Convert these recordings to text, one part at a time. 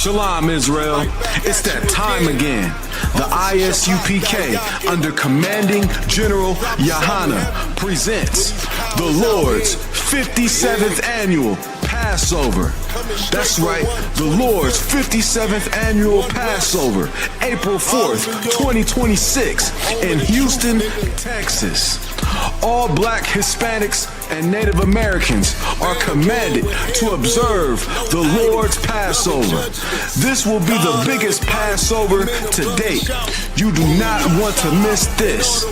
Shalom, Israel. It's that time again. The ISUPK, under Commanding General Yahana, presents the Lord's 57th Annual Passover. That's right, the Lord's 57th Annual Passover, April 4th, 2026, in Houston, Texas. All Black, Hispanics, and Native Americans are commanded to observe the Lord's Passover. This will be the biggest Passover to date. You do not want to miss this.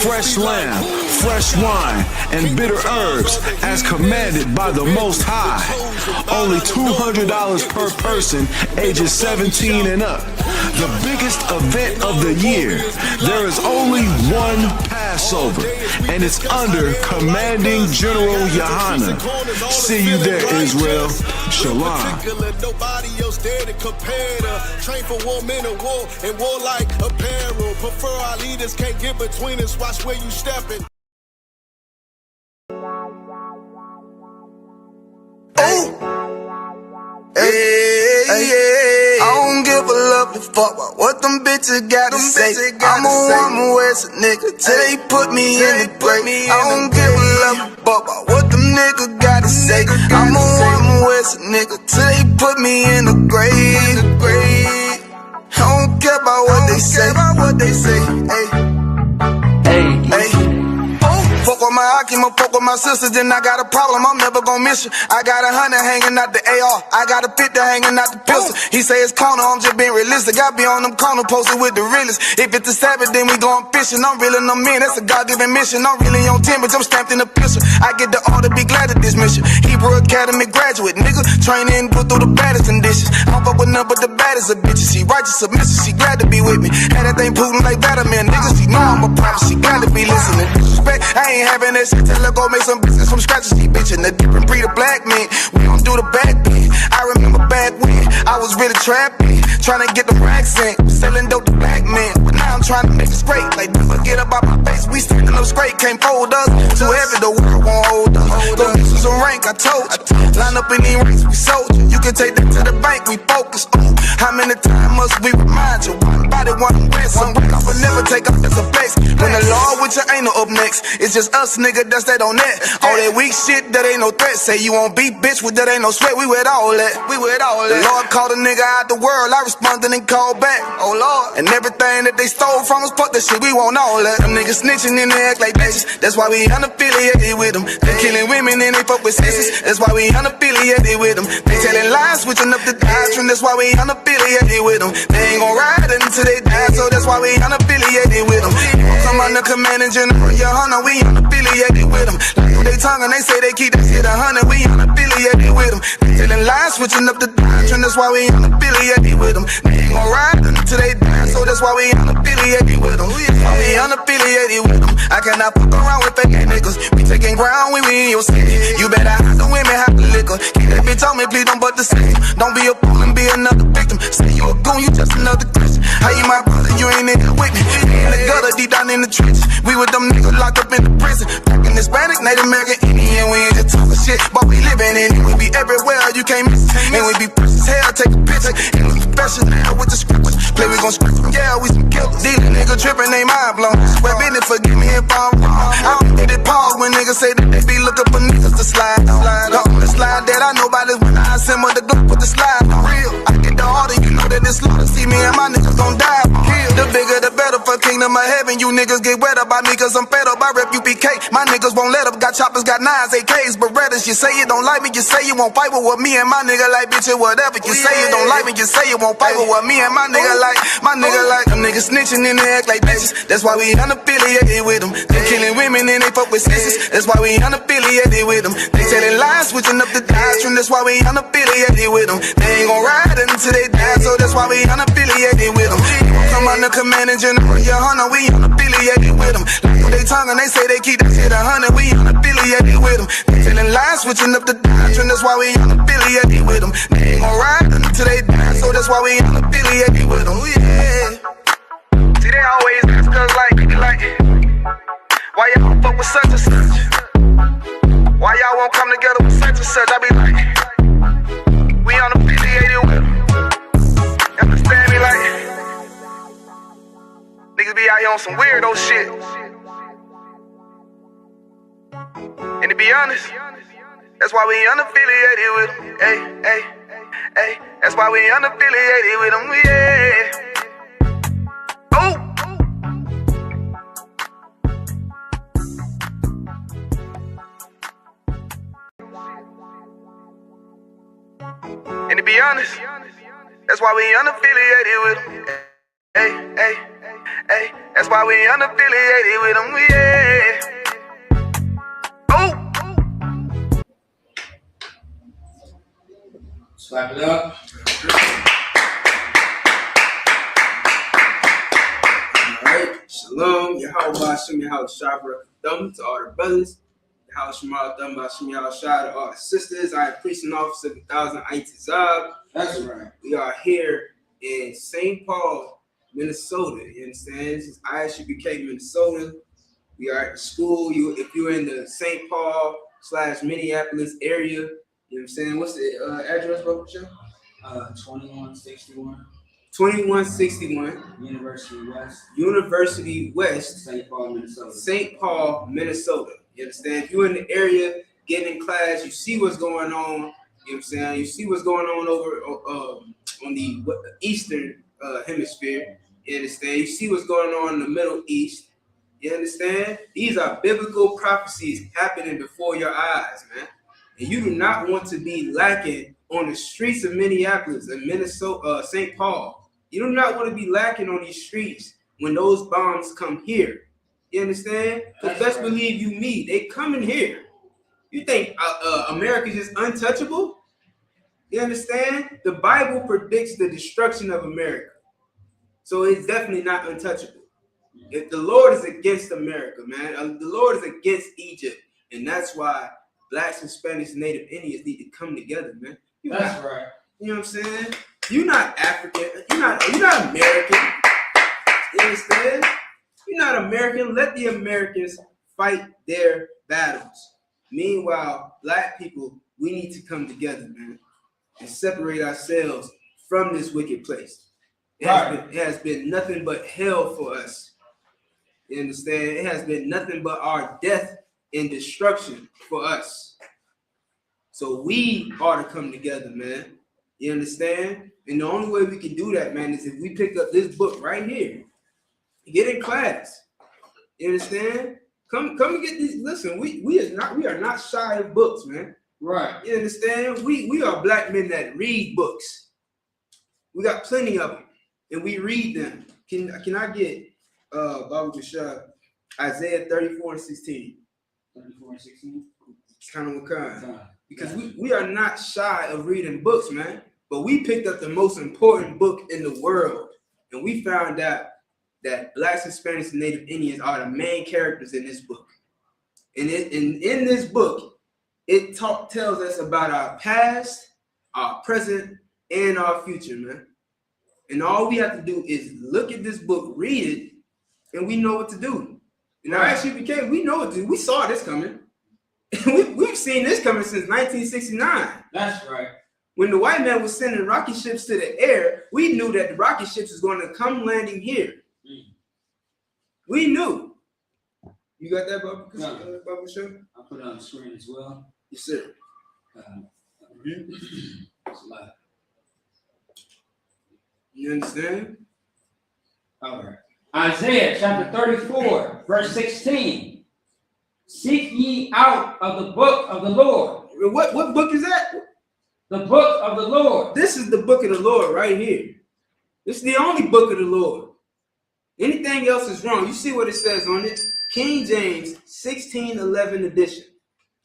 Fresh lamb, fresh wine, and bitter herbs as commanded by the Most High. Only $200 per person, ages 17 and up. The biggest event of the year. There is only one Passover, and it's under Commanding General Yahana. See you there, Israel. Shalom. Nobody else there to compare to. Train for war, men of war, and war like apparel. Prefer our leaders, can't get between us. Watch where you stepping. I don't give a lovely fuck about what them bitches gotta say. I'm a West nigga till they put me in the grave. I don't give a lovely fuck about what them niggas gotta say. I'm a West nigga till they put me in the grave. I don't care about what they say. Hey. Fuck with my Akima, fuck with my sisters, then I got a problem, I'm never gon' miss you. I got 100 hanging out the AR, I got a 50 hanging out the pistol. He say it's corner, I'm just being realistic. I be on them corner posted with the realest. If it's the Sabbath, then we going fishing. I'm reeling them in, that's a God-given mission. I'm really on 10, but I'm stamped in the pistol. I get the order, be glad of this mission. Hebrew Academy graduate, nigga, training, go through the baddest conditions. I don't fuck with none but the baddest of bitches. She righteous, submissive, she glad to be with me. Had that thing Putin like Vladimir, niggas, she know I'm a prophet, she glad to be listening. Disrespect, I ain't having that shit, tell her go make some business from scratch. She bitchin' the different breed of black men. We don't do the back bend. I remember back when I was really trapping, trying to get the racks in, selling dope to black men. But now I'm trying to make it straight, like don't forget about my face. We standing up straight, can't fold us. Too heavy, the world won't hold us. Go get some rank, I told you. Line up in these ranks, we soldier. You can take that to the bank, we focus on how many times must we remind you? One body, one way, some way. I will never take off as a place. When the Lord with your ain't no up next, it's just us, nigga, that's that on that. All that weak shit, that ain't no threat. Say you won't beat, bitch, with that ain't no sweat. We with all that. The Lord called a nigga out the world, I responded and called back. Oh Lord, and everything that they stole from us, fuck that shit, we want all that. Them niggas snitching and they act like bitches. That's why we unaffiliated with them. They killing women and they fuck with sisters. That's why we unaffiliated with them. They telling lies, switching up the doctrine. That's why we unaffiliated with them. They ain't gon' ride until they die, so that's why we unaffiliated with them. Come on the Commanding General Yahana, we unaffiliated with them. They tongue and they say they keep that shit 100, we unaffiliated with them. They telling lies, switching up the doctrine, that's why we unaffiliated with them. They ain't gon' ride until they die, so that's why we unaffiliated with them. That's why we unaffiliated with them. I cannot fuck around with fake niggas. We taking ground when we in your city. You better hide the women, hide the liquor. Keep that bitch on me, please don't but the system. Don't be a fool and be another victim. Say you a goon, you just another Christian. How you my brother, you ain't in here with me. In the gutter, deep down in the trenches. We with them niggas locked up in the prison. Black and Hispanic, Native American, Indian. We ain't just talking shit, but we living in it. We be everywhere, you can't miss it. And we be fresh as hell, take a picture. And we special now with the scriptures. Play, we gon' script them, yeah, we some killers. These niggas trippin', they mind blown. Well, business, forgive me if I'm wrong. I don't get it pause when niggas say that they be looking for niggas to slide on. The slide that I know about is when I assemble the group with the slide on. Real, I get the order, you know that it's slaughter. See me and my niggas gon' die. The bigger the better for kingdom of heaven. You niggas get wet up by me cause I'm fed up. I rep UPK. My niggas won't let up. Got choppers, got nines, AKs, Berettas. You say you don't like me, you say you won't fight with what me and my nigga like, bitch, or whatever. You say you don't like me, you say you won't fight with what me and my nigga like. My nigga like, them niggas snitching and they act like bitches. That's why we unaffiliated with them. They killing women and they fuck with sisters. That's why we unaffiliated with them. They telling lies, switching up the doctrine. That's why we unaffiliated with them. They ain't gon' ride until they die, so that's why we unaffiliated with them. Come on the Commanding General Yahana, we unaffiliated with them. Like they tongue and they say they keep that shit 100, we unaffiliated with them. They telling lies, switching up the doctrine. That's why we unaffiliated with them. They ain't gon' ride until they die, so that's why we unaffiliated with them. Yeah. See, they always ask us like, why y'all fuck with such and such? Why y'all won't come together with such and such? I be like, we unaffiliated with them. on some weirdo shit. And to be honest, that's why we unaffiliated with them. Hey, that's why we unaffiliated with them, yeah. Oh! And to be honest, that's why we unaffiliated with them. Hey, that's why we unaffiliated with them, yeah. Oh! Slap it up. Alright, shalom, Yahweh Shem Yahweh Shabra Thumb to all the brothers. Yahweh Shema Thumb by Shem Yahweh Shah to all the sisters. I am priest and officer of 1,000 Aitizab. That's right. We are here in St. Paul, Minnesota. You understand? This is ISUPK, Minnesota. We are at the school. If you're in the St. Paul/Minneapolis area, you know what I'm saying? What's the address, bro? 2161. 2161 University West. St. Paul, Minnesota. St. Paul, Minnesota. You understand? If you're in the area, getting in class, you see what's going on. You know what I'm saying? You see what's going on over on the eastern hemisphere. You understand? You see what's going on in the Middle East. You understand? These are biblical prophecies happening before your eyes, man. And you do not want to be lacking on the streets of Minneapolis and Minnesota, St. Paul. You do not want to be lacking on these streets when those bombs come here. You understand? Because best believe you me, they coming here. You think America is just untouchable? You understand? The Bible predicts the destruction of America. So it's definitely not untouchable. If the Lord is against America, man, the Lord is against Egypt. And that's why Blacks, Hispanics, and Native Indians need to come together, man. That's right. You know what I'm saying? You're not African. You're not American. You understand? You're not American. Let the Americans fight their battles. Meanwhile, Black people, we need to come together, man, and separate ourselves from this wicked place. It has been nothing but hell for us. You understand? It has been nothing but our death and destruction for us. So we ought to come together, man. You understand? And the only way we can do that, man, is if we pick up this book right here. Get in class. You understand? Come and get these. Listen, we are not shy of books, man. Right. You understand? We are Black men that read books. We got plenty of them, and we read them. Can I get Baba Bashar, Isaiah 34:16? 34:16. It's kind of what kind. Because we are not shy of reading books, man. But we picked up the most important book in the world, and we found out that Blacks, Hispanics, and Native Indians are the main characters in this book. And in this book, it tells us about our past, our present, and our future, man. And all we have to do is look at this book, read it, and we know what to do. And our ISUPK, we know what to do. We saw this coming. We've seen this coming since 1969. That's right. When the white man was sending rocket ships to the air, we knew that the rocket ships was going to come landing here. We knew. You got that, Bubba? No. Bubba show? I'll put it on the screen as well. Yes, sir. It's a lot. You understand? All right. Isaiah chapter 34, verse 16. Seek ye out of the book of the Lord. What book is that? The book of the Lord. This is the book of the Lord right here. This is the only book of the Lord. Anything else is wrong. You see what it says on it? King James 1611 edition.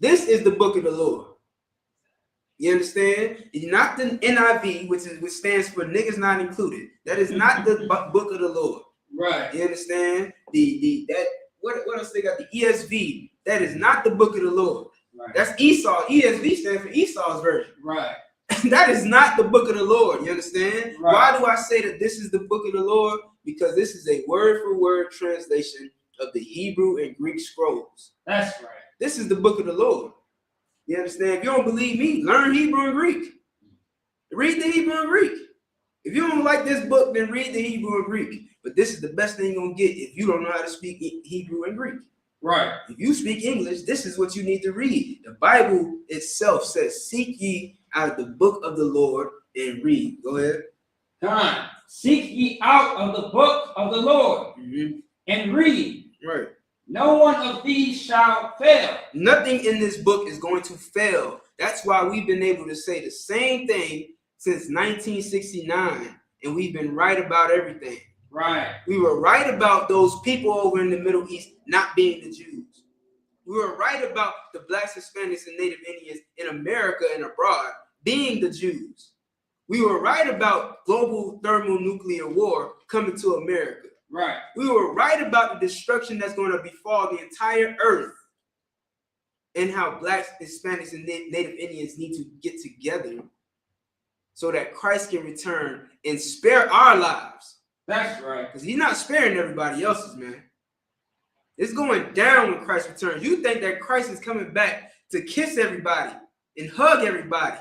This is the book of the Lord. You understand? It's not the NIV, which stands for niggas not included. That is not the book of the Lord. Right. You understand? What else they got? The ESV. That is not the book of the Lord. Right. That's Esau. ESV stands for Esau's version. Right. That is not the book of the Lord. You understand? Right. Why do I say that this is the book of the Lord? Because this is a word-for-word translation of the Hebrew and Greek scrolls. That's right. This is the book of the Lord. You understand? If you don't believe me, learn Hebrew and Greek. Read the Hebrew and Greek. If you don't like this book, then read the Hebrew and Greek. But this is the best thing you're gonna get if you don't know how to speak Hebrew and Greek. Right. If you speak English, this is what you need to read. The Bible itself says, "Seek ye out of the book of the Lord and read." Go ahead. Time. Seek ye out of the book of the Lord and read. Right. No one of these shall fail. Nothing in this book is going to fail. That's why we've been able to say the same thing since 1969, and we've been right about everything. Right. We were right about those people over in the Middle East not being the Jews. We were right about the Blacks, Hispanics, and Native Indians in America and abroad being the Jews. We were right about global thermonuclear war coming to America. Right. We were right about the destruction that's going to befall the entire earth, and how Blacks, Hispanics, and Native Indians need to get together so that Christ can return and spare our lives. That's right. Because he's not sparing everybody else's, man. It's going down when Christ returns. You think that Christ is coming back to kiss everybody and hug everybody.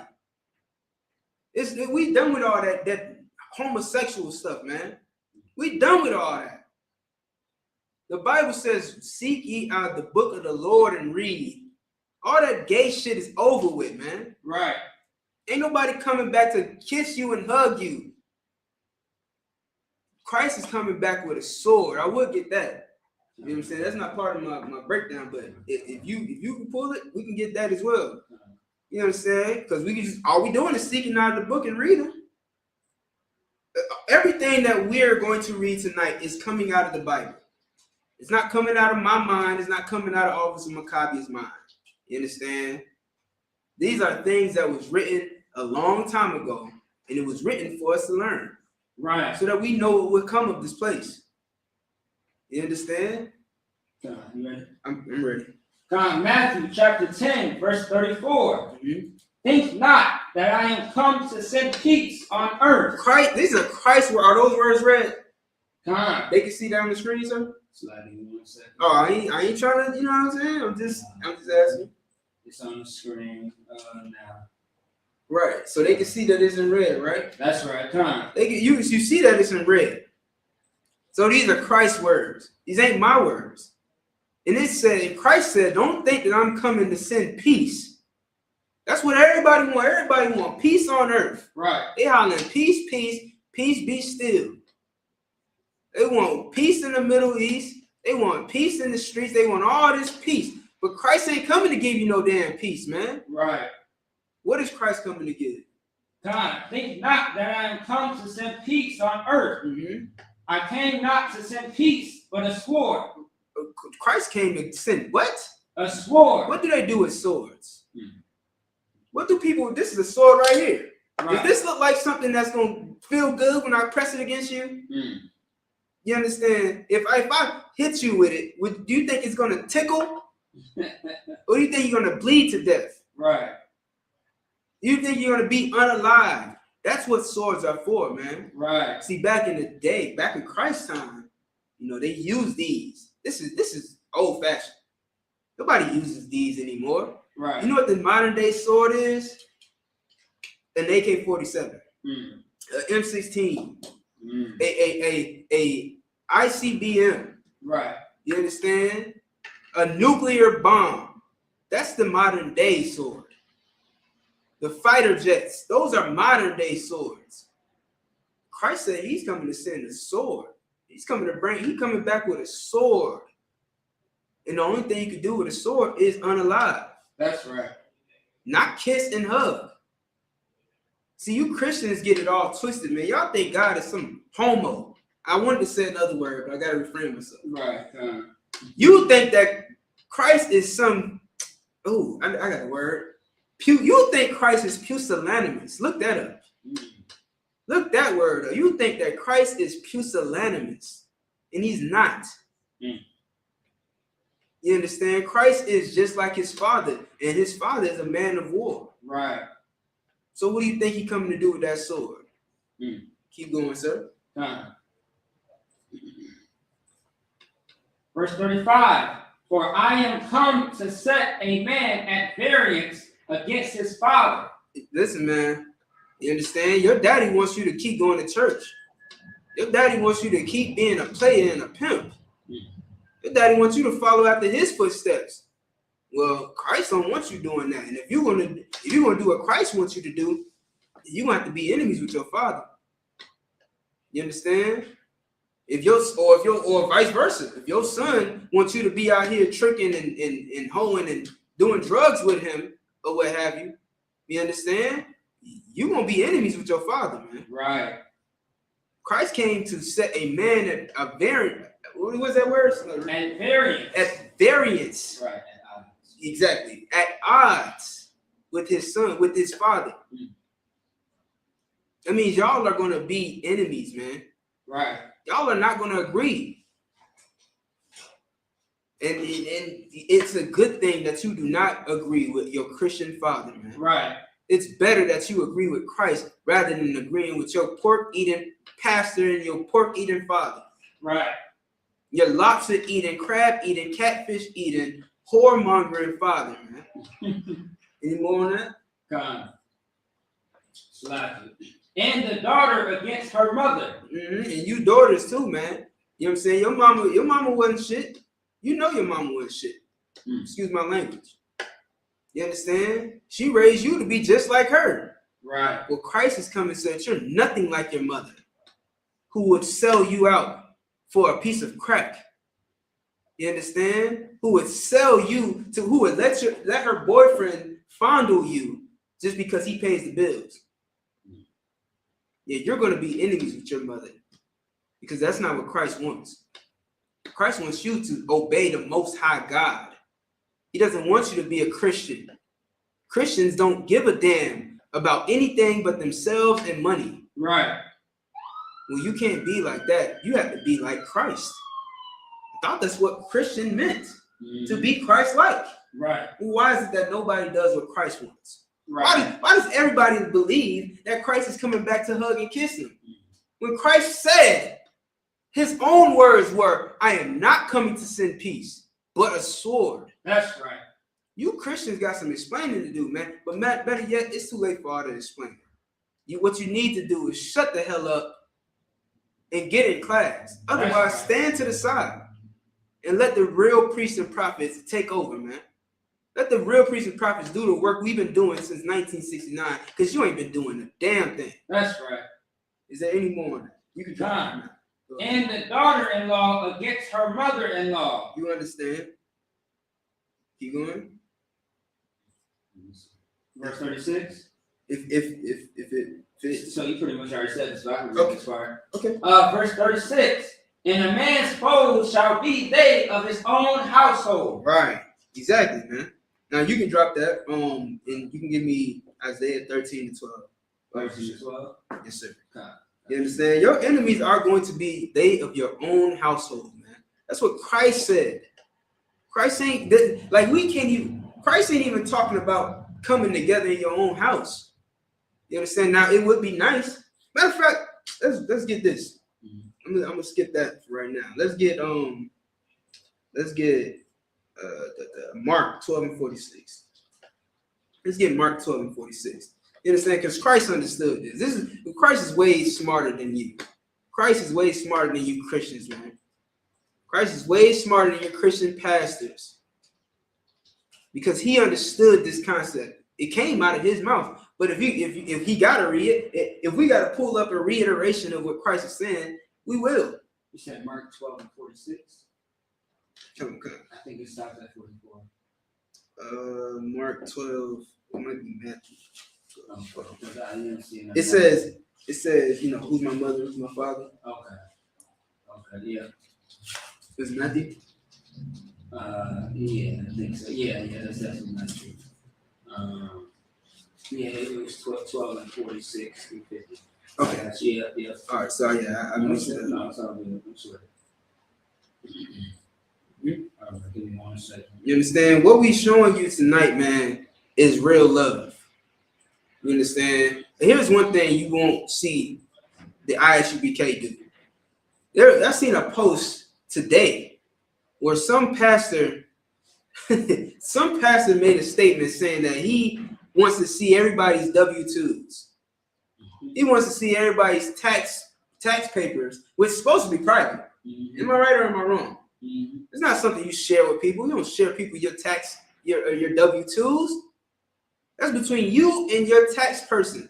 We done with all that homosexual stuff, man. We done with all that. The Bible says, "Seek ye out the book of the Lord and read." All that gay shit is over with, man. Right. Ain't nobody coming back to kiss you and hug you. Christ is coming back with a sword. I would get that. You know what I'm saying? That's not part of my breakdown, but if you can pull it, we can get that as well. You know what I'm saying? Because we can just, all we doing is seeking out of the book and reading. Everything that we're going to read tonight is coming out of the Bible. It's not coming out of my mind. It's not coming out of Officer Maccabee's mind. You understand? These are things that was written a long time ago, and it was written for us to learn. Right. So that we know what will come of this place. You understand? You ready? I'm ready. Matthew chapter 10, verse 34. Think not that I am come to send peace on earth. Christ, these are Christ words. Are those words read? Time. They can see that on the screen, sir? Sliding 1 second. Oh, I ain't trying to, you know what I'm saying? I'm just asking. It's on the screen now. Right. So they can see that it's in red, right? That's right. Time. You see that it's in red. So these are Christ's words. These ain't my words. And it said, Christ said, "Don't think that I'm coming to send peace." That's what everybody want. Everybody want peace on earth. Right. They hollering, "Peace, peace, peace be still." They want peace in the Middle East. They want peace in the streets. They want all this peace. But Christ ain't coming to give you no damn peace, man. Right. What is Christ coming to give? Time. Think not that I am come to send peace on earth. I came not to send peace, but a sword. Christ came to send what? A sword. What do they do with swords? What do people, this is a sword right here. Right. Does this look like something that's going to feel good when I press it against you? You understand? If I hit you with it, do you think it's going to tickle? Or do you think you're going to bleed to death? Right. You think you're going to be unalive? That's what swords are for, man. Right. See, back in the day, back in Christ's time, they used these. This is old fashioned. Nobody uses these anymore. Right. You know what the modern day sword is? An AK-47, an M16, a ICBM. Right. You understand? A nuclear bomb. That's the modern day sword. The fighter jets, those are modern day swords. Christ said he's coming to send a sword. He's coming back with a sword. And the only thing you can do with a sword is unalive. That's right. Not kiss and hug. See, you Christians get it all twisted, man. Y'all think God is some homo. I wanted to say another word, but I gotta refrain myself. Right. You think that Christ is some, I got a word. You think Christ is pusillanimous. Look that up. Look that word up. You think that Christ is pusillanimous, and he's not. You understand? Christ is just like his father, and his father is a man of war. Right. So what do you think he's coming to do with that sword? Keep going, sir. Verse 35. For I am come to set a man at variance against his father. Listen, man. You understand? Your daddy wants you to keep going to church. Your daddy wants you to keep being a player and a pimp. Your daddy wants you to follow after his footsteps. Well, Christ don't want you doing that. And if you're gonna do what Christ wants you to do, you're gonna have to be enemies with your father. You understand? Or vice versa. If your son wants you to be out here tricking and hoeing and doing drugs with him or what have you, you understand? You're gonna be enemies with your father, man. Right. Christ came to set a man at a variant. What was that word? At variance. At variance. Right. At odds. Exactly. At odds with his son, with his father. That means y'all are gonna be enemies, man. Right. Y'all are not gonna agree. And it's a good thing that you do not agree with your Christian father, man. Right. It's better that you agree with Christ rather than agreeing with your pork-eating pastor and your pork-eating father. Right. Your lobster-eating, crab-eating, catfish-eating, whoremongering father, man. Any more on that? Come. Slap it. And the daughter against her mother. And you daughters too, man. You know what I'm saying? Your mama wasn't shit. You know your mama wasn't shit. Excuse my language. You understand? She raised you to be just like her. Right. Well, Christ has come and said, you're nothing like your mother, who would sell you out for a piece of crack. You understand? Who would sell you to, who would let her boyfriend fondle you just because he pays the bills. Yeah, you're going to be enemies with your mother because that's not what Christ wants. Christ wants you to obey the Most High God. He doesn't want you to be a Christian. Christians don't give a damn about anything but themselves and money. Right. Well, you can't be like that. You have to be like Christ. I thought that's what Christian meant, to be Christ-like. Right. Well, why is it that nobody does what Christ wants? Right. Why does everybody believe that Christ is coming back to hug and kiss them? When Christ said, his own words were, I am not coming to send peace, but a sword. That's right. You Christians got some explaining to do, man. But better yet, it's too late for all that explaining. What you need to do is shut the hell up and get in class. Otherwise, stand to the side and let the real priests and prophets take over, man. Let the real priests and prophets do the work we've been doing since 1969, because you ain't been doing a damn thing. That's right. Is there any more on that? You can Time. And the daughter-in-law against her mother-in-law. You understand? Keep going. Verse 36. If it fits. So you pretty much already said this, but I can read Okay. this part. Okay. Verse 36. And a man's foes shall be they of his own household. Right. Exactly, man. Now you can drop that. And you can give me Isaiah 13 to 12. 13 to 12. Yes, sir. Okay. You understand? Your enemies are going to be they of your own household, man. That's what Christ said. Christ ain't like we can't even. Christ ain't even talking about coming together in your own house. You understand? Now it would be nice. Matter of fact, let's get this. I'm gonna skip that for right now. Let's get Mark 12 and 46. Let's get Mark 12 and 46. You understand? Because Christ understood this. Christ is way smarter than you. Christ is way smarter than you Christians, man. Christ is way smarter than your Christian pastors. Because he understood this concept. It came out of his mouth. But if he gotta read it, if we gotta pull up a reiteration of what Christ is saying, we will. You said Mark 12 and 46. Come. I think it stops at 44. Mark 12. It might be Matthew. I didn't see It says, who's my mother, who's my father. Okay, yeah. It's Matthew. Yeah, I think so. Yeah, that's definitely not true. Yeah, it was 12 and 46 through 50. Okay. Yeah. All right, sorry, I missed that. No, it's all good. I'm sorry. All right, give me 1 second. You understand? What we showing you tonight, man, is real love. You understand? And here's one thing you won't see the ISUBK do. I seen a post today where some pastor made a statement saying that he wants to see everybody's W-2s. He wants to see everybody's tax tax papers, which is supposed to be private. Am I right or am I wrong? It's not something you share with people. You don't share with people your tax, your W-2s. That's between you and your tax person.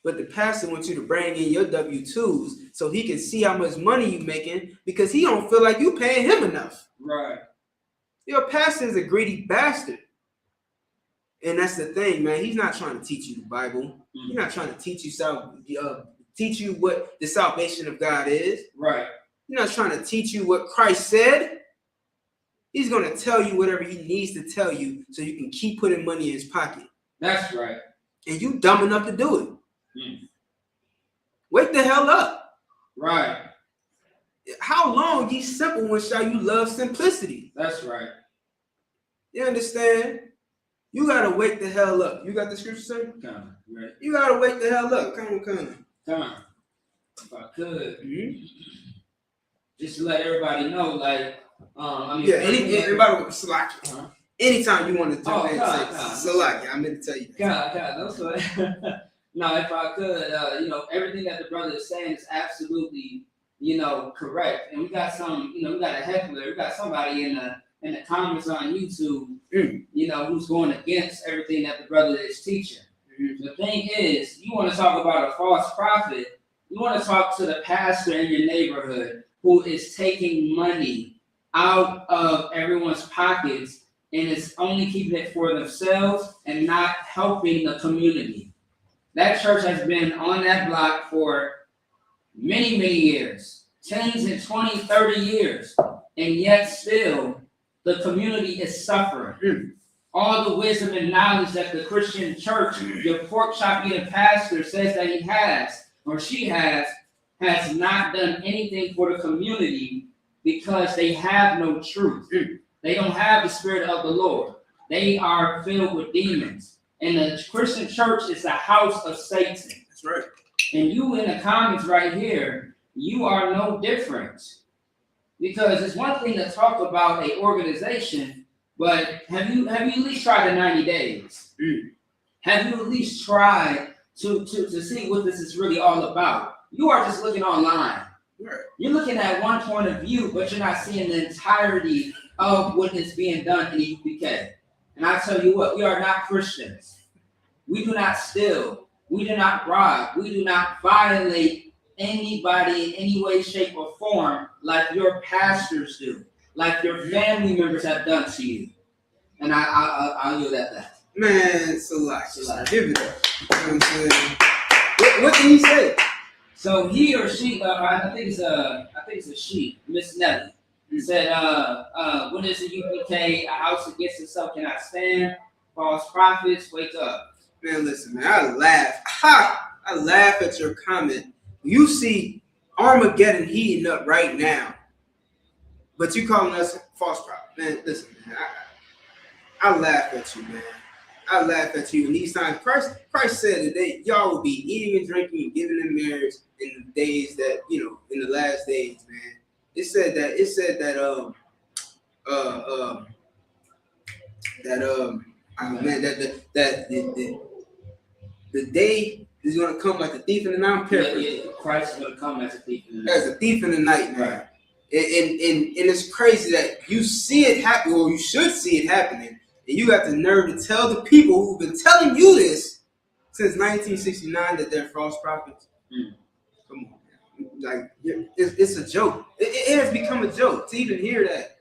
But the pastor wants you to bring in your W-2s so he can see how much money you're making because he don't feel like you paying him enough. Right. Your pastor is a greedy bastard. And that's the thing, man. He's not trying to teach you the Bible. He's not trying to teach you what the salvation of God is. Right. He's not trying to teach you what Christ said. He's going to tell you whatever he needs to tell you so you can keep putting money in his pocket. That's right. And you dumb enough to do it. Wake the hell up. Right. How long, ye simple ones, shall you love simplicity? That's right. You understand? You got to wake the hell up. You got the scripture, sir? Come on. Right. You got to wake the hell up. Come on. Come on. If I could, just to let everybody know, like, anybody with Salaki. Anytime you want to jump in and say Salaki, I meant to tell you. God, that's what. No, if I could, everything that the brother is saying is absolutely, correct. And we got we got a heckler, we got somebody in the comments on YouTube, who's going against everything that the brother is teaching. The thing is, you want to talk about a false prophet, you want to talk to the pastor in your neighborhood who is taking money out of everyone's pockets and is only keeping it for themselves and not helping the community. That church has been on that block for many, many years, 10s and 20, 30 years, and yet still the community is suffering. All the wisdom and knowledge that the Christian church, your pork chop eating pastor says that he has, or she has not done anything for the community because they have no truth. They don't have the Spirit of the Lord. They are filled with demons. And the Christian church is a house of Satan. That's right. And you in the comments right here, you are no different. Because it's one thing to talk about an organization, but have you at least tried the 90 days? Have you at least tried to see what this is really all about? You are just looking online. Right. You're looking at one point of view, but you're not seeing the entirety of what is being done in the UPK. And I tell you what, we are not Christians. We do not steal. We do not rob. We do not violate anybody in any way, shape, or form like your pastors do, like your family members have done to you. And I'll yield at that. Man, Salaki. Give it up. You know what I'm saying? What did he say? So he or she, I think it's a she, Miss Nelly. He said, when is the UPK, a house against itself cannot stand, false prophets, wake up. Man, listen, man, I laugh at your comment. You see Armageddon heating up right now, but you calling us false prophets. Man, listen, man, I laugh at you, man. I laugh at you. In these times, Christ said that y'all will be eating and drinking and giving in marriage in the days that, in the last days, man. It said the day is going to come like a thief in the night. Christ is going to come as a thief in the night. As a thief in the night, man. Right. And it's crazy that you see it happen, or you should see it happening, and you got the nerve to tell the people who've been telling you this since 1969 that they're false prophets. Come on, man. Like, it's a joke. It has become a joke to even hear that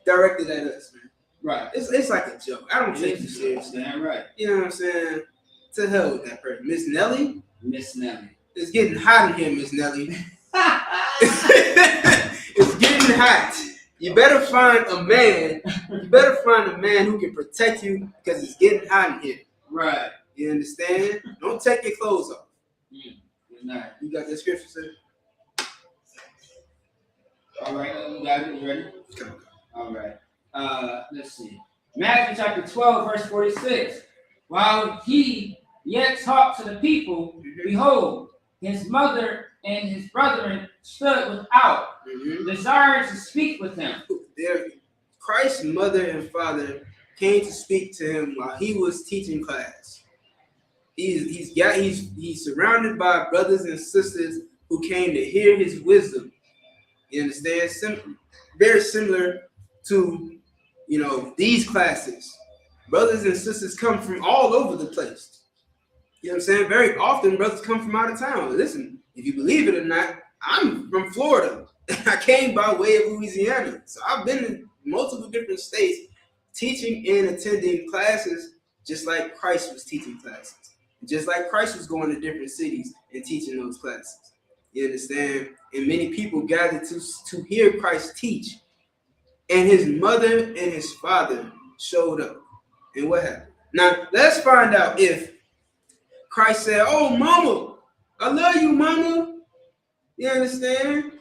directed at us, man. Right. It's like a joke. I don't take you seriously. Damn right. You know what I'm saying? To hell with that person. Miss Nelly? Miss Nelly. It's getting hot in here, Miss Nelly. It's getting hot. You better find a man. You better find a man who can protect you because it's getting hot in here. Right. You understand? Don't take your clothes off. Right. You got the scripture, sir? All right. You got it? You ready? All right. Let's see. Matthew chapter 12, verse 46. While he yet talked to the people, behold, his mother and his brethren stood without, desiring to speak with him. Christ's mother and father came to speak to him while he was teaching class. He's surrounded by brothers and sisters who came to hear his wisdom. You understand? Very similar to, these classes. Brothers and sisters come from all over the place. You know what I'm saying? Very often, brothers come from out of town. Listen, if you believe it or not, I'm from Florida. I came by way of Louisiana. So I've been in multiple different states teaching and attending classes just like Christ was teaching classes. Just like Christ was going to different cities and teaching those classes. You understand? And many people gathered to hear Christ teach. And his mother and his father showed up. And what happened? Now, let's find out if Christ said, "Oh, mama, I love you, mama." You understand?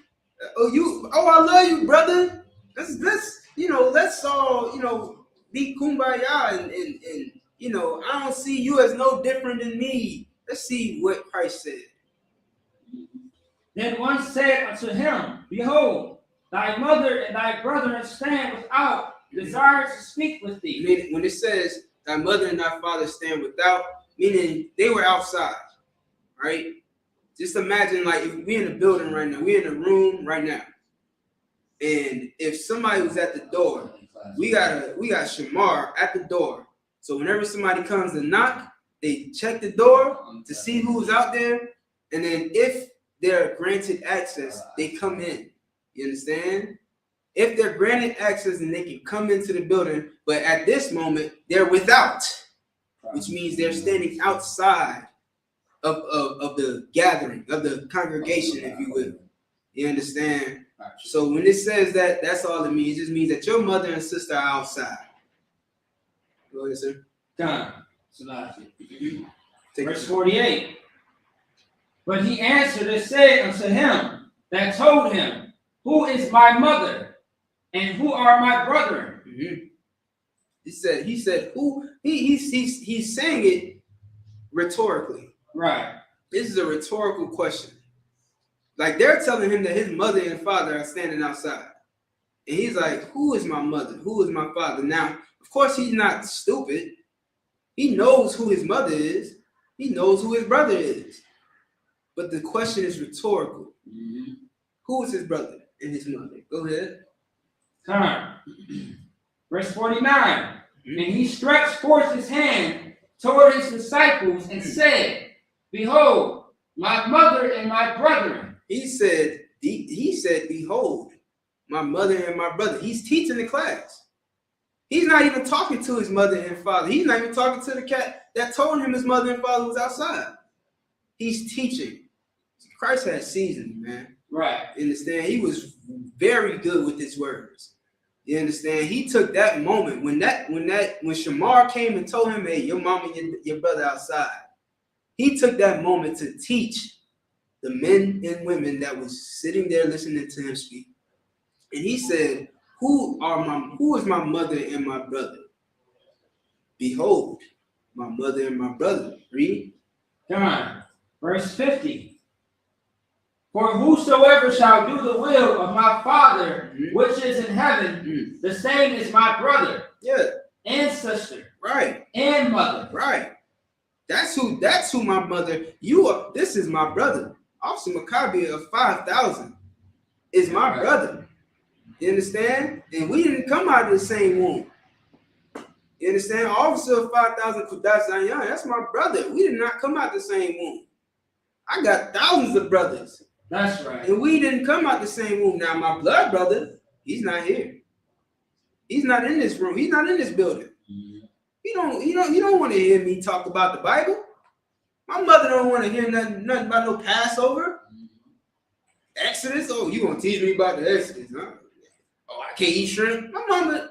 I love you, brother. Let's all, be kumbaya and I don't see you as no different than me. Let's see what Christ said. Then one said unto him, Behold, thy mother and thy brethren stand without, desire to speak with thee. When it says thy mother and thy father stand without, meaning they were outside, right? Just imagine, like, if we're in a building right now, we're in a room right now, and if somebody was at the door, we got Shamar at the door. So whenever somebody comes to knock, they check the door to see who's out there, and then if they're granted access, they come in. You understand? If they're granted access, and they can come into the building, but at this moment they're without, which means they're standing outside of the gathering, of the congregation, if you will. You understand? So when it says that, that's all it means. It just means that your mother and sister are outside. Go ahead, sir. Time. Verse 48. But he answered and said unto him that told him, Who is my mother, and who are my brethren? Mm-hmm. He said, who? He's saying it rhetorically. Right. This is a rhetorical question. Like, they're telling him that his mother and father are standing outside. And he's like, who is my mother? Who is my father? Now, of course, he's not stupid. He knows who his mother is. He knows who his brother is. But the question is rhetorical. Mm-hmm. Who is his brother and his mother? Go ahead. Time. Verse 49. Mm-hmm. And he stretched forth his hand toward his disciples and said, Behold, my mother and my brethren. He said, behold, my mother and my brother. He's teaching the class. He's not even talking to his mother and father. He's not even talking to the cat that told him his mother and father was outside. He's teaching. Christ had seasoned, man. Right. You understand? He was very good with his words. You understand? He took that moment when Shamar came and told him, hey, your mama and your brother outside. He took that moment to teach the men and women that was sitting there listening to him speak. And he said, who is my mother and my brother? Behold, my mother and my brother. Read. Come on. Verse 50. For whosoever shall do the will of my Father, which is in heaven, the same is my brother. Yeah. And sister. Right. And mother. Right. That's who my mother, this is my brother. Officer Maccabi of 5,000 is my brother. You understand? And we didn't come out of the same womb. You understand? Officer of 5,000 Kudas Zayan, that's my brother. We did not come out the same womb. I got thousands of brothers. That's right. And we didn't come out the same womb. Now, my blood brother, he's not here. He's not in this room. He's not in this building. You don't want to hear me talk about the Bible. My mother don't want to hear nothing about no Passover. Exodus. Oh, you gonna teach me about the Exodus, huh? Oh, I can't eat shrimp. My mama,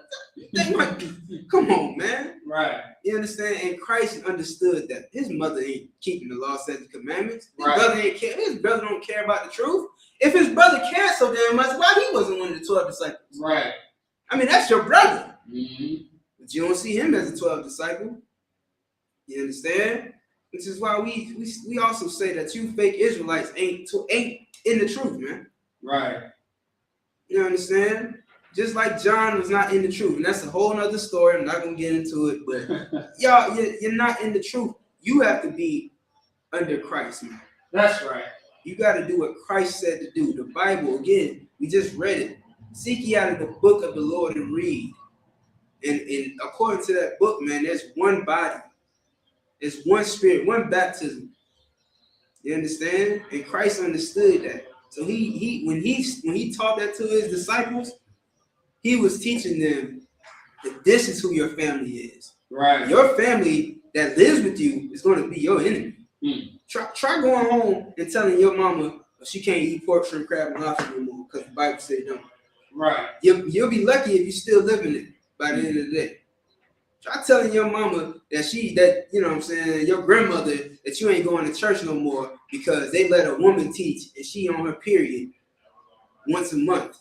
come on, man. Right. You understand? And Christ understood that his mother ain't keeping the law, statutes, commandments. His right. brother ain't care. His brother don't care about the truth. If his brother cared so damn much, why he wasn't one of the 12 disciples? Right. I mean, that's your brother. Mm-hmm. But you don't see him as a 12th disciple. You understand? Which is why we also say that you fake Israelites ain't in the truth, man. Right. You understand? Just like John was not in the truth. And that's a whole nother story. I'm not going to get into it. But y'all, you're not in the truth. You have to be under Christ, man. That's right. You got to do what Christ said to do. The Bible, again, we just read it. Seek ye out of the book of the Lord and read. And according to that book, man, there's one body. There's one spirit, one baptism. You understand? And Christ understood that. So when he taught that to his disciples, he was teaching them that this is who your family is. Right. Your family that lives with you is going to be your enemy. Try going home and telling your mama she can't eat pork, shrimp, crab, and lobster no more because the Bible said don't. Right. You'll be lucky if you still living it by the end of the day. Try telling your mama that you know what I'm saying, your grandmother, that you ain't going to church no more because they let a woman teach and she on her period once a month.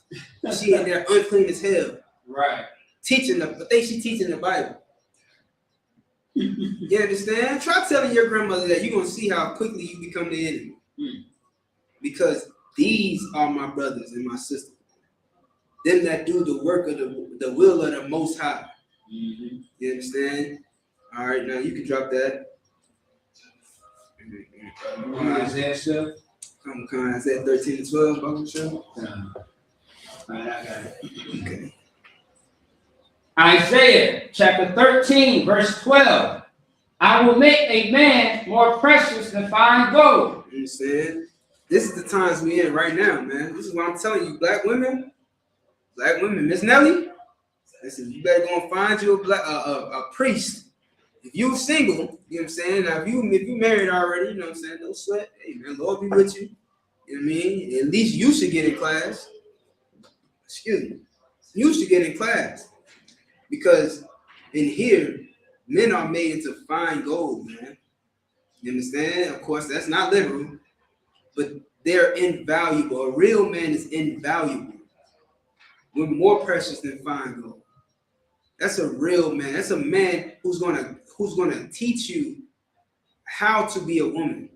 She in there unclean as hell. Right. Teaching she teaching the Bible. You understand? Try telling your grandmother that you're gonna see how quickly you become the enemy. Because these are my brothers and my sisters. Them that do the work of the will of the Most High. You understand? All right, now you can drop that. Isaiah stuff. Come on, Isaiah 13 and 12, Bible show. All right, I got it. Okay. Isaiah chapter 13, verse 12. I will make a man more precious than fine gold. You understand? This is the times we in right now, man. This is what I'm telling you, black women, Miss Nelly. Listen, you better go and find you a priest. If you single, you know what I'm saying? Now, if you married already, you know what I'm saying? No sweat. Hey, man, Lord be with you. You know what I mean? At least you should get in class. Excuse me. You should get in class. Because in here, men are made into fine gold, man. You understand? Of course, that's not literal, but they're invaluable. A real man is invaluable. We're more precious than fine gold. That's a real man. That's a man who's gonna teach you how to be a woman.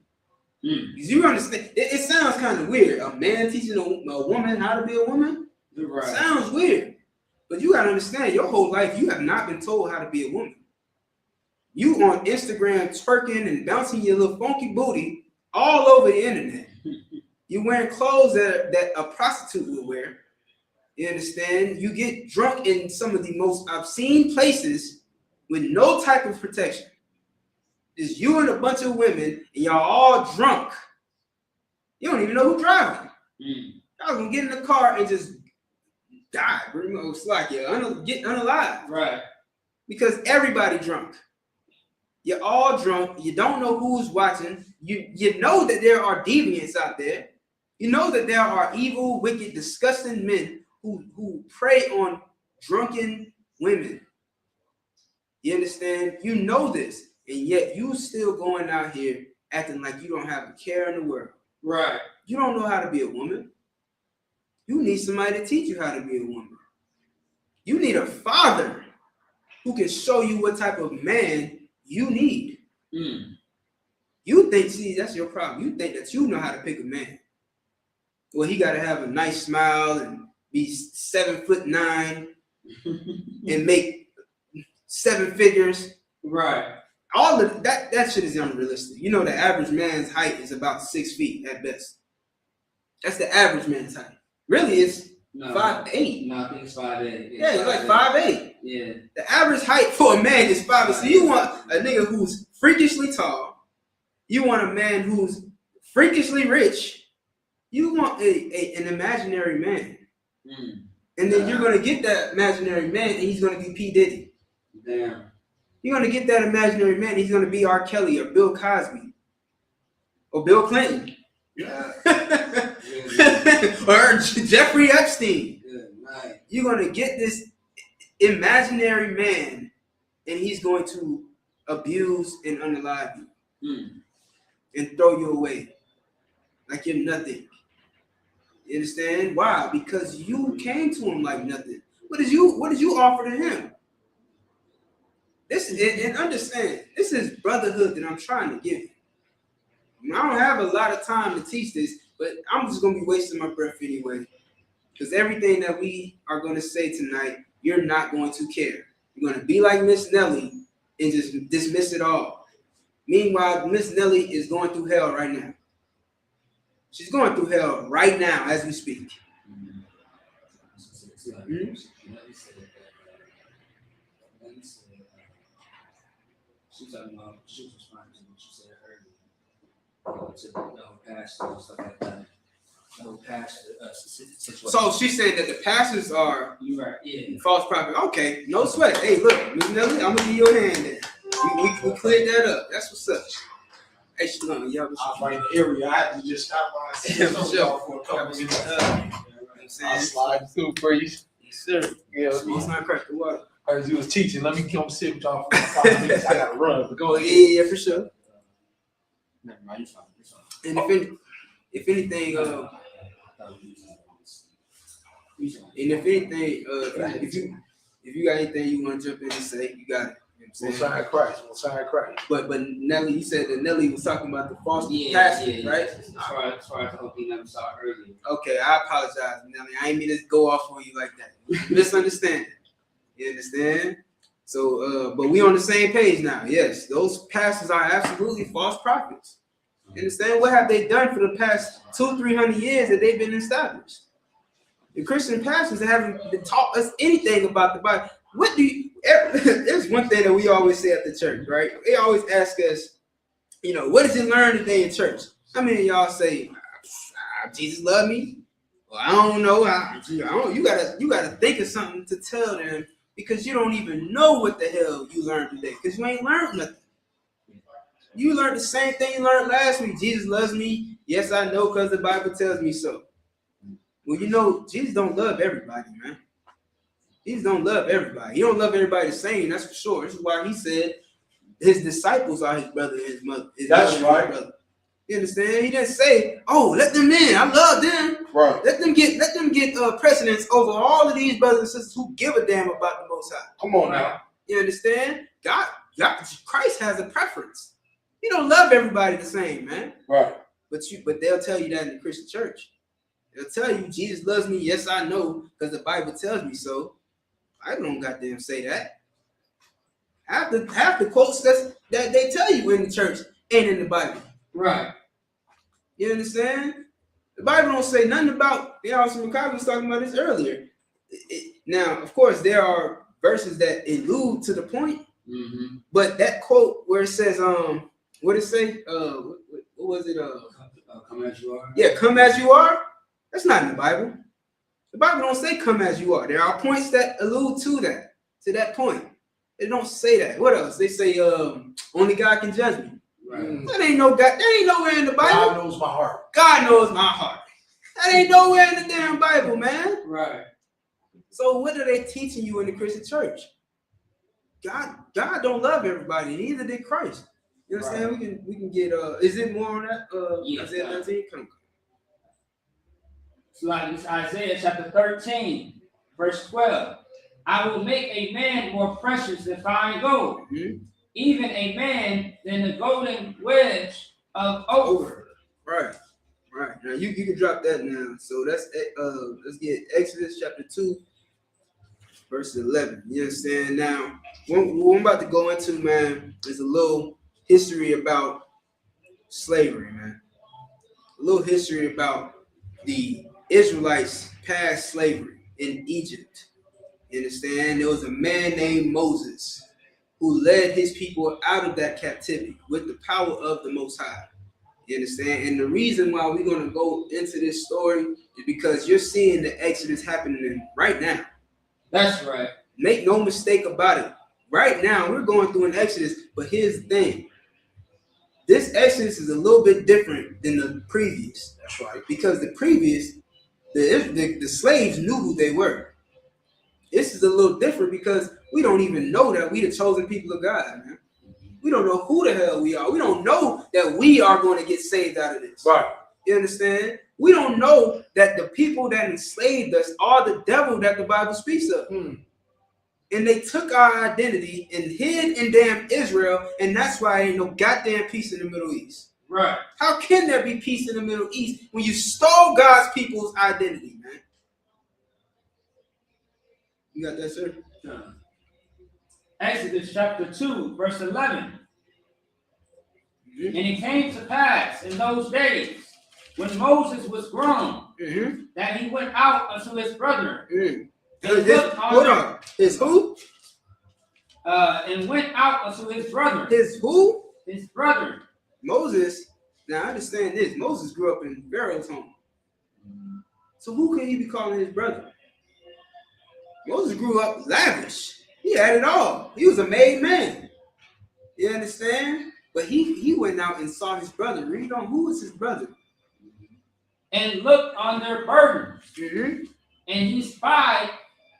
Because you understand, it sounds kind of weird. A man teaching a woman how to be a woman? Right. Sounds weird. But you gotta understand, your whole life you have not been told how to be a woman. You on Instagram twerking and bouncing your little funky booty all over the internet. You wearing clothes that a prostitute would wear. You understand? You get drunk in some of the most obscene places with no type of protection. It's you and a bunch of women, and y'all all drunk. You don't even know who's driving. Y'all gonna get in the car and just die. It's like you're get unalive. Right. Because everybody drunk. You're all drunk. You don't know who's watching. You know that there are deviants out there. You know that there are evil, wicked, disgusting men who prey on drunken women. You understand? You know this, and yet you still going out here acting like you don't have a care in the world. Right. You don't know how to be a woman. You need somebody to teach you how to be a woman. You need a father who can show you what type of man you need. You think, see, that's your problem. You think that you know how to pick a man. Well, he got to have a nice smile and be 7'9" and make 7 figures. Right. All of that shit is unrealistic. You know, the average man's height is about 6 feet at best. That's the average man's height. Really, it's 5'8". No, I think it's 5'8". Yeah, it's like 5'8". Yeah. The average height for a man is 5'8". So you want a nigga who's freakishly tall. You want a man who's freakishly rich. You want an imaginary man. And then you're gonna get that imaginary man, and he's gonna be P. Diddy. Damn. You're gonna get that imaginary man, and he's gonna be R. Kelly or Bill Cosby or Bill Clinton. Or Jeffrey Epstein. You're gonna get this imaginary man, and he's going to abuse and unalive you and throw you away like you're nothing. You understand? Why? Because you came to him like nothing. What did you offer to him? This is, and understand, this is brotherhood that I'm trying to give you. I don't have a lot of time to teach this, but I'm just gonna be wasting my breath anyway. Because everything that we are gonna say tonight, you're not going to care. You're gonna be like Miss Nelly and just dismiss it all. Meanwhile, Miss Nelly is going through hell right now. She's going through hell right now as we speak. Mm-hmm. She's talking about, she was responding to what you said earlier. To the whole pastor and stuff like that. The whole pastor situation. So she's saying that the pastors are You're right, yeah. false prophet. Okay, no sweat. Hey, look, Ms. Nelly, I'm gonna give you a hand there. We cleared that up. That's what's up. Hey, Shalom, y'all. I'm right in the area. I had to just stop by and For see sure. for a couple minutes. I'll I'll slide through for you. Yes, sir. Yeah, Let's not crack the water. as you was teaching, let me come sit with y'all for 5 minutes. I gotta run, but go ahead. Yeah, for sure. Never mind, you're fine. You're fine. And if anything, if you got anything you want to jump in and say, you got it. You know what I'm We'll saying? sign Christ. We'll sign Christ. But Nelly, you said that Nelly was talking about the false Yeah, pastors, yeah, right? As far as the whole thing that we saw earlier. Okay, I apologize, Nelly. I ain't mean to go off on you like that. Misunderstanding. You understand? So, but we on the same page now. Yes, those pastors are absolutely false prophets. You understand? What have they done for the past 200-300 years that they've been established? The Christian pastors haven't taught us anything about the Bible. What do you? There's one thing that we always say at the church, right? They always ask us, you know, what did you learn today in church? How many of y'all say, Jesus loved me? Well, I don't know. You gotta think of something to tell them because you don't even know what the hell you learned today because you ain't learned nothing. You learned the same thing you learned last week. Jesus loves me. Yes, I know because the Bible tells me so. Well, you know, Jesus don't love everybody, man. Jesus don't love everybody. He don't love everybody the same, that's for sure. This is why he said his disciples are his brother and his mother. That's right. Brother. You understand? He didn't say, "Oh, let them in. I love them. Right. Let them get precedence over all of these brothers and sisters who give a damn about the Most High." Come on now. You understand? God, Christ has a preference. He don't love everybody the same, man. Right. But they'll tell you that in the Christian church. They'll tell you Jesus loves me. Yes, I know, because the Bible tells me so. I don't goddamn say that. Half the quotes that they tell you in the church ain't in the Bible. Right. You understand? The Bible don't say nothing about. Some McCarthy was talking about this earlier. Now, of course, there are verses that allude to the point, but that quote where it says, what did it say? What was it? Come as you are. Yeah, come as you are. That's not in the Bible. The Bible don't say come as you are. There are points that allude to that point. They don't say that. What else? They say only God can judge me. Right. That ain't no God. That ain't nowhere in the Bible. God knows my heart. God knows my heart. That ain't nowhere in the damn Bible, man. Right. So what are they teaching you in the Christian church? God don't love everybody. Neither did Christ. You understand? Right. We can get is it more on that? Yes. Isaiah 19? Come. So like it's Isaiah chapter 13, verse 12. I will make a man more precious than fine gold, even a man than the golden wedge of Ophir. Right. Now you can drop that now. So let's get Exodus chapter 2, verse 11. You understand? Now, what I'm about to go into, man, is a little history about slavery, man. A little history about the Israelites past slavery in Egypt. You understand? There was a man named Moses who led his people out of that captivity with the power of the Most High. You understand? And the reason why we're going to go into this story is because you're seeing the Exodus happening right now. That's right. Make no mistake about it. Right now, we're going through an Exodus, but here's the thing. This Exodus is a little bit different than the previous. That's right. Because the previous, the slaves knew who they were. This is a little different because we don't even know that we the chosen people of God, man. We don't know who the hell we are. We don't know that we are going to get saved out of this. Right. You understand? We don't know that the people that enslaved us are the devil that the Bible speaks of. And they took our identity and hid in damn Israel, and that's why ain't no goddamn peace in the Middle East. Right. How can there be peace in the Middle East when you stole God's people's identity, man? You got that, sir? Exodus chapter 2, verse 11. And it came to pass in those days when Moses was grown, that he went out unto his brethren. Hold on. His who? And went out unto his brethren. His who? His brethren. Moses. Now understand this. Moses grew up in Pharaoh's home. So who can he be calling his brother? Moses grew up lavish. He had it all. He was a made man. You understand? But he went out and saw his brother. Read on. Who was his brother? And looked on their burdens. And he spied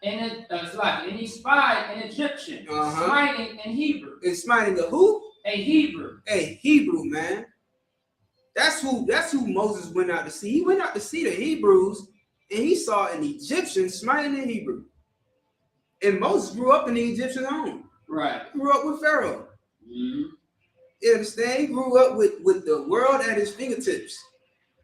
an Egyptian smiting an Hebrew. And smiting a who? A Hebrew. A Hebrew, man. That's who Moses went out to see. He went out to see the Hebrews, and he saw an Egyptian smiting a Hebrew. And Moses grew up in the Egyptian home. Right. He grew up with Pharaoh. You understand? He grew up with the world at his fingertips.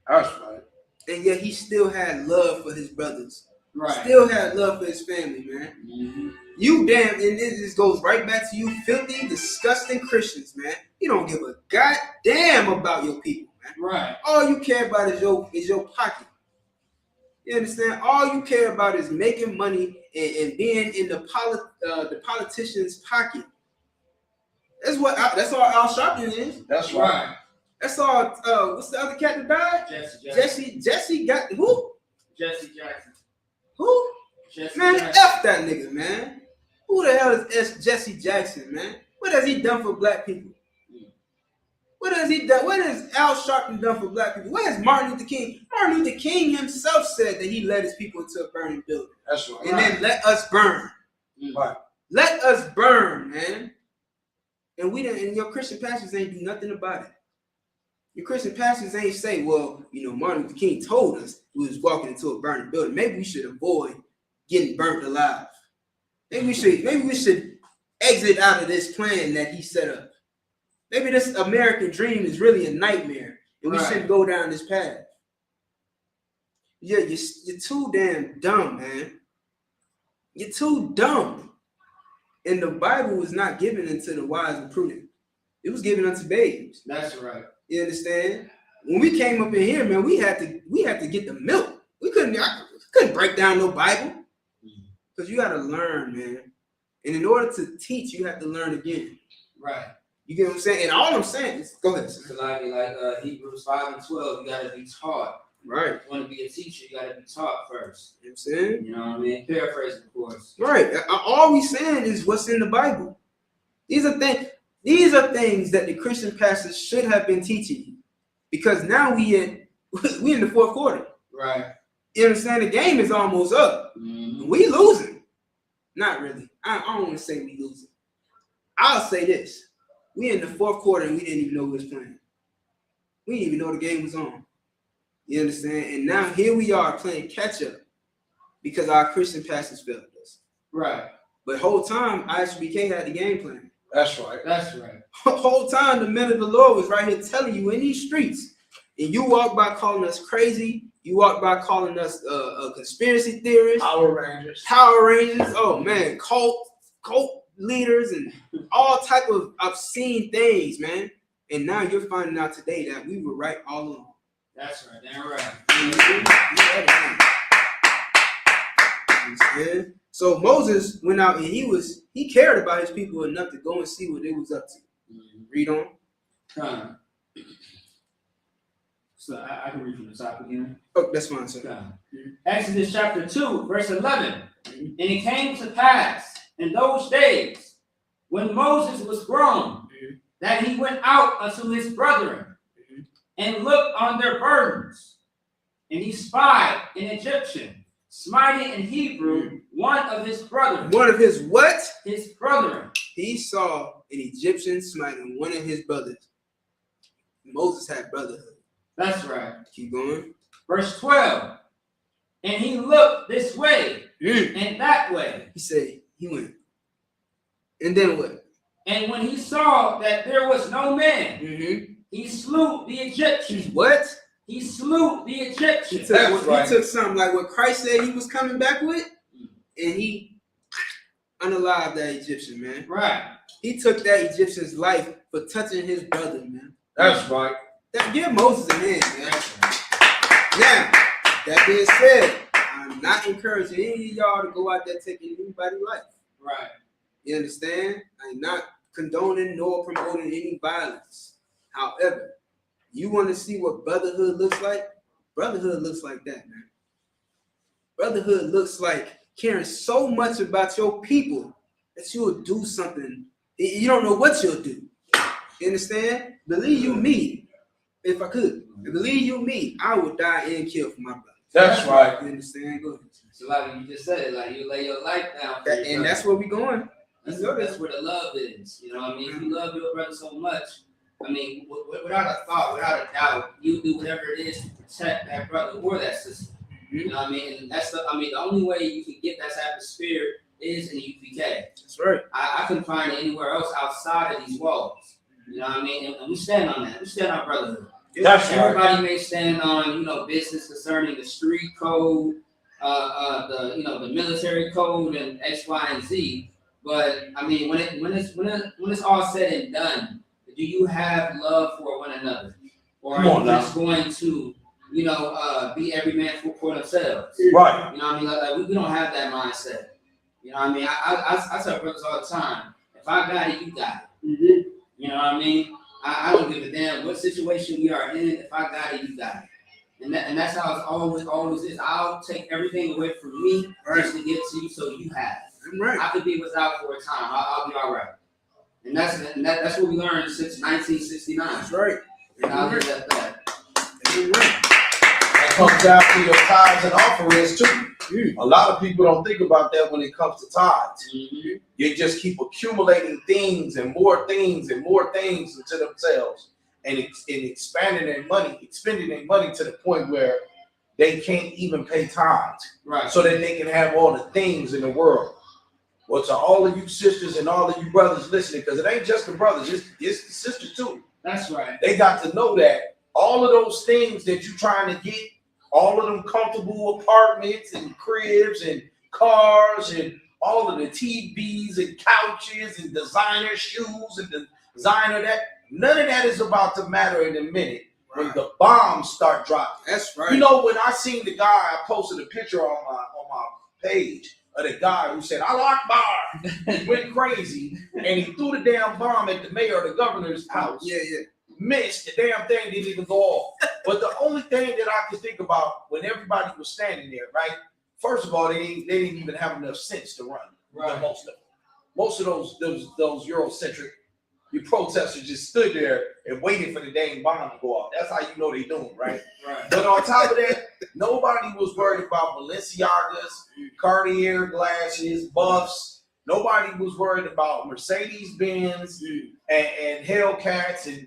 That's right. And yet he still had love for his brothers. Right. Still had love for his family, man. You damn, and it just goes right back to you filthy, disgusting Christians, man. You don't give a goddamn about your people, man. Right. All you care about is your pocket. You understand? All you care about is making money and being in the politician's pocket. That's all Al Sharpton is. That's right. That's all. What's the other cat that died? Jesse got who? Jesse Jackson. Who? Jesse Man, Jackson. F that nigga, man. Who the hell is Jesse Jackson, man? What has he done for black people? What has he done? What has Al Sharpton done for black people? What has Martin Luther King? Martin Luther King himself said that he led his people into a burning building. That's right. And then let us burn. Right. Let us burn, man. And we didn't. And your Christian pastors ain't do nothing about it. Your Christian pastors ain't say, well, Martin Luther King told us we was walking into a burning building. Maybe we should avoid getting burnt alive. Maybe we should exit out of this plan that he set up. Maybe this American dream is really a nightmare, and we shouldn't go down this path. Yeah, you're too damn dumb, man. You're too dumb. And the Bible was not given unto the wise and prudent. It was given unto babes. That's right. You understand? When we came up in here, man, we had to get the milk. I couldn't break down no Bible. Because you gotta learn, man. And in order to teach, you have to learn again. Right. You get what I'm saying? And all I'm saying is, go ahead. It's like Hebrews 5:12, you gotta be taught. Right. If you want to be a teacher, you gotta be taught first. You know what I'm saying? You know what I mean? Paraphrasing, of course. Right. All we saying is what's in the Bible. These are things that the Christian pastors should have been teaching you. Because now we in the fourth quarter. Right. You understand? The game is almost up. We losing. Not really. I don't want to say we losing. I'll say this. We in the fourth quarter and we didn't even know who was playing. We didn't even know the game was on. You understand? And now here we are playing catch up because our Christian pastors failed us. Right. But whole time ISBK had the game plan. That's right. That's right. Whole time the men of the Lord was right here telling you in these streets. And you walk by calling us crazy. You walk by calling us a conspiracy theorist. Power Rangers. Oh man, cult leaders and all type of obscene things, man. And now you're finding out today that we were right all along. That's right. Damn right. Yeah. So Moses went out and he cared about his people enough to go and see what they was up to. Read on. So I can read from the top again. Oh, that's fine, sir. Exodus chapter 2, verse 11. And it came to pass in those days when Moses was grown that he went out unto his brethren and looked on their burdens. And he spied an Egyptian smiting in Hebrew one of his brethren. One of his what? His brethren. He saw an Egyptian smiting one of his brothers. Moses had brotherhood. That's right. Keep going. Verse 12. And he looked this way and that way. He said he went. And then what? And when he saw that there was no man, he slew the Egyptian. What? He slew the Egyptian. He took something like what Christ said he was coming back with, and he unalived that Egyptian, man. Right. He took that Egyptian's life for touching his brother, man. That's right. Give Moses a hand, man. That being said, I'm not encouraging any of y'all to go out there taking anybody's life. Right. You understand? I'm not condoning nor promoting any violence. However, you want to see what brotherhood looks like? Brotherhood looks like that, man. Brotherhood looks like caring so much about your people that you will do something. You don't know what you'll do. You understand? Believe you me, if I could. Believe you me, I would die and kill for my brother. That's right. You understand? Go ahead. So like you just said, like you lay your life down. And that's where we going. That's where the love is. You know what I mean? If you love your brother so much, I mean, without a thought, without a doubt, you do whatever it is to protect that brother or that sister. You know what I mean? And that's the only way you can get that type of spirit is in UPK. That's right. I couldn't find it anywhere else outside of these walls. You know what I mean? And we stand on that. We stand on brotherhood. That's Everybody may stand on, business concerning the street code, the military code and X, Y, and Z. But I mean, when it's all said and done, do you have love for one another, or are you just going to, be every man for themselves? Right. You know what I mean? Like we don't have that mindset. You know what I mean? I tell brothers all the time, if I got it, you got it. Mm-hmm. You know what I mean? I don't give a damn what situation we are in. If I got it, you got it. And that's how it always is. I'll take everything away from me just to give to you so you have it. Right. I could be without for a time. I'll be all right. And that's what we learned since 1969. That's right. And I'll leave it at that. That comes down to your tithes and offerings too. A lot of people don't think about that when it comes to tithes. Mm-hmm. You just keep accumulating things and more things and more things into themselves, and expanding their money, expending their money to the point where they can't even pay tithes, Right. so that they can have all the things in the world. Well, to all of you sisters and all of you brothers listening, because it ain't just the brothers, it's the sisters too. That's right. They got to know that all of those things that you're trying to get, all of them comfortable apartments and cribs and cars and all of the TVs and couches and designer shoes and designer that, none of that is about to matter in a minute when the bombs start dropping. That's right. You know, when I seen the guy, I posted a picture on my page of the guy who said, "Allah Akbar," he went crazy and he threw the damn bomb at the mayor or the governor's house. Yeah. Missed, the damn thing didn't even go off. But the only thing that I could think about when everybody was standing there, right? First of all, they didn't even have enough sense to run. Right. Most of those Eurocentric, you protesters just stood there and waited for the dang bomb to go off. That's how you know they doing, right? Right. But on top of that, nobody was worried about Balenciagas, Cartier glasses, buffs. Nobody was worried about Mercedes-Benz and Hellcats and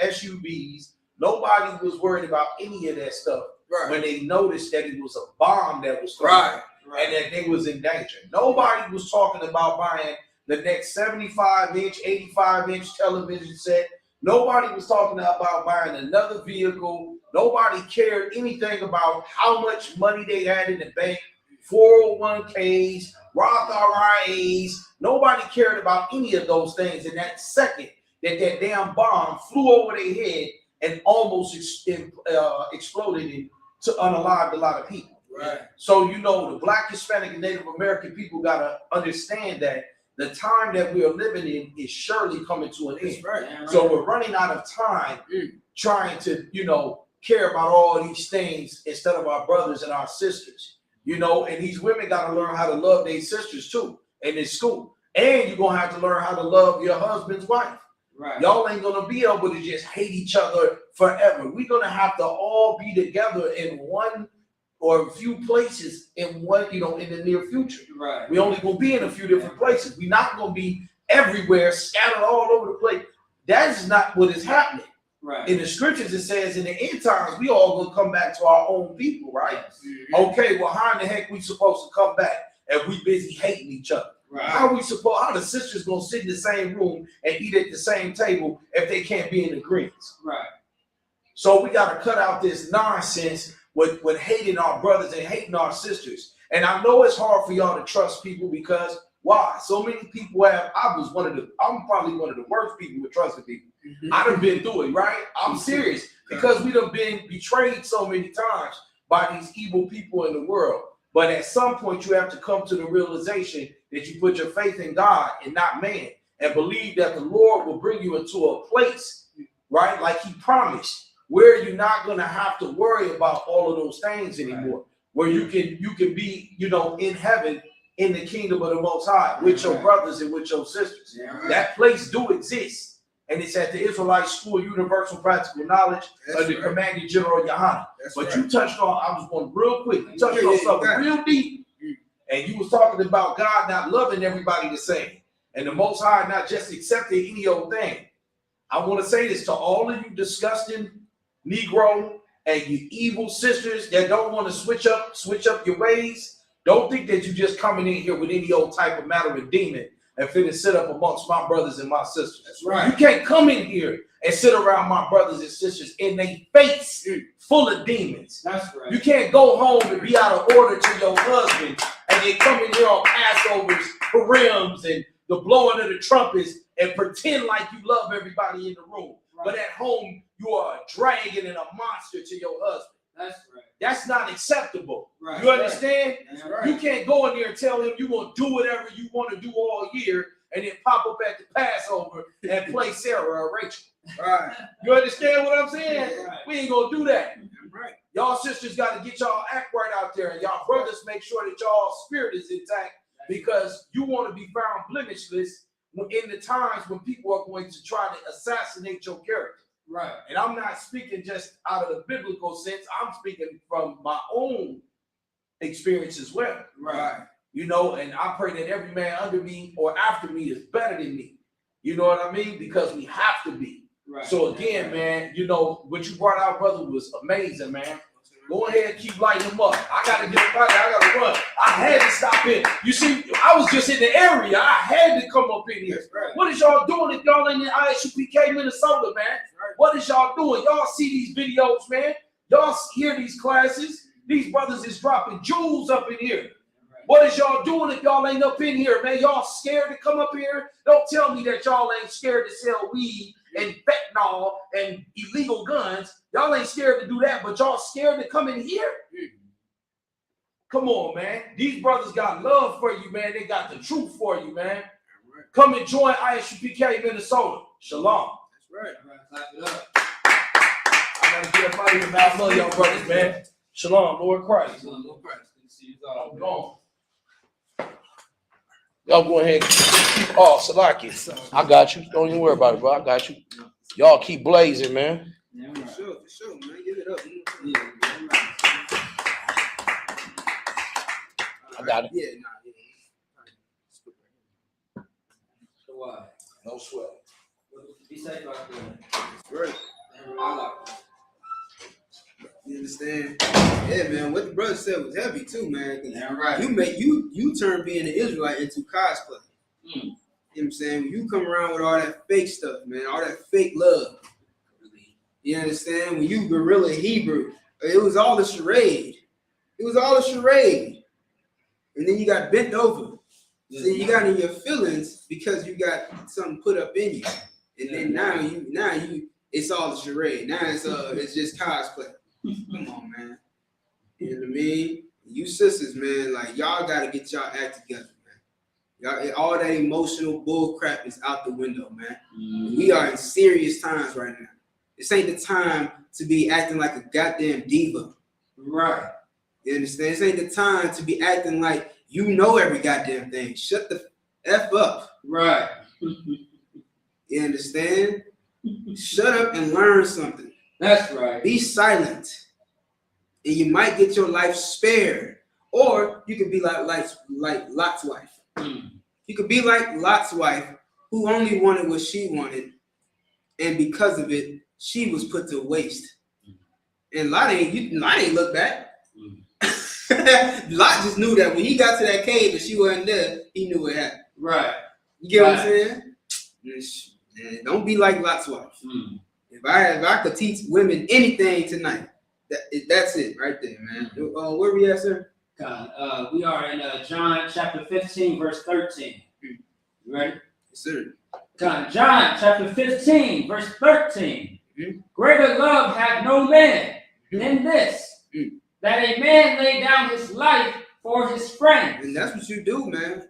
SUVs. Nobody was worried about any of that stuff when they noticed that it was a bomb that was thrown and that they was in danger. Nobody was talking about buying the next 75-inch, 85-inch television set. Nobody was talking about buying another vehicle. Nobody cared anything about how much money they had in the bank, 401ks, Roth IRAs. Nobody cared about any of those things. In that second that damn bomb flew over their head and almost exploded and unalived a lot of people. Right. So, the Black, Hispanic, and Native American people got to understand that the time that we are living in is surely coming to an end. Right. So we're running out of time trying to, care about all these things instead of our brothers and our sisters. And these women got to learn how to love their sisters too in this school. And you're going to have to learn how to love your husband's wife. Right. Y'all ain't going to be able to just hate each other forever. We're going to have to all be together in one or a few places in the near future. Right. We only going to be in a few different places. We're not going to be everywhere, scattered all over the place. That is not what is happening. Right. In the scriptures, it says in the end times, we all gonna come back to our own people, right? Mm-hmm. Okay, well, how in the heck we supposed to come back if we busy hating each other? Right. How the sisters gonna sit in the same room and eat at the same table if they can't be in agreement? Right. So we gotta cut out this nonsense with hating our brothers and hating our sisters. And I know it's hard for y'all to trust people because why? So many people I'm probably one of the worst people with trusting people. I done been through it, right? I'm serious because we done been betrayed so many times by these evil people in the world. But at some point, you have to come to the realization that you put your faith in God and not man, and believe that the Lord will bring you into a place, right, like he promised, where you're not going to have to worry about all of those things anymore, where you can be, you know, in heaven in the kingdom of the Most High with your brothers and with your sisters. That place do exist. And it's at the Israelite School of Universal Practical Knowledge under Commanding General Yohana. But you touched on, I was going real quick, you touched on something real deep. And you was talking about God not loving everybody the same. And the Most High not just accepting any old thing. I want to say this to all of you disgusting Negro and you evil sisters that don't want to switch up your ways. Don't think that you just coming in here with any old type of matter of demon and finna sit up amongst my brothers and my sisters. That's right. You can't come in here and sit around my brothers and sisters in their face full of demons. That's right. You can't go home and be out of order to your husband and then come in here on Passovers, Purim's, and the blowing of the trumpets and pretend like you love everybody in the room. Right. But at home, you are a dragon and a monster to your husband. That's right. That's not acceptable. Right. You understand? That's right. You can't go in there and tell him you're going to do whatever you want to do all year and then pop up at the Passover and play Sarah or Rachel. Right. You understand what I'm saying? Right. We ain't going to do that. Right. Y'all sisters got to get y'all act right out there, and y'all brothers make sure that y'all spirit is intact, because you want to be found blemishless in the times when people are going to try to assassinate your character. Right. And I'm not speaking just out of the biblical sense. I'm speaking from my own experience as well. Right. You know, and I pray that every man under me or after me is better than me. You know what I mean? Because we have to be. Right. So again, man, you know, what you brought out, brother, was amazing, man. Go ahead and keep lighting them up. I got to get up out there. I got to run. I had to stop in. You see, I was just in the area. I had to come up in here. Right. What is y'all doing if y'all in the ISUPK, Minnesota, man? Right. What is y'all doing? Y'all see these videos, man. Y'all hear these classes. These brothers is dropping jewels up in here. Right. What is y'all doing if y'all ain't up in here, man? Y'all scared to come up here? Don't tell me that y'all ain't scared to sell weed and fentanyl and illegal guns. Y'all ain't scared to do that, but y'all scared to come in here? Come on, man. These brothers got love for you, man. They got the truth for you, man. Come and join ISUPK Minnesota. Shalom. That's right. All right, clap it up. I gotta get up out of here, man. I love y'all brothers, man. Shalom, Lord Christ. No Christ. Good to see you all. I'm gone. Y'all go ahead. Oh, Salaki. I got you. Don't even worry about it, bro. I got you. Y'all keep blazing, man. Yeah, For sure, man. Give it up. yeah. I got it. Yeah, nah, So why? No sweat. Be safe out there. Right. I like it. You understand? Yeah, man. What the brother said was heavy too, man. Yeah, right. You turn being an Israelite into cosplay. You know what I'm saying? When you come around with all that fake stuff, man, all that fake love. You understand? When you guerrilla Hebrew, it was all a charade. It was all a charade. And then you got bent over. So you got in your feelings because you got something put up in you. And then now you it's all a charade. Now it's just cosplay. Come on, man. You know what I mean? You sisters, man, like y'all gotta get y'all act together, man. Y'all, all that emotional bull crap is out the window, man. We are in serious times right now. This ain't the time to be acting like a goddamn diva. Right. You understand? This ain't the time to be acting like you know every goddamn thing. Shut the F up. Right. You understand? Shut up and learn something. That's right. Be silent. And you might get your life spared. Or you could be like Lot's wife. You could be like Lot's wife, who only wanted what she wanted. And because of it, she was put to waste. And Lot ain't look back. Lot just knew that when he got to that cave and she wasn't there, he knew what happened. Right. You get what I'm saying? And don't be like Lot's wife. If I could teach women anything tonight, that's it right there, man. Where we at, sir? God, we are in John chapter 15, verse 13. You ready? Yes, sir. God, John chapter 15, verse 13. Greater love hath no man than this, that a man lay down his life for his friends. And that's what you do, man.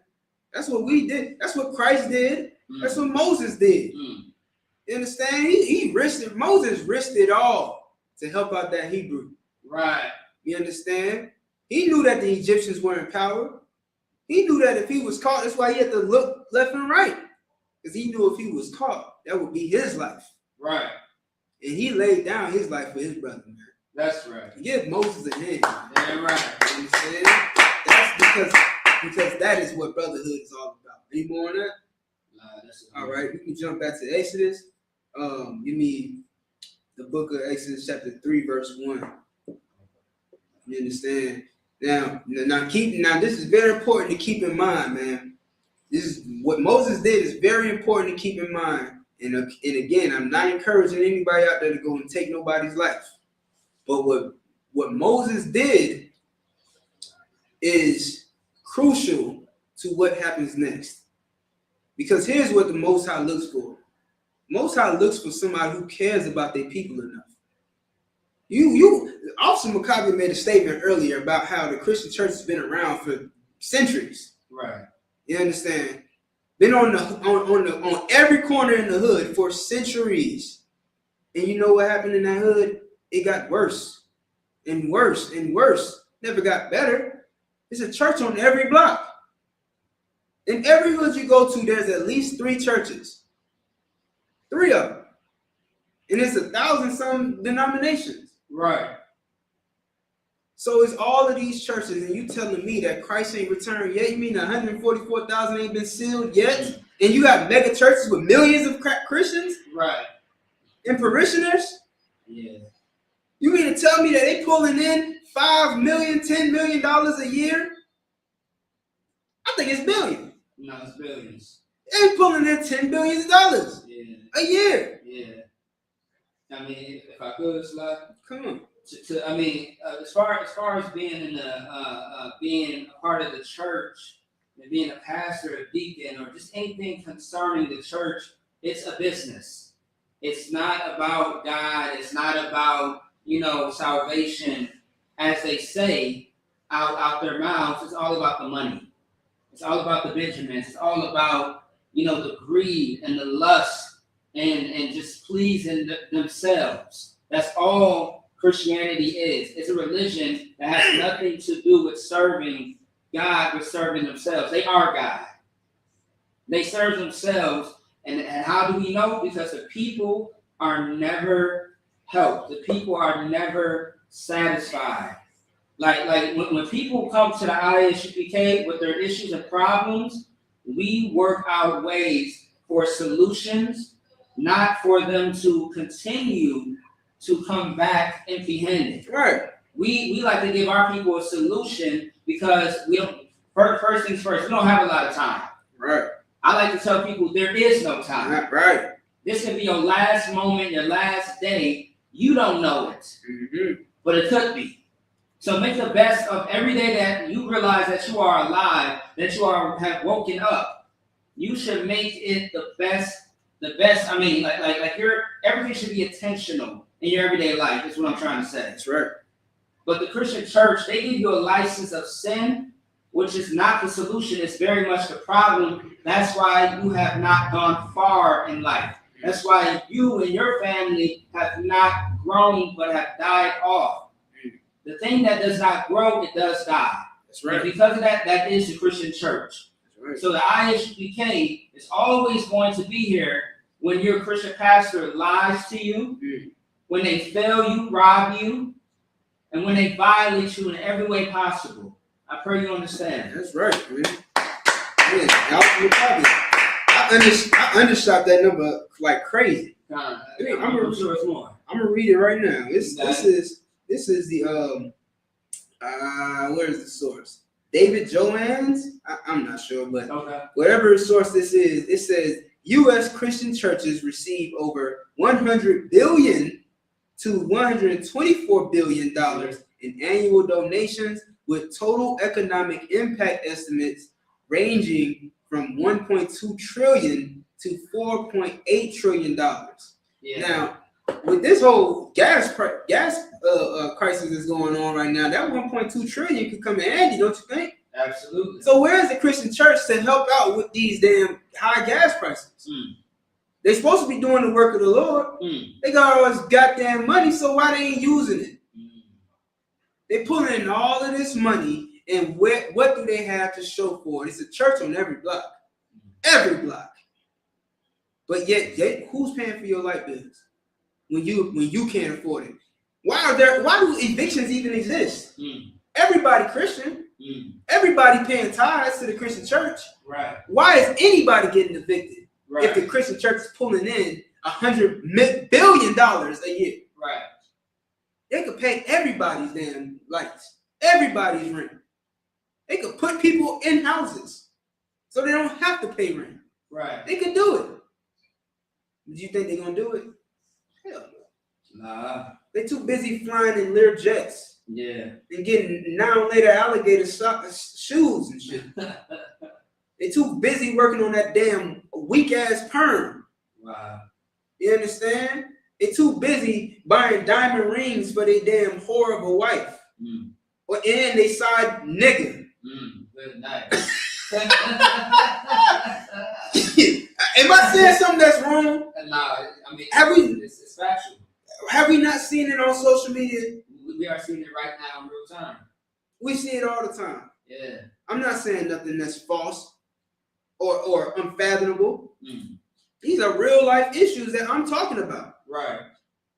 That's what we did. That's what Christ did. That's what Moses did. You understand? Moses risked it all to help out that Hebrew. Right. You understand? He knew that the Egyptians were in power. He knew that if he was caught, that's why he had to look left and right. Because he knew if he was caught, that would be his life. Right. And he laid down his life for his brother, man. That's right. Give Moses a hand. Yeah, right. You understand? That's because that is what brotherhood is all about. Any more on that? All right, we can jump back to Exodus. You need the book of Exodus, chapter 3, verse 1. You understand? Now, this is very important to keep in mind, man. This is what Moses did is very important to keep in mind. And again, I'm not encouraging anybody out there to go and take nobody's life. But what Moses did is crucial to what happens next. Because here's what the Most High looks for. Most High looks for somebody who cares about their people enough. Officer McCabe made a statement earlier about how the Christian church has been around for centuries. Right. You understand? Been on every corner in the hood for centuries. And you know what happened in that hood? It got worse and worse and worse. Never got better. There's a church on every block. In every hood you go to, there's at least 3 churches. 3 of them. And it's 1,000-some denominations. Right. So it's all of these churches, and you telling me that Christ ain't returned yet? You mean 144,000 ain't been sealed yet? And you got mega churches with millions of Christians? Right. And parishioners? Yeah. You mean to tell me that they pulling in $5 million, $10 million a year? I think it's billions. No, it's billions. They pulling in $10 billion a year. Yeah. I mean, if I could, Sly. Come on. As far as being in being a part of the church and being a pastor, a deacon, or just anything concerning the church, it's a business. It's not about God. It's not about salvation, as they say out their mouths. It's all about the money. It's all about the Benjamins. It's all about the greed and the lust and just pleasing themselves. That's all Christianity is. It's a religion that has nothing to do with serving God, but serving themselves. They are God. They serve themselves. And how do we know? Because the people are never helped. The people are never satisfied. Like when people come to the ISUPK with their issues and problems, we work out ways for solutions, not for them to continue to come back empty-handed. Right. We like to give our people a solution because we don't. First things first, we don't have a lot of time. Right. I like to tell people there is no time. Right. This could be your last moment, your last day. You don't know it, but it could be. So make the best of every day that you realize that you are alive, that you have woken up. You should make it the best. I mean, like everything should be intentional in your everyday life. Is what I'm trying to say. That's right. But the Christian church, they give you a license of sin, which is not the solution. It's very much the problem. That's why you have not gone far in life. That's why you and your family have not grown, but have died off. The thing that does not grow, it does die. That's right. And because of that, that is the Christian church. That's right. So the ISUPK is always going to be here when your Christian pastor lies to you, when they fail you, rob you, and when they violate you in every way possible. I pray you understand. That's right, man. I undershot that number like crazy. I'm sure it's more. I'm gonna read it right now. This is the where's the source? David Joannes? I'm not sure, but whatever source this is, it says U.S. Christian churches receive over $100 billion to $124 billion in annual donations, with total economic impact estimates ranging from $1.2 trillion to $4.8 trillion. Yeah. Now, with this whole gas crisis that's going on right now, that 1.2 trillion could come in handy, don't you think? Absolutely. So where is the Christian church to help out with these damn high gas prices? They're supposed to be doing the work of the Lord. They got all this goddamn money, so why they ain't using it? They pulling in all of this money, and what do they have to show for it? It's a church on every block. Every block. But yet who's paying for your light bills when you can't afford it? Why do evictions even exist? Everybody Christian. Everybody paying tithes to the Christian church. Right. Why is anybody getting evicted Right. if the Christian church is pulling in $100 billion a year? Right. They could pay everybody's damn lights, everybody's rent. They could put people in houses so they don't have to pay rent. Right. They could do it. Do you think they're gonna do it? Hell no. Nah. They're too busy flying in Lear jets. Yeah. And getting now and later alligator shoes and shit. They too busy working on that damn weak ass perm. Wow. You understand? They too busy buying diamond rings for their damn whore of a wife. And they side nigga. Good night. Am I saying something that's wrong? Nah, I mean, it's factual. Have we not seen it on social media? We are seeing it right now in real time. We see it all the time. Yeah. I'm not saying nothing that's false or unfathomable. These are real life issues that I'm talking about. Right.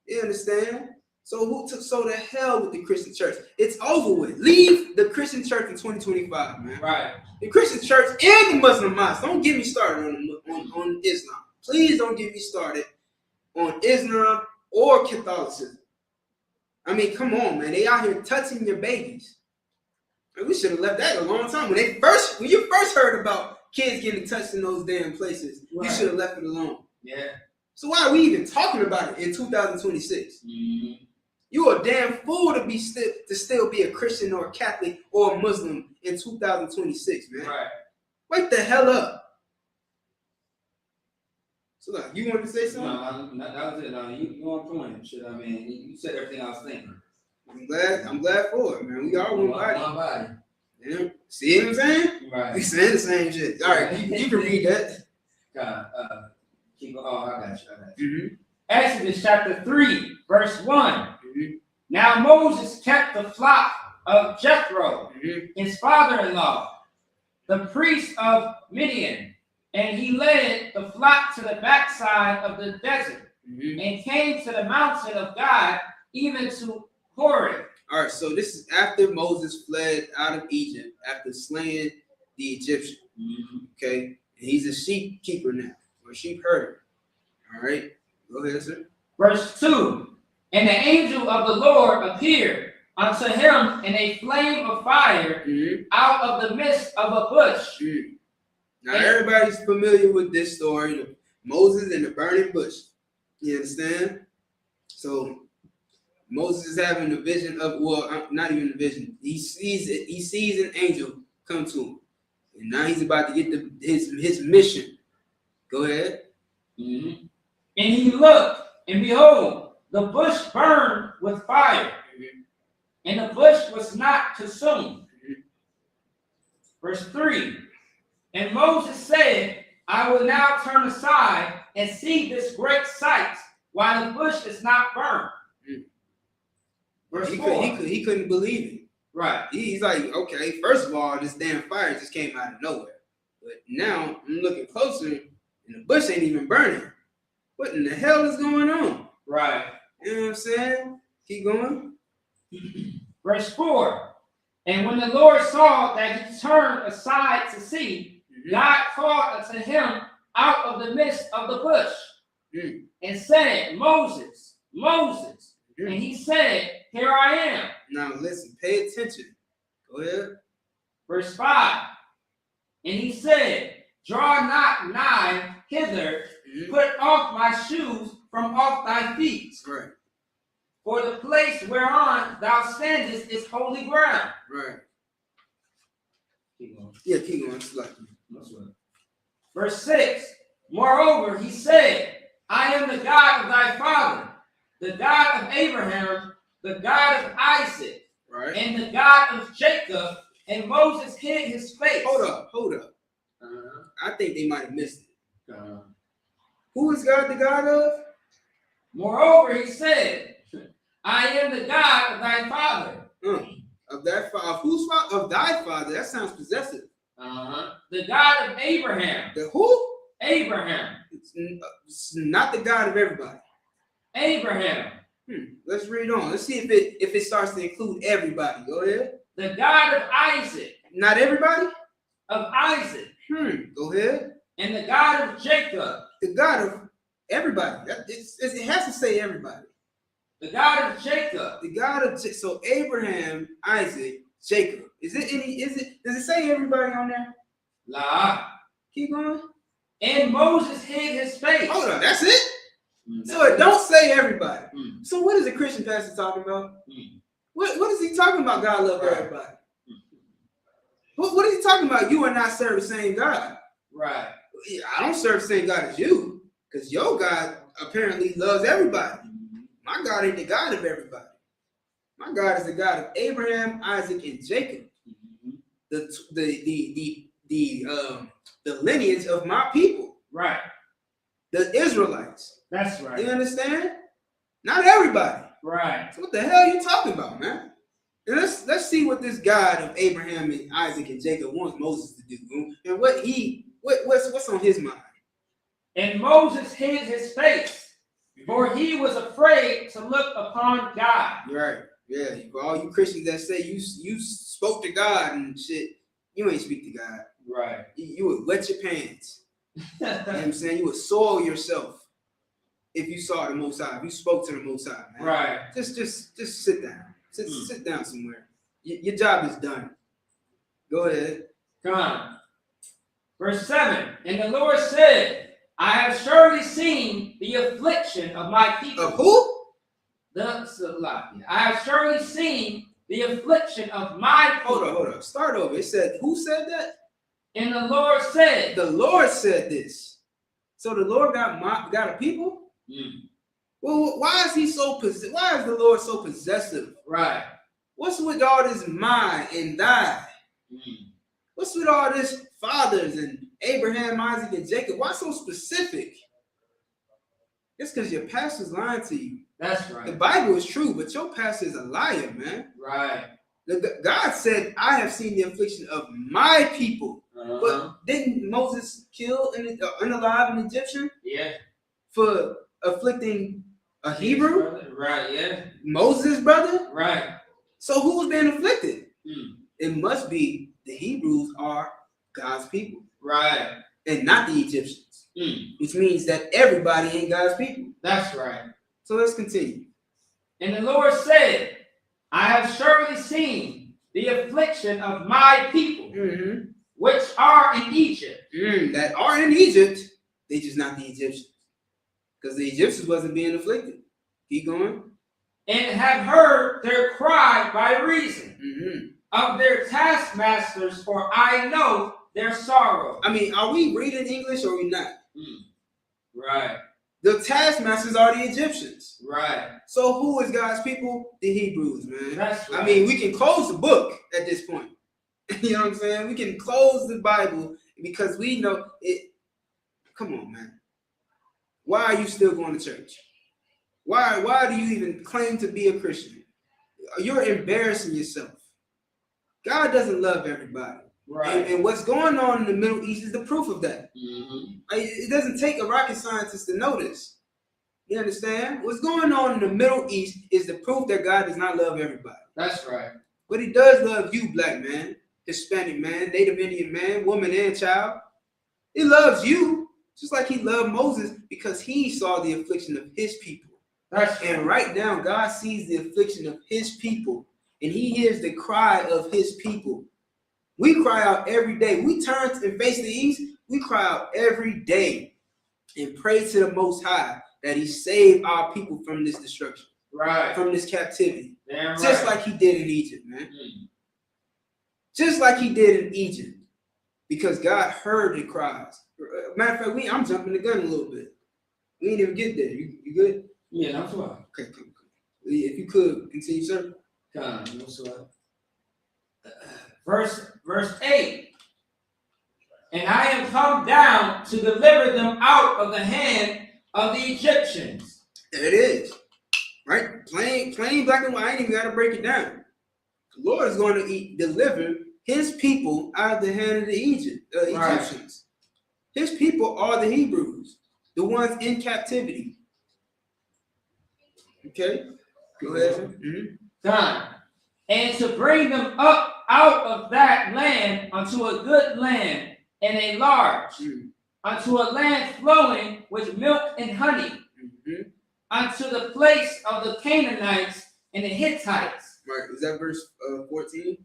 You understand? So the hell with the Christian church? It's over with. Leave the Christian church in 2025, man. Right. The Christian church and the Muslim mosques. Don't get me started on Islam. Please don't get me started on Islam or Catholicism. I mean, come on, man. They out here touching your babies. And we should have left that a long time. When you first heard about kids getting touched in those damn places, you should have left it alone. Yeah. So why are we even talking about it in 2026? You a damn fool to still be a Christian or a Catholic or a Muslim in 2026, man. Right. Wake the hell up. So look, you wanted to say something? No, that was it. No, you on point. Shit, I mean, you said everything I was thinking. I'm glad for it, man. We are one body. One body. Yeah. See what I'm saying? Right. We saying the same shit. All right, you can read that. God, keep going. Oh, I got you. Exodus chapter 3, verse 1. Now Moses kept the flock of Jethro, his father-in-law, the priest of Midian, and he led the flock to the backside of the desert and came to the mountain of God, even to Horeb. All right, so this is after Moses fled out of Egypt after slaying the Egyptian. Okay, and he's a sheep keeper now, or a sheep herder. All right, go ahead, sir. Verse 2. And the angel of the Lord appeared unto him in a flame of fire out of the midst of a bush. Now, everybody's familiar with this story, Moses and the burning bush. You understand? So, Moses is having a vision of, well, not even a vision. He sees an angel come to him. And now he's about to get his mission. Go ahead. And he looked, and behold, the bush burned with fire, and the bush was not consumed. Verse 3. And Moses said, I will now turn aside and see this great sight, while the bush is not burned. Verse 4. He couldn't believe it. Right. He's like, okay, first of all, this damn fire just came out of nowhere. But now I'm looking closer, and the bush ain't even burning. What in the hell is going on? Right. You know what I'm saying? Keep going. Verse 4. And when the Lord saw that he turned aside to see, God called unto him out of the midst of the bush and said, Moses, Moses. And he said, here I am. Now listen, pay attention. Go ahead. Verse 5. And he said, draw not nigh hither, put off my shoes from off thy feet. Right. For the place whereon thou standest is holy ground. Right. Keep going. Yeah, keep going. Verse 6. Moreover, he said, I am the God of thy father, the God of Abraham, the God of Isaac, Right. and the God of Jacob. And Moses hid his face. Hold up. I think they might have missed it. Who is God the God of? Moreover, he said, I am the God of thy father. Of that father. Of whose father? Of thy father. That sounds possessive. The God of Abraham. The who? Abraham. It's not the God of everybody. Abraham. Let's read on. Let's see if it starts to include everybody. Go ahead. The God of Isaac. Not everybody? Of Isaac. Go ahead. And the God of Jacob. The God of everybody. It has to say everybody. The God of Jacob. The God of so Abraham, Isaac, Jacob. Does it say everybody on there? La. Keep going. And Moses hid his face. Hold on, that's it? So it don't say everybody. So what is a Christian pastor talking about? What is he talking about? God love everybody. What is he talking about? You and I serve the same God. Right. I don't serve the same God as you, because your God apparently loves everybody. My God ain't the God of everybody. My God is the God of Abraham, Isaac, and Jacob. The lineage of my people. Right. The Israelites. That's right. You understand? Not everybody. Right. So what the hell are you talking about, man? And let's see what this God of Abraham and Isaac and Jacob wants Moses to do, and what's on his mind. And Moses hid his face, for he was afraid to look upon God. Right. Yeah. For all you Christians that say you spoke to God and shit, you ain't speak to God. Right. You would wet your pants. You know what I'm saying? You would soil yourself if you saw the Most High. If you spoke to the Most High, man. Right. Just sit down. Sit down somewhere. Your job is done. Go ahead. Come on. Verse 7. And the Lord said, I have surely seen the affliction of my people. Of who? I have surely seen the affliction of my people. Hold on. Start over. It said, who said that? And the Lord said. The Lord said this. So the Lord got a people? Well, why is the Lord so possessive? Right. What's with all this my and thy? What's with all this fathers and Abraham, Isaac, and Jacob? Why so specific? It's because your pastor's lying to you. That's right. The Bible is true, but your pastor is a liar, man. Right. God said, I have seen the affliction of my people. But didn't Moses kill and unalive an Egyptian? Yeah. For afflicting a Hebrew? Brother. Right, yeah. Moses' brother? Right. So who's being afflicted? It must be the Hebrews are God's people. Right. And not the Egyptians. Which means that everybody ain't God's people. That's right. So let's continue. And the Lord said, I have surely seen the affliction of my people, which are in Egypt. That are in Egypt, they just not the Egyptians. Because the Egyptians wasn't being afflicted. Keep going. And have heard their cry by reason of their taskmasters, for I know their sorrow. I mean, are we reading English or are we not? Right. The taskmasters are the Egyptians. Right. So who is God's people? The Hebrews, man. That's right. I mean, we can close the book at this point. You know what I'm saying? We can close the Bible because we know it. Come on, man. Why are you still going to church? Why do you even claim to be a Christian? You're embarrassing yourself. God doesn't love everybody. Right. And what's going on in the Middle East is the proof of that. It doesn't take a rocket scientist to know this. You understand? What's going on in the Middle East is the proof that God does not love everybody. That's right. But he does love you, black man, Hispanic man, Native Indian man, woman and child. He loves you just like he loved Moses because he saw the affliction of his people. That's right. And right now, God sees the affliction of his people and he hears the cry of his people. We cry out every day. We turn and face the east. We cry out every day and pray to the Most High that he save our people from this destruction, right? From this captivity. Damn just right. like he did in Egypt, man. Just like he did in Egypt, because God heard the cries. Matter of fact, I'm jumping the gun a little bit. We ain't even get there. You good? Yeah, no sweat. Okay, cool. If you could continue, sir. No sweat. Verse 8. And I am come down to deliver them out of the hand of the Egyptians. There it is. Right? Plain black and white. I ain't even got to break it down. The Lord is going to deliver his people out of the hand of the Egyptians. Right. His people are the Hebrews, the ones in captivity. Okay? Go ahead. Time. And to bring them up out of that land unto a good land and a large, unto a land flowing with milk and honey, unto the place of the Canaanites and the Hittites. Right. Is that verse 14?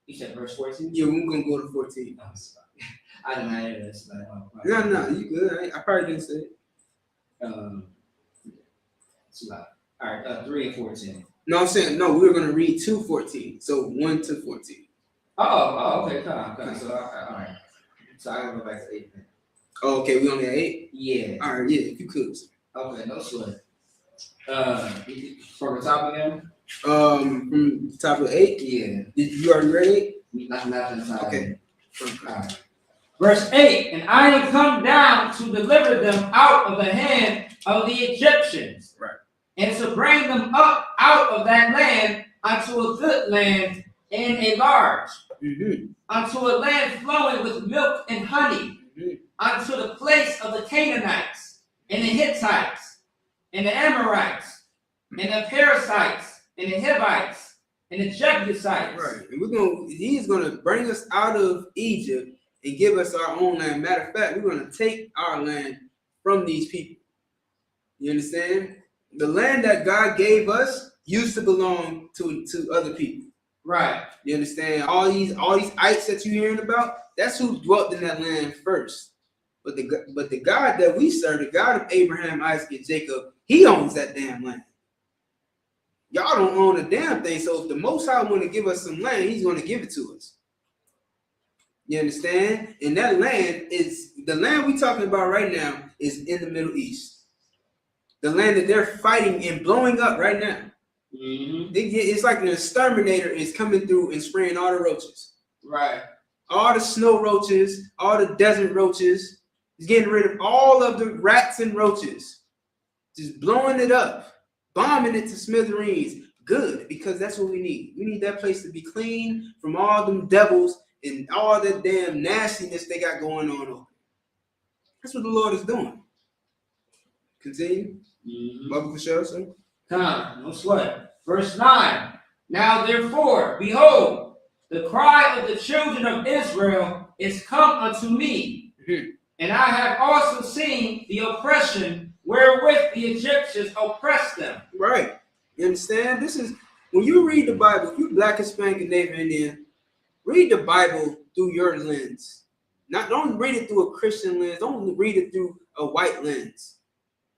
You said verse 14? Yeah, we're going to go to 14. Oh, sorry. I didn't know this. No, you good. I probably didn't say it. It's loud. All right, 3 and 14. No, I'm saying, no, we were going to read 2:14. So 1 to 14. Oh, okay, come on. So, all right. So I gotta go back to 8 then. Oh, okay, we only at 8? Yeah. All right, yeah, if you could. Okay, no sweat. From the top again? From the top of 8? Yeah. You already ready? Not the top. Okay. All right. Verse 8, and I am come down to deliver them out of the hand of the Egyptians. Right. And to bring them up out of that land unto a good land and a large, unto a land flowing with milk and honey, unto the place of the Canaanites, and the Hittites, and the Amorites, and the Perizzites, and the Hivites, and the Jebusites. Right. And he's gonna bring us out of Egypt and give us our own land. Matter of fact, we're gonna take our land from these people. You understand? The land that God gave us used to belong to other people. Right. You understand? All these ites that you're hearing about, that's who dwelt in that land first. But the God that we serve, the God of Abraham, Isaac, and Jacob, he owns that damn land. Y'all don't own a damn thing. So if the Most High want to give us some land, he's going to give it to us. You understand? And that land is the land we're talking about right now is in the Middle East. The land that they're fighting and blowing up right now. It's like an exterminator is coming through and spraying all the roaches. Right. All the snow roaches, all the desert roaches. He's getting rid of all of the rats and roaches. Just blowing it up, bombing it to smithereens. Good, because that's what we need. We need that place to be clean from all them devils and all that damn nastiness they got going on over. That's what the Lord is doing. Continue. Bible for sure, sir. Come, no sweat. Verse 9. Now therefore, behold, the cry of the children of Israel is come unto me, and I have also seen the oppression wherewith the Egyptians oppressed them. Right. You understand? This is when you read the Bible, if you're Black, Hispanic, and Native Indian, read the Bible through your lens. Don't read it through a Christian lens. Don't read it through a white lens.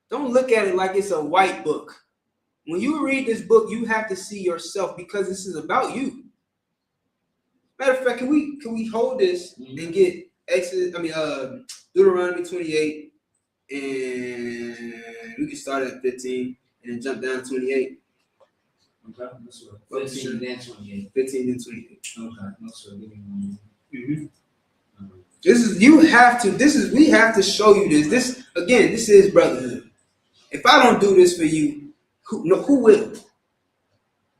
Don't look at it like it's a white book. When you read this book, you have to see yourself because this is about you. Matter of fact, can we hold this and get Deuteronomy 28, and we can start at 15 and then jump down to 28. Okay, that's right. 15 then 28. 15 and 28. Okay, that's right. We have to show you this. This is brotherhood. If I don't do this for you, who will?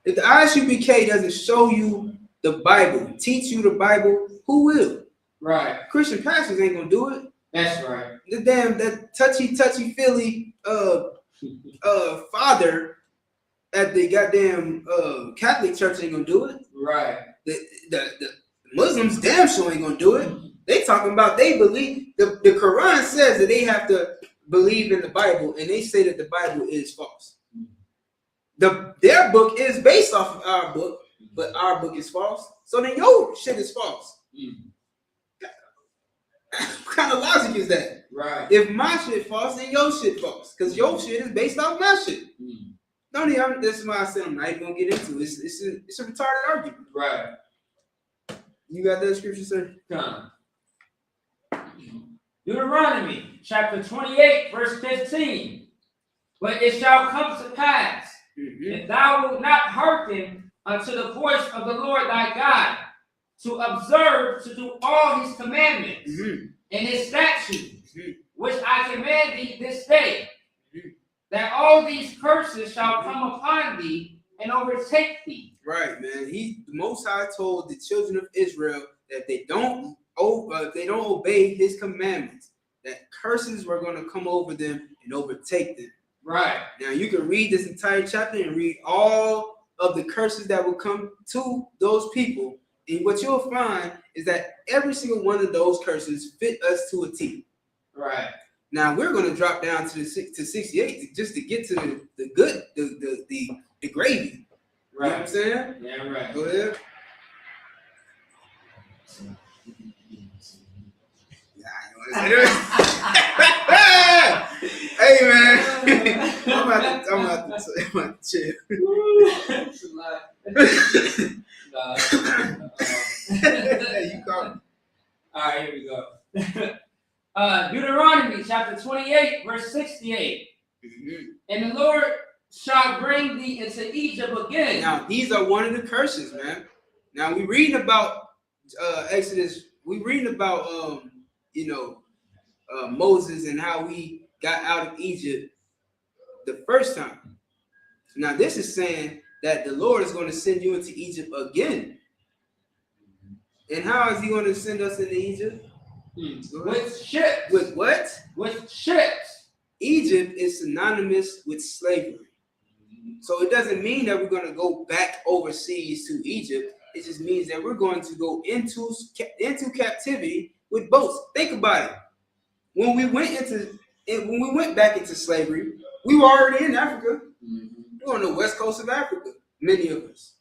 If the ISUPK doesn't show you the Bible, teach you the Bible, who will? Right. Christian pastors ain't gonna do it. That's right. That touchy feely father at the goddamn Catholic church ain't gonna do it. Right. The Muslims damn sure ain't gonna do it. They talking about they believe the Quran says that they have to believe in the Bible, and they say that the Bible is false. Their book is based off of our book, but our book is false. So then your shit is false. What kind of logic is that? Right. If my shit false, then your shit false, because your shit is based off my shit. This is why I said I'm not even gonna get into it. It's a retarded argument. Right. You got that scripture, sir? Come. Deuteronomy chapter 28, verse 15. But it shall come to pass, if thou wilt not hearken unto the voice of the Lord thy God, to observe to do all his commandments and his statutes, which I command thee this day, that all these curses shall come upon thee and overtake thee. Right, man. The Most High told the children of Israel that they don't obey his commandments, that curses were going to come over them and overtake them. Right. Now you can read this entire chapter and read all of the curses that will come to those people, and what you'll find is that every single one of those curses fit us to a T. Right. Now we're going to drop down to 68 just to get to the good, the gravy. Right. You know what I'm saying? Yeah, right. Go ahead. Hey man, I'm about to chill. It's a lot. You call me. All right, here we go. Deuteronomy chapter 28, verse 68. And the Lord shall bring thee into Egypt again. Now, these are one of the curses, man. Now, we reading about Exodus. We reading about, Moses and how we got out of Egypt the first time. Now, this is saying that the Lord is going to send you into Egypt again. And how is he going to send us into Egypt? With ships. With what? With ships. Egypt is synonymous with slavery. So it doesn't mean that we're going to go back overseas to Egypt. It just means that we're going to go into captivity with boats. Think about it. When we went back into slavery, we were already in Africa. We were on the west coast of Africa, many of us.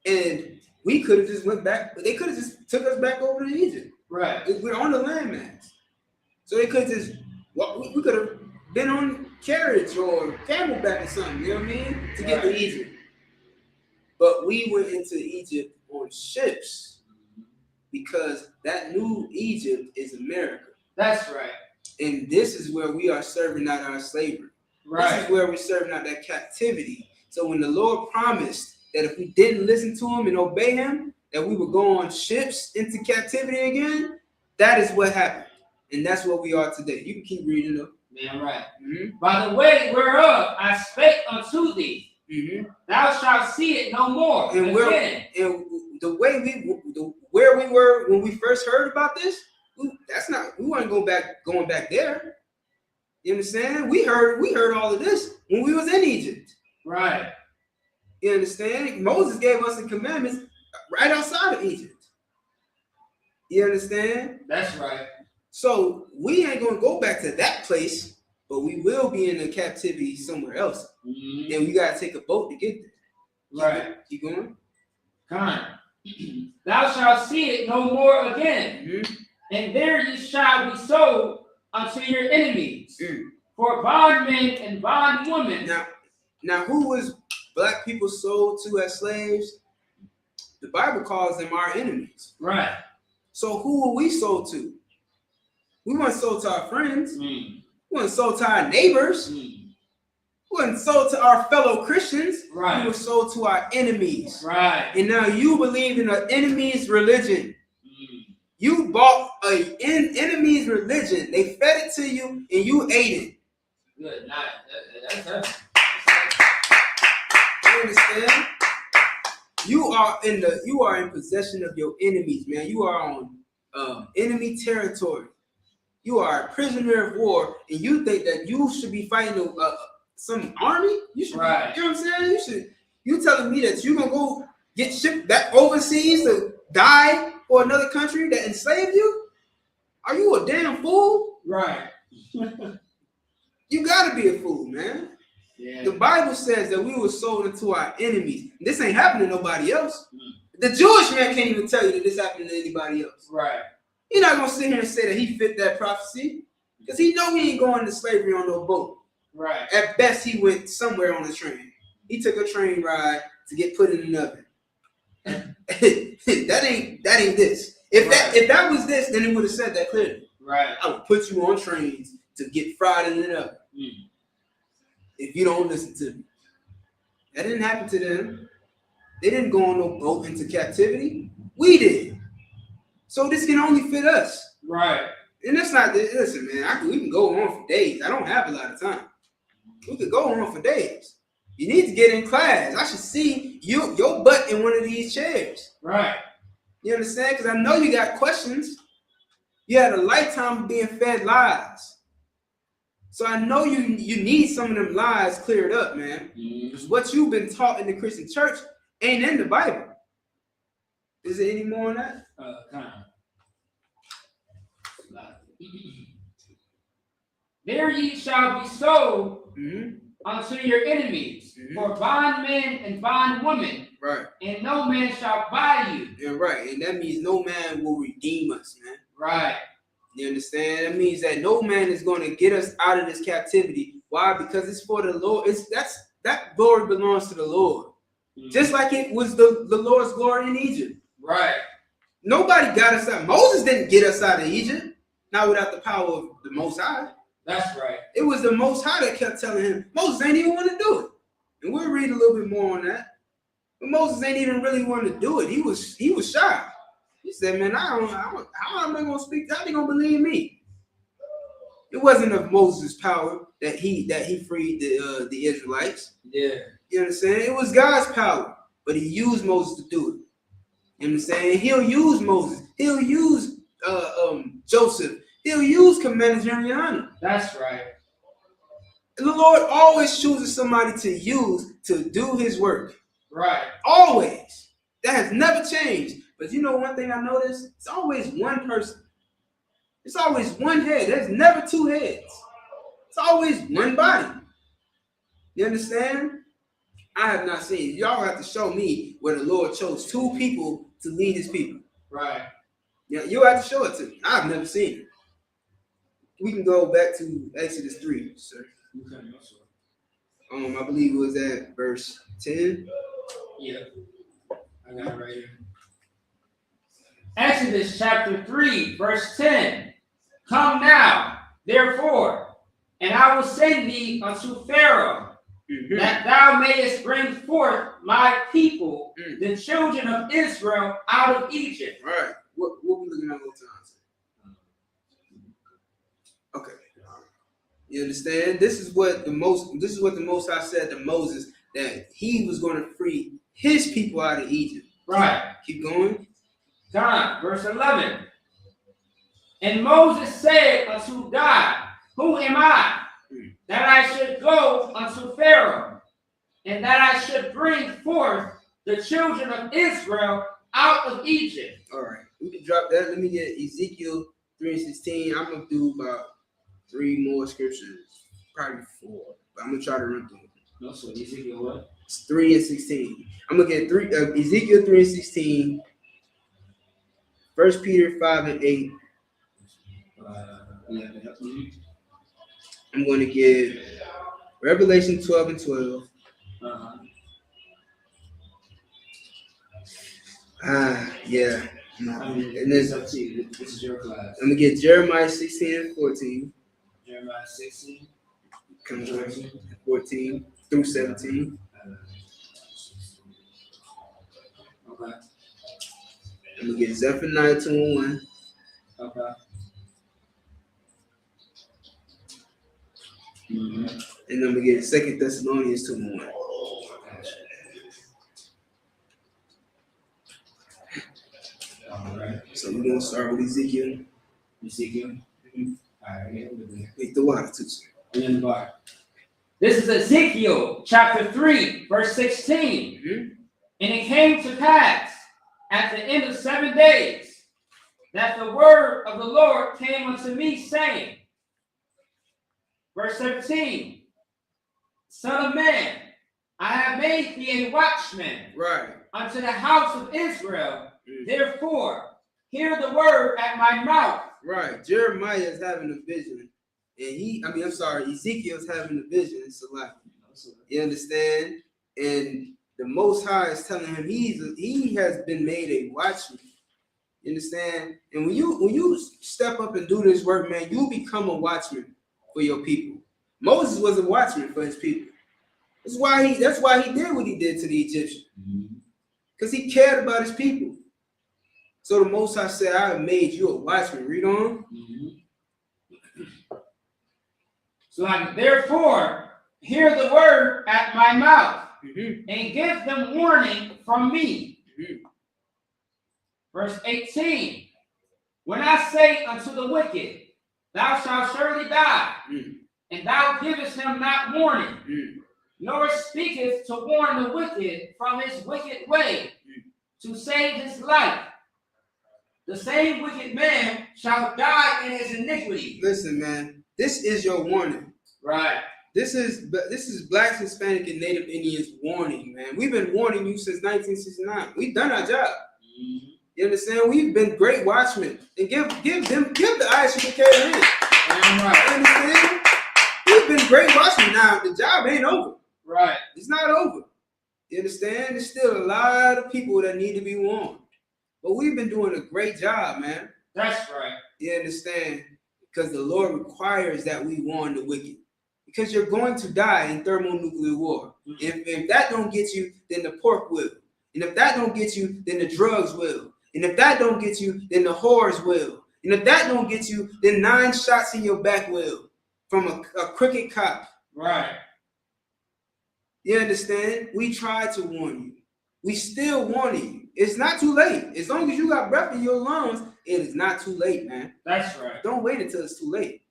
And we could have just went back, but they could have just took us back over to Egypt. Right. We're on the landmass. So they could just, we could have been on carriage or camelback or something, you know what I mean? To get to Egypt. But we went into Egypt on ships because that new Egypt is America. That's right. And this is where we are serving out our slavery. Right. This is where we're serving out that captivity. So when the Lord promised that if we didn't listen to him and obey him, that we would go on ships into captivity again, that is what happened. And that's what we are today. You can keep reading though. Man, right. By the way whereof I spake unto thee, thou shalt see it no more. And where we were when we first heard about this, we weren't going back there. You understand? We heard all of this when we was in Egypt. Right. You understand? Moses gave us the commandments right outside of Egypt. You understand? That's right. So we ain't gonna go back to that place, but we will be in a captivity somewhere else. And we gotta take a boat to get there. Right. Keep going. Come. Thou shalt see it no more again, and there you shall be sold unto your enemies, for bondmen and bondwomen. Now, who was black people sold to as slaves? The Bible calls them our enemies. Right. So who were we sold to? We weren't sold to our friends. We weren't sold to our neighbors. We weren't sold to our fellow Christians. Right. We were sold to our enemies. Right. And now you believe in an enemy's religion. You bought an enemy's religion. They fed it to you and you ate it. Good night. That's You understand? You are in possession of your enemies, man. You are on enemy territory. You are a prisoner of war, and you think that you should be fighting some army? You should, right. You know what I'm saying? You telling me that you're gonna go get shipped back overseas to die for another country that enslaved you? Are you a damn fool? Right. You gotta be a fool, man. Yeah. The Bible says that we were sold into our enemies. This ain't happening to nobody else. The Jewish man can't even tell you that this happened to anybody else. Right. You're not gonna sit here and say that he fit that prophecy, because he know he ain't going into slavery on no boat. Right. At best, he went somewhere on a train. He took a train ride to get put in an oven. that ain't this. If that was this, then it would have said that clearly. Right. I would put you on trains to get fried in an oven. if you don't listen to me. That didn't happen to them. They didn't go on no boat into captivity. We did. So this can only fit us. Right. And that's not, listen, man, we can go on for days. I don't have a lot of time. We could go on for days. You need to get in class. I should see your butt in one of these chairs. Right. You understand? Because I know you got questions. You had a lifetime of being fed lies. So I know you need some of them lies cleared up, man. Because what you've been taught in the Christian church ain't in the Bible. Is there any more on that? Kind of. There ye shall be sold unto your enemies for bondmen and bondwomen. Right. And no man shall buy you. Yeah, right. And that means no man will redeem us, man. Right. You understand? That means that no man is going to get us out of this captivity. Why? Because it's for the Lord. That glory belongs to the Lord. Just like it was the Lord's glory in Egypt. Right. Nobody got us out. Moses didn't get us out of Egypt. Not without the power of the Most High. That's right. It was the Most High that kept telling him, Moses ain't even want to do it. And we'll read a little bit more on that. But Moses ain't even really want to do it. He was shy. He said, man, how am I going to speak? How they going to believe me? It wasn't of Moses' power that he freed the Israelites. Yeah. You understand? It was God's power. But he used Moses to do it. You understand? He'll use Moses. He'll use Joseph. He'll use Commander General. That's right. The Lord always chooses somebody to use to do his work. Right. Always. That has never changed. But you know one thing I noticed? It's always one person. It's always one head. There's never two heads. It's always one body. You understand? I have not seen it. Y'all have to show me where the Lord chose two people to lead his people. Right. Yeah, you'll have to show it to me. I've never seen it. We can go back to Exodus 3, sir. Okay, sure. I believe it was at verse 10. Yeah. I got it right here. Exodus chapter 3, verse 10. Come now, therefore, and I will send thee unto Pharaoh, that thou mayest bring forth my people, the children of Israel, out of Egypt. Right. What we looking at all times? Okay. You understand? This is what the Most High said to Moses, that he was going to free his people out of Egypt. Right. Keep going. God, verse 11. And Moses said unto God, who am I, that I should go unto Pharaoh, and that I should bring forth the children of Israel out of Egypt? All right. We can drop that. Let me get Ezekiel 3:16. I'm going to do about 3 more scriptures. Probably 4. But I'm going to try to run through them. No, so Ezekiel what? It's 3:16. I'm going to get Ezekiel 3:16. 1 Peter 5:8. I'm going to give Revelation 12:12. Yeah. And this is up to you. This is your class. I'm going to get Jeremiah 16:14. Jeremiah 16. 14 through 17. Okay. I'm going to get Zephaniah 2:1. Okay. And I'm going to get 2 Thessalonians 2:1. All right. So we're going to start with Ezekiel. Ezekiel. All right. Make the water too, sir. In the bar. This is Ezekiel chapter 3, verse 16. And it came to pass at the end of 7 days that the word of the Lord came unto me, saying, verse 17, Son of man, I have made thee a watchman unto the house of Israel. Therefore, hear the word at my mouth. Right. Jeremiah is having a vision. And Ezekiel's having a vision. It's a lot. You understand? And the Most High is telling him he has been made a watchman. You understand? And when you step up and do this work, man, you become a watchman for your people. Moses was a watchman for his people. That's why he did what he did to the Egyptians. Because he cared about his people. So the Most High said, I have made you a watchman. Read on. So like, therefore, hear the word at my mouth, and give them warning from me. Verse 18. When I say unto the wicked, thou shalt surely die, and thou givest him not warning, nor speakest to warn the wicked from his wicked way, to save his life, the same wicked man shall die in his iniquity. Listen, man, this is your warning. Right. This is Blacks, Hispanic, and Native Indians warning, man. We've been warning you since 1969. We've done our job. You understand? We've been great watchmen. And give the ISUPK a hand. Right. You understand? We've been great watchmen. Now the job ain't over. Right. It's not over. You understand? There's still a lot of people that need to be warned. But we've been doing a great job, man. That's right. You understand? Because the Lord requires that we warn the wicked. Because you're going to die in thermonuclear war. If that don't get you, then the pork will. And if that don't get you, then the drugs will. And if that don't get you, then the whores will. And if that don't get you, then 9 shots in your back will. From a crooked cop. Right. You understand? We tried to warn you. We still warning you. It's not too late. As long as you got breath in your lungs, it is not too late, man. That's right. Don't wait until it's too late.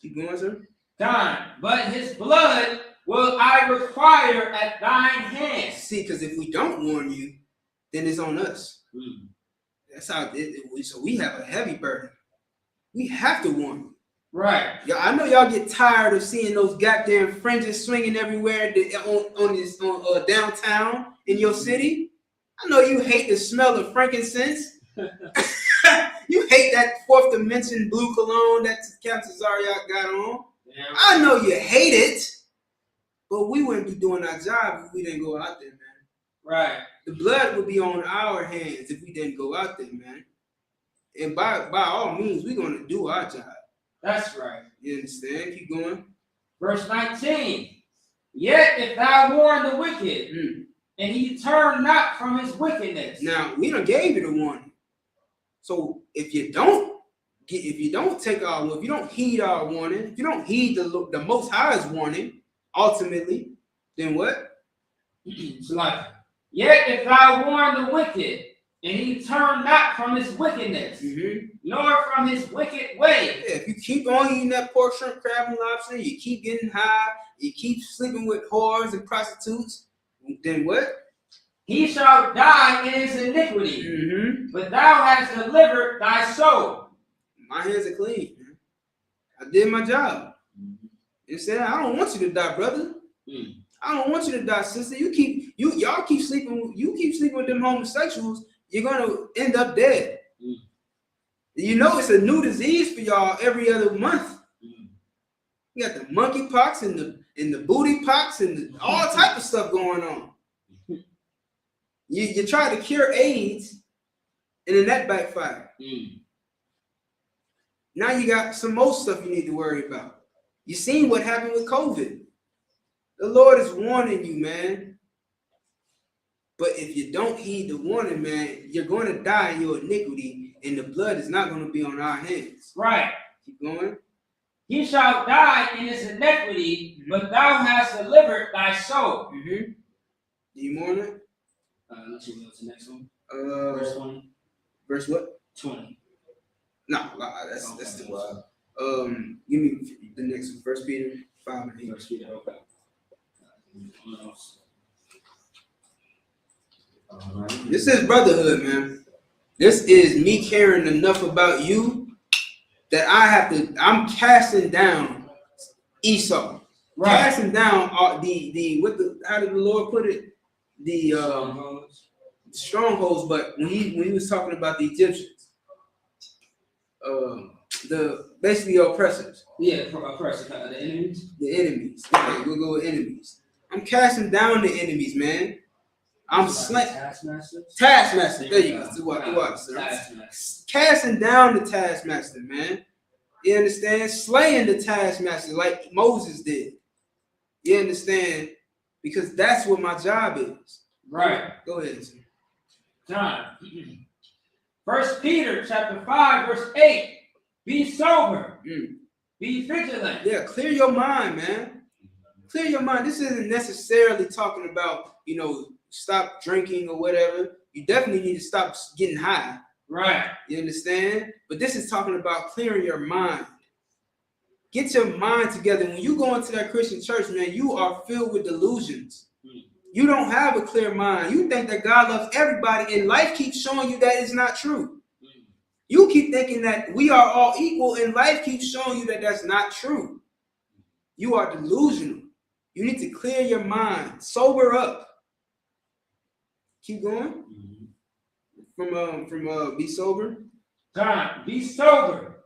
Keep going, sir. Done. But his blood will I require at thine hand. See, because if we don't warn you, then it's on us. That's how so we have a heavy burden. We have to warn you. Right. Yeah, I know y'all get tired of seeing those goddamn fringes swinging everywhere on downtown in your city. I know you hate the smell of frankincense. You hate that 4th dimension blue cologne that Captain Zariak got on. Yeah. I know you hate it, but we wouldn't be doing our job if we didn't go out there, man. Right. The blood would be on our hands if we didn't go out there, man. And by all means, we're going to do our job. That's right. You understand? Keep going. Verse 19. Yet if thou warn the wicked, and he turn not from his wickedness. Now, we done gave you the warning. So if you don't take our warning, if you don't heed our warning, if you don't heed the Most High's warning, ultimately, then what? It's like, yet if thou warn the wicked, and he turn not from his wickedness, nor from his wicked way. Yeah, if you keep on eating that pork, shrimp, crab, and lobster, you keep getting high, you keep sleeping with whores and prostitutes, then what? He shall die in his iniquity, but thou hast delivered thy soul. My hands are clean, man. I did my job. You said, I don't want you to die, brother. I don't want you to die, sister. Y'all keep sleeping with them homosexuals, you're gonna end up dead. You know it's a new disease for y'all every other month. You got the monkeypox and the booty pox and all type of stuff going on. You try to cure AIDS, and then that backfired. Now you got some more stuff you need to worry about. You seen what happened with COVID. The Lord is warning you, man. But if you don't heed the warning, man, you're going to die in your iniquity, and the blood is not going to be on our hands. Right. Keep going. He shall die in his iniquity, but thou hast delivered thy soul. Need more on that? Let's go to the next one. Verse 20. Verse what? 20. No, that's too wild. Give me the next one. 1 Peter 5 and 8. 1 Peter, okay. This is brotherhood, man. This is me caring enough about you that I'm casting down Esau. Right. Casting down how did the Lord put it? The strongholds, but when he was talking about the Egyptians, basically oppressors. Yeah, oppressors, the enemies. The enemies. Okay, we'll go with enemies. I'm casting down the enemies, man. I'm Taskmaster. There you go. Sir. Casting down the taskmaster, man. You understand? Slaying the taskmaster like Moses did. You understand? Because that's what my job is. Right. Go ahead. Time. 1 Peter chapter 5, verse 8. Be sober. Be vigilant. Yeah, clear your mind, man. Clear your mind. This isn't necessarily talking about, stop drinking or whatever. You definitely need to stop getting high. Right. You understand? But this is talking about clearing your mind. Get your mind together. When you go into that Christian church, man, you are filled with delusions. You don't have a clear mind. You think that God loves everybody, and life keeps showing you that it's not true. You keep thinking that we are all equal, and life keeps showing you that that's not true. You are delusional. You need to clear your mind. Sober up. Keep going. From be sober. Time. Be sober.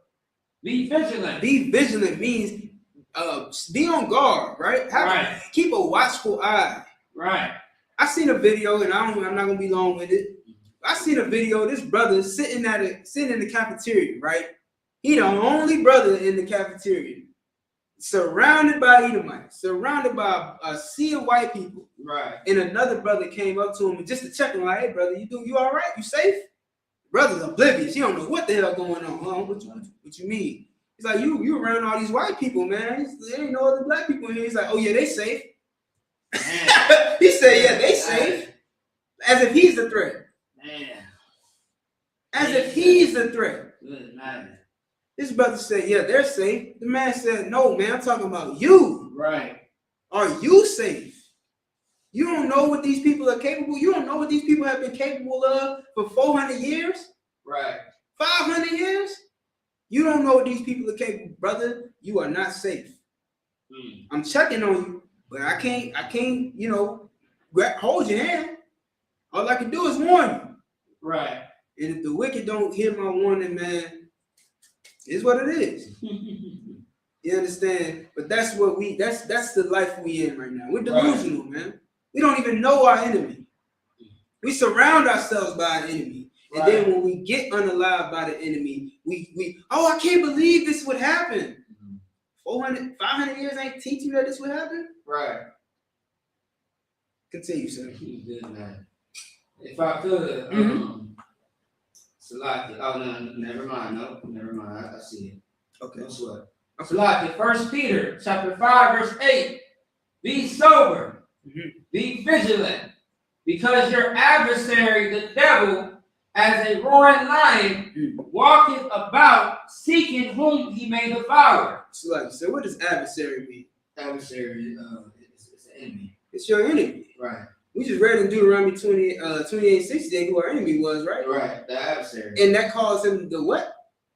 Be vigilant. Be vigilant means be on guard, right? Keep a watchful eye. Right. I seen a video, and I'm not gonna be long with it. I seen a video of this brother sitting in the cafeteria, right? He the only brother in the cafeteria, surrounded by Edomites, surrounded by a sea of white people. Right. And another brother came up to him just to check him, like, "Hey, brother, you all right? You safe?" Brother's oblivious. He don't know what the hell going on. Huh? What you mean? He's like, you around all these white people, man. There ain't no other black people in here. He's like, "Oh yeah, they safe." He said, "Yeah, they safe." As if he's the threat. Man. As if he's the threat. Good man. This brother said, "Yeah, they're safe." The man said, "No, man, I'm talking about you. Right. Are you safe? You don't know what these people are capable. You don't know what these people have been capable of for 400 years, Right. 500 years. You don't know what these people are capable, brother. You are not safe. I'm checking on you, but I can't, hold your hand. All I can do is warn you." Right. And if the wicked don't hear my warning, man, it's what it is. You understand? But that's the life we in right now. We're delusional, man. We don't even know our enemy. We surround ourselves by an enemy. And then when we get unalived by the enemy, I can't believe this would happen. 400, 500 years ain't teach you that this would happen? Right. Continue, sir. Good man. If I could, Salaki. Oh no, never mind. No, never mind. I see it. Okay. No sweat. Salaki. 1 Peter chapter 5, verse 8. Be sober. Be vigilant, because your adversary, the devil, as a roaring lion, walketh about, seeking whom he may devour. So what does adversary mean? Adversary is an enemy. It's your enemy. Right. We just read in Deuteronomy 28:68 who our enemy was, right? Right. The adversary. And that calls him the what?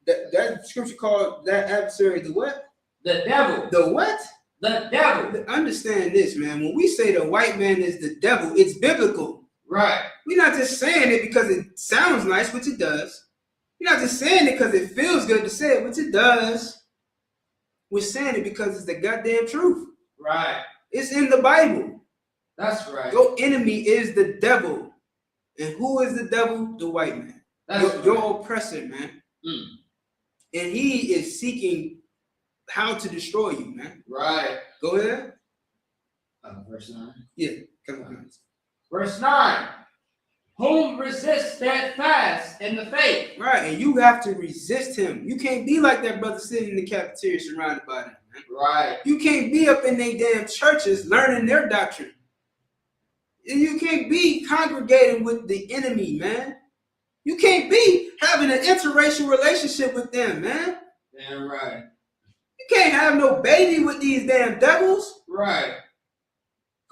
That scripture called that adversary the what? The devil. The what? The devil. Understand this, man. When we say the white man is the devil, it's biblical. Right. We're not just saying it because it sounds nice, which it does. We're not just saying it because it feels good to say it, which it does. We're saying it because it's the goddamn truth. Right. It's in the Bible. That's right. Your enemy is the devil. And who is the devil? The white man. That's your oppressor, man. And he is seeking how to destroy you, man. Right. Go ahead. Verse 9. Yeah, come on. Verse 9. Whom resist steadfast in the faith. Right, and you have to resist him. You can't be like that brother sitting in the cafeteria surrounded by them, man. Right. You can't be up in their damn churches learning their doctrine. You can't be congregating with the enemy, man. You can't be having an interracial relationship with them, man. Damn right. You can't have no baby with these damn devils. Right.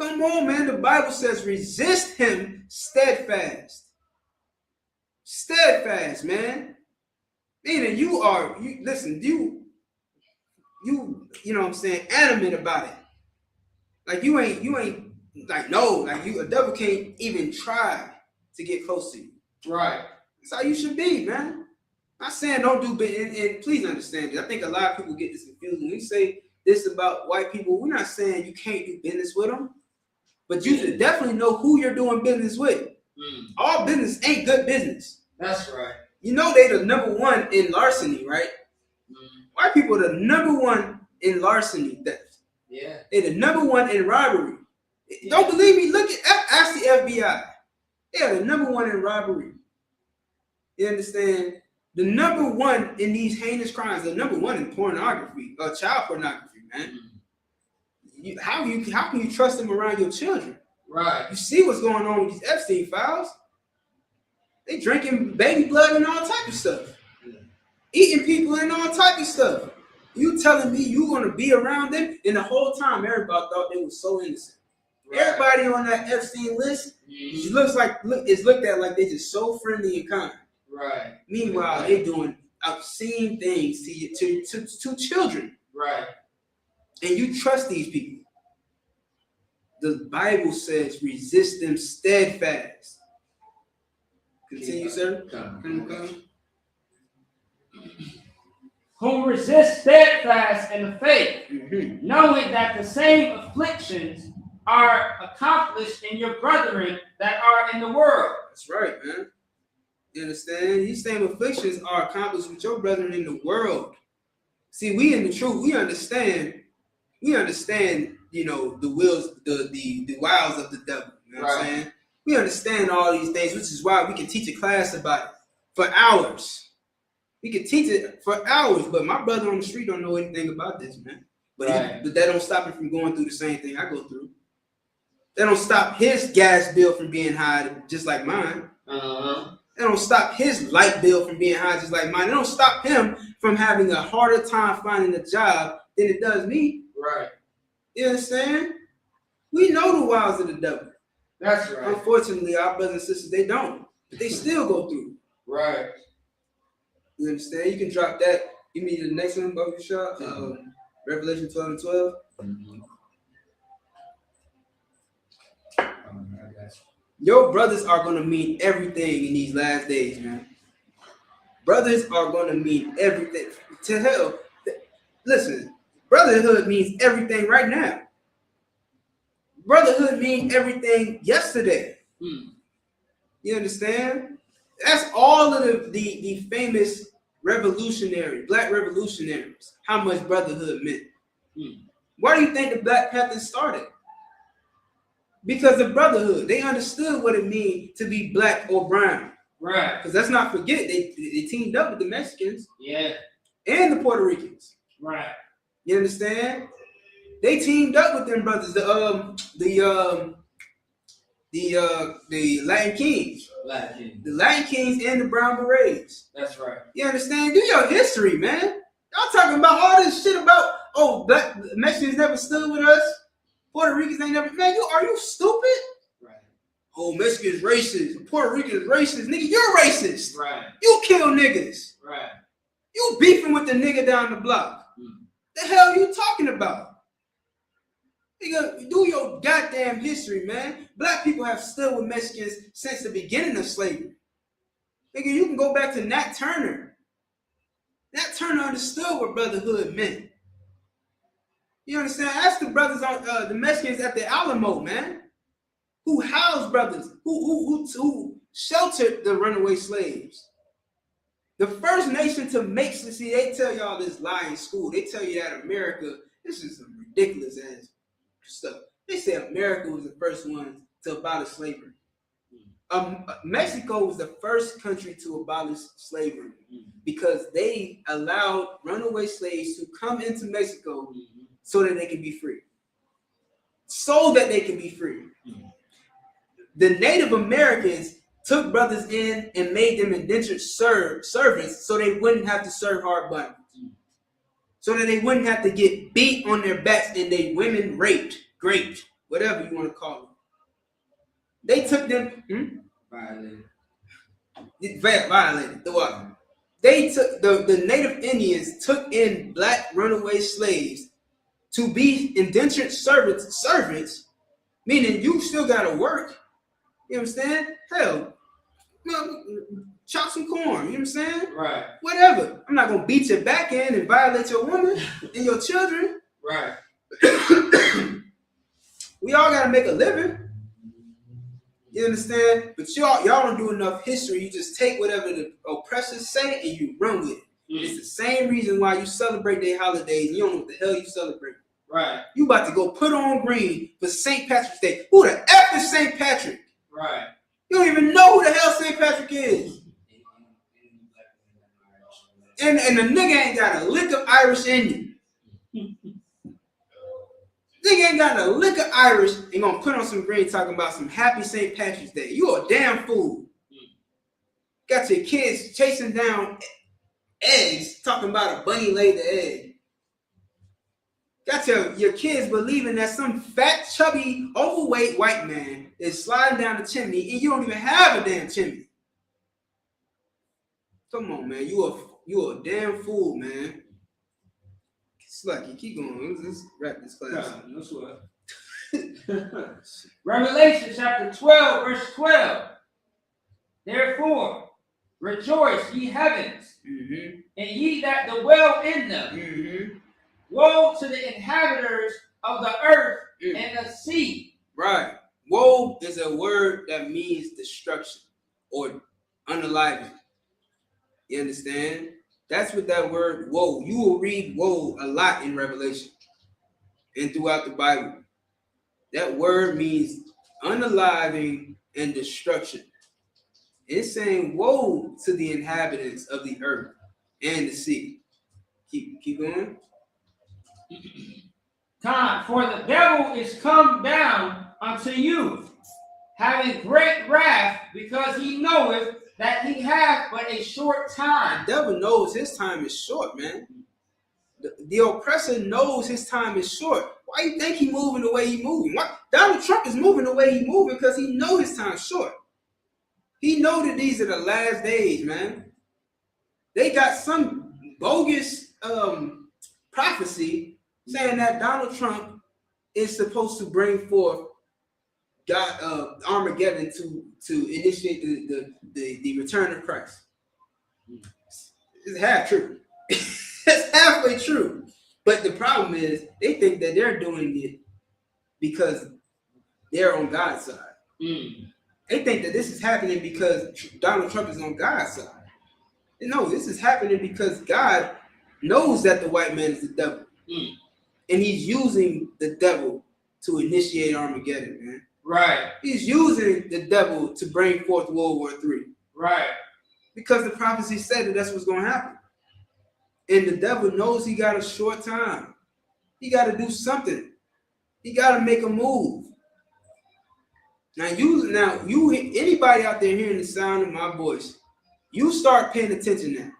Come on, man. The Bible says resist him steadfast. Steadfast, man. Meaning you know what I'm saying, adamant about it. Like you ain't like, no, like a devil can't even try to get close to you. Right. That's how you should be, man. Not saying don't do business, and please understand this. I think a lot of people get this confused. When we say this about white people, we're not saying you can't do business with them, but you should definitely know who you're doing business with. All business ain't good business. That's right. You know they the number one in larceny, right? White people are the number one in larceny theft. Yeah. They're the number one in robbery. Yeah. Don't believe me? Look at ask the FBI. They are the number one in robbery. You understand? The number one in these heinous crimes. The number one in pornography, child pornography, man. How can you trust them around your children? Right. You see what's going on with these Epstein files? They drinking baby blood and all type of stuff. Eating people and all type of stuff. You telling me you gonna be around them? And the whole time everybody thought they were so innocent. Right. Everybody on that Epstein list is looked at like they just so friendly and kind. Right. Meanwhile, they doing obscene things to children. Right. And you trust these people. The Bible says resist them steadfast. Continue, sir. Come. Whom resist steadfast in the faith, knowing that the same afflictions are accomplished in your brethren that are in the world. That's right, man. You understand? These same afflictions are accomplished with your brethren in the world. See, we in the truth, we understand, you know, the wills, the wiles of the devil. You know what I'm saying? We understand all these things, which is why we can teach a class about it for hours. We can teach it for hours, but my brother on the street don't know anything about this, man. But that don't stop him from going through the same thing I go through. That don't stop his gas bill from being high, just like mine. That don't stop his light bill from being high, just like mine. That don't stop him from having a harder time finding a job than it does me. Right. You understand? We know the wiles of the devil. That's right. Unfortunately, our brothers and sisters, they don't. But they still go through. Right. You understand? You can drop that. Give me the next one, Bobby Shot. Revelation 12 and 12. Your brothers are going to mean everything in these last days, man. Brothers are going to mean everything. To hell. Listen, brotherhood means everything right now. Brotherhood means everything yesterday. You understand? That's all of the famous black revolutionaries, how much brotherhood meant. Why do you think the Black Panthers started? Because of brotherhood. They understood what it means to be black or brown. Right. Because let's not forget, they teamed up with the Mexicans. Yeah. And the Puerto Ricans. Right. You understand? They teamed up with them brothers. The Latin Kings. The Latin Kings and the Brown Berets. That's right. You understand? Do your history, man. Y'all talking about all this shit about, black Mexicans never stood with us. Puerto Ricans ain't never, man, are you stupid? Right. Oh, Mexicans racist. Puerto Ricans racist. Nigga, you're racist. Right. You kill niggas. Right. You beefing with the nigga down the block. The hell you talking about? Nigga, do your goddamn history, man. Black people have stood with Mexicans since the beginning of slavery. Nigga, you can go back to Nat Turner. Nat Turner understood what brotherhood meant. You understand? Ask the brothers on the Mexicans at the Alamo, man, who housed brothers, who sheltered the runaway slaves. The first nation to make, see, they tell y'all this lie in school. They tell you that America, this is some ridiculous ass stuff. They say America was the first one to abolish slavery. Mexico was the first country to abolish slavery because they allowed runaway slaves to come into Mexico so that they can be free. So that they can be free. The Native Americans took brothers in and made them indentured servants so they wouldn't have to serve hard bondage. So that they wouldn't have to get beat on their backs and they women raped, whatever you want to call them. They took them violated the water. They took the Native Indians took in black runaway slaves to be indentured servants, meaning you still gotta work. You understand? Hell, chop some corn, you know what I'm saying? Right. Whatever. I'm not gonna beat your back end and violate your woman and your children. Right. We all gotta make a living. You understand? But y'all don't do enough history. You just take whatever the oppressors say and you run with it. It's the same reason why you celebrate their holidays. You don't know what the hell you celebrate. Right. You about to go put on green for St. Patrick's Day. Who the F is St. Patrick? Right. You don't even know who the hell St. Patrick is. And the nigga ain't got a lick of Irish in you. Nigga ain't got a lick of Irish and gonna put on some green talking about some happy St. Patrick's Day. You a damn fool. Got your kids chasing down eggs, talking about a bunny laid the egg. Got your kids believing that some fat, chubby, overweight white man is sliding down the chimney and you don't even have a damn chimney. Come on, man. You a damn fool, man. Slucky, keep going. Let's wrap this class. No sweat. Revelation chapter 12, verse 12. Therefore, rejoice, ye heavens, and ye that dwell in them. Woe to the inhabitants of the earth and the sea. Right. Woe is a word that means destruction or unaliving. You understand? That's what that word woe. You will read woe a lot in Revelation and throughout the Bible. That word means unaliving and destruction. It's saying woe to the inhabitants of the earth and the sea. Keep going. Time, for the devil is come down unto you, having great wrath, because he knoweth that he hath but a short time. The devil knows his time is short, man. The oppressor knows his time is short. Why you think he moving the way he moving? Why? Donald Trump is moving the way he moving because he know his time's short. He know that these are the last days, man. They got some bogus prophecy saying that Donald Trump is supposed to bring forth God Armageddon to initiate the return of Christ. It's half true. It's halfway true. But the problem is they think that they're doing it because they're on God's side. They think that this is happening because Donald Trump is on God's side. No, this is happening because God knows that the white man is the devil. And he's using the devil to initiate Armageddon, man. Right. He's using the devil to bring forth World War III. Right. Because the prophecy said that that's what's going to happen. And the devil knows he got a short time. He got to do something. He got to make a move. Now you anybody out there hearing the sound of my voice, you start paying attention now.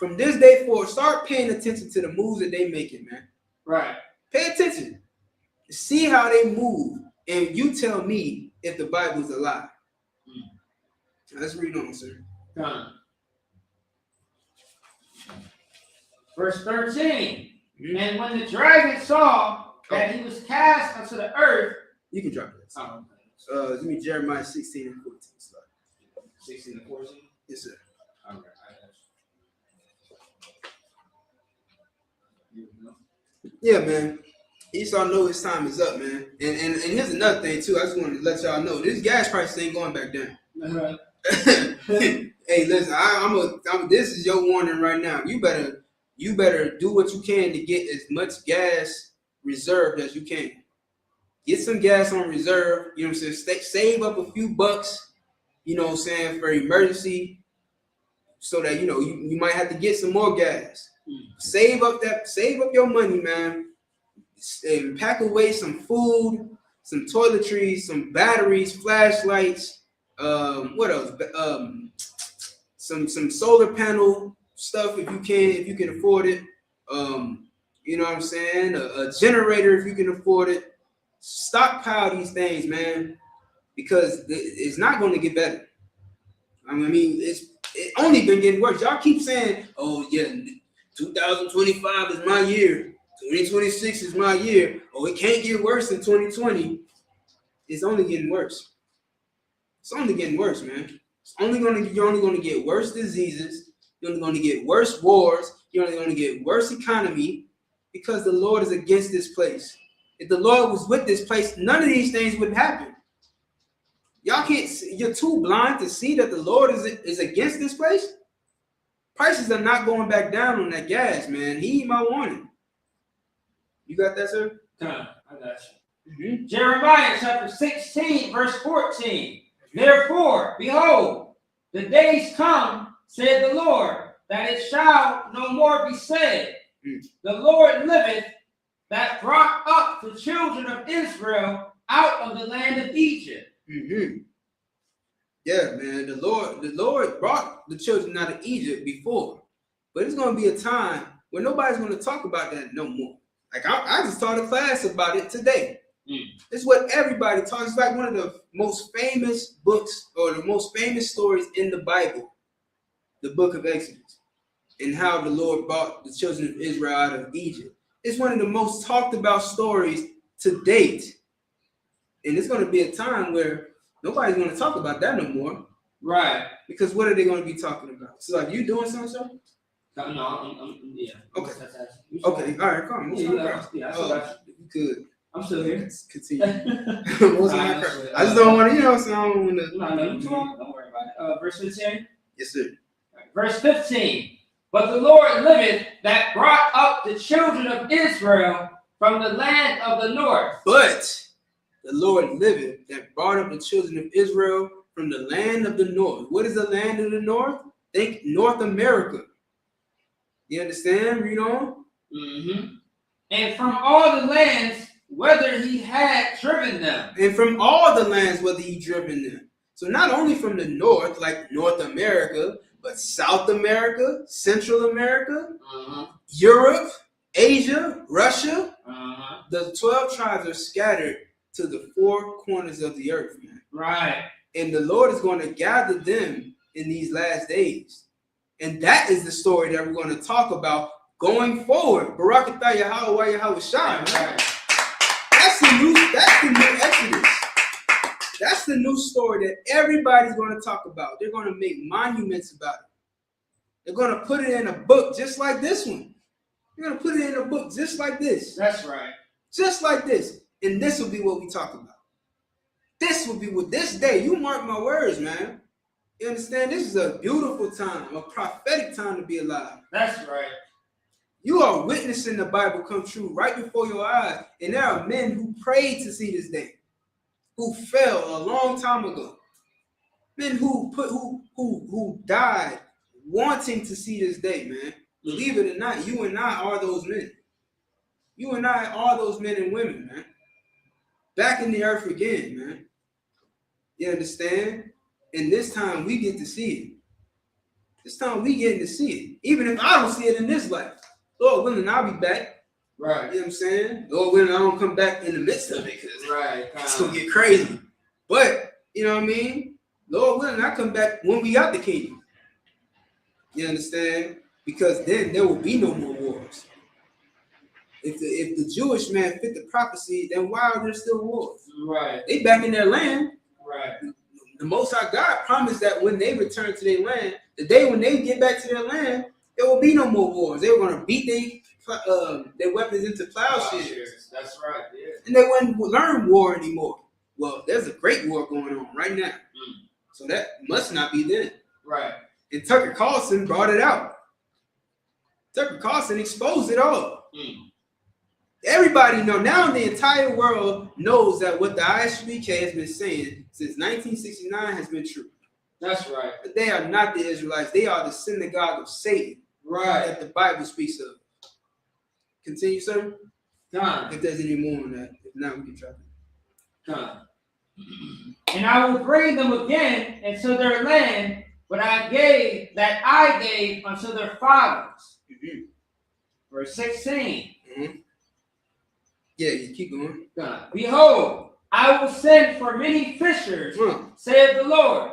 From this day forward, start paying attention to the moves that they making, man. Right. Pay attention. See how they move. And you tell me if the Bible's a lie. Let's read on, sir. Come. Verse 13. And when the dragon saw that he was cast unto the earth. You can drop it. Give me Jeremiah 16 and 14. 16 and 14? Yes, sir. All right. Yeah, man. Esau know his time is up, man. And here's another thing too. I just wanted to let y'all know this gas price ain't going back down. Hey, listen, this is your warning right now. You better do what you can to get as much gas reserved as you can. Get some gas on reserve. You know what I'm saying? Save up a few bucks. You know what I'm saying, for emergency, so that you might have to get some more gas. Save up your money, man. And pack away some food, some toiletries, some batteries, flashlights, what else? Some solar panel stuff if you can afford it. You know what I'm saying? A generator if you can afford it. Stockpile these things, man, because it's not going to get better. I mean, it's only been getting worse. Y'all keep saying, "Oh yeah, 2025 is my year. 2026 is my year. Oh, it can't get worse than 2020." It's only getting worse. It's only getting worse, man. You're only going to get worse diseases. You're only going to get worse wars. You're only going to get worse economy because the Lord is against this place. If the Lord was with this place, none of these things would happen. Y'all can't see, you're too blind to see that the Lord is against this place. Prices are not going back down on that gas, man. Heed my warning. You got that, sir? I got you. Mm-hmm. Jeremiah chapter 16, verse 14. Therefore, behold, the days come, said the Lord, that it shall no more be said, the Lord liveth, that brought up the children of Israel out of the land of Egypt. Mm-hmm. Yeah, man. The Lord brought the children out of Egypt before, but it's going to be a time where nobody's going to talk about that no more. Like I just taught a class about it today. It's what everybody talks. It's like one of the most famous books or the most famous stories in the Bible, the book of Exodus, and how the Lord brought the children of Israel out of Egypt. It's one of the most talked about stories to date. And it's going to be a time where nobody's going to talk about that no more. Right. Because what are they going to be talking about? So are you doing something, sir? No, I'm yeah. Okay. Okay. All right. Come on. Good. I'm still here. Continue. I just don't want to, so I don't want to. No, don't worry about it. Verse 15? Yes, sir. Verse 15. But the Lord liveth, that brought up the children of Israel from the land of the north. But the Lord liveth, that brought up the children of Israel from the land of the north. What is the land of the north? Think North America. You understand? Read on. Mm-hmm. And from all the lands, whether he had driven them. And from all the lands, whether he driven them. So not only from the north, like North America, but South America, Central America, Europe, Asia, Russia. The 12 tribes are scattered to the four corners of the earth, man. Right. And the Lord is going to gather them in these last days. And that is the story that we're going to talk about going forward. Barakatah Yahweh Yahweh Shai. That's the new Exodus. That's the new story that everybody's going to talk about. They're going to make monuments about it. They're going to put it in a book just like this one. They're going to put it in a book just like this. That's right. Just like this. And this will be what we talk about. This will be what this day. You mark my words, man. You understand? This is a beautiful time, a prophetic time to be alive. That's right. You are witnessing the Bible come true right before your eyes. And there are men who prayed to see this day, who fell a long time ago. Men who died wanting to see this day, man. Believe it or not, you and I are those men. You and I are those men and women, man. Back in the earth again, man. You understand? And this time we get to see it. This time we getting to see it. Even if I don't see it in this life. Lord willing, I'll be back. Right. You know what I'm saying? Lord willing, I don't come back in the midst of it because it's going to get crazy. But, you know what I mean? Lord willing, I come back when we got the kingdom. You understand? Because then there will be no more wars. If the Jewish man fit the prophecy, then why are there still wars? Right. They back in their land. Right. The Most High God promised that when they return to their land, the day when they get back to their land, there will be no more wars. They were going to beat their weapons into plowshares. That's right. Yeah. And they wouldn't learn war anymore. Well, there's a great war going on right now. So that must not be then. Right. And Tucker Carlson brought it out. Tucker Carlson exposed it all. Everybody know now. The entire world knows that what the ISUPK has been saying since 1969 has been true. That's right. But they are not the Israelites. They are the synagogue of Satan. Right. That the Bible speaks of. Continue, sir. Done. If there's any more on that. If not, we can drop it. Done. And I will bring them again into their land, but I gave unto their fathers. Verse 16. Yeah, you keep going. Behold, I will send for many fishers, saith the Lord,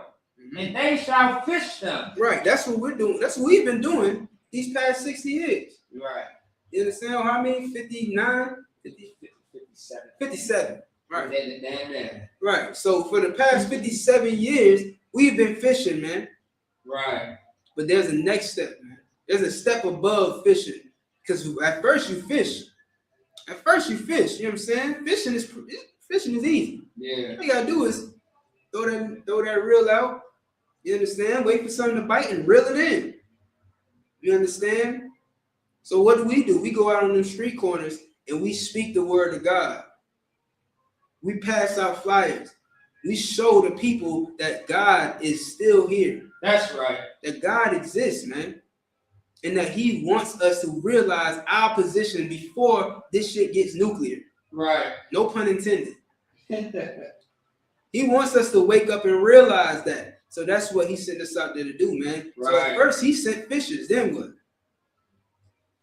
and they shall fish them. Right, that's what we're doing. That's what we've been doing these past 60 years. Right. You understand how many? 59? 57. 57. Right. Damn. Right. So for the past 57 years, we've been fishing, man. Right. But there's a next step, man. There's a step above fishing. Because at first you fish. You know what I'm saying? Fishing is easy. Yeah. All you gotta do is throw that reel out. You understand? Wait for something to bite and reel it in. You understand? So what do? We go out on the street corners and we speak the word of God. We pass out flyers. We show the people that God is still here. That's right. That God exists, man. And that he wants us to realize our position before this shit gets nuclear. Right. No pun intended. He wants us to wake up and realize that. So that's what he sent us out there to do, man. Right. So at first he sent fishers, then what?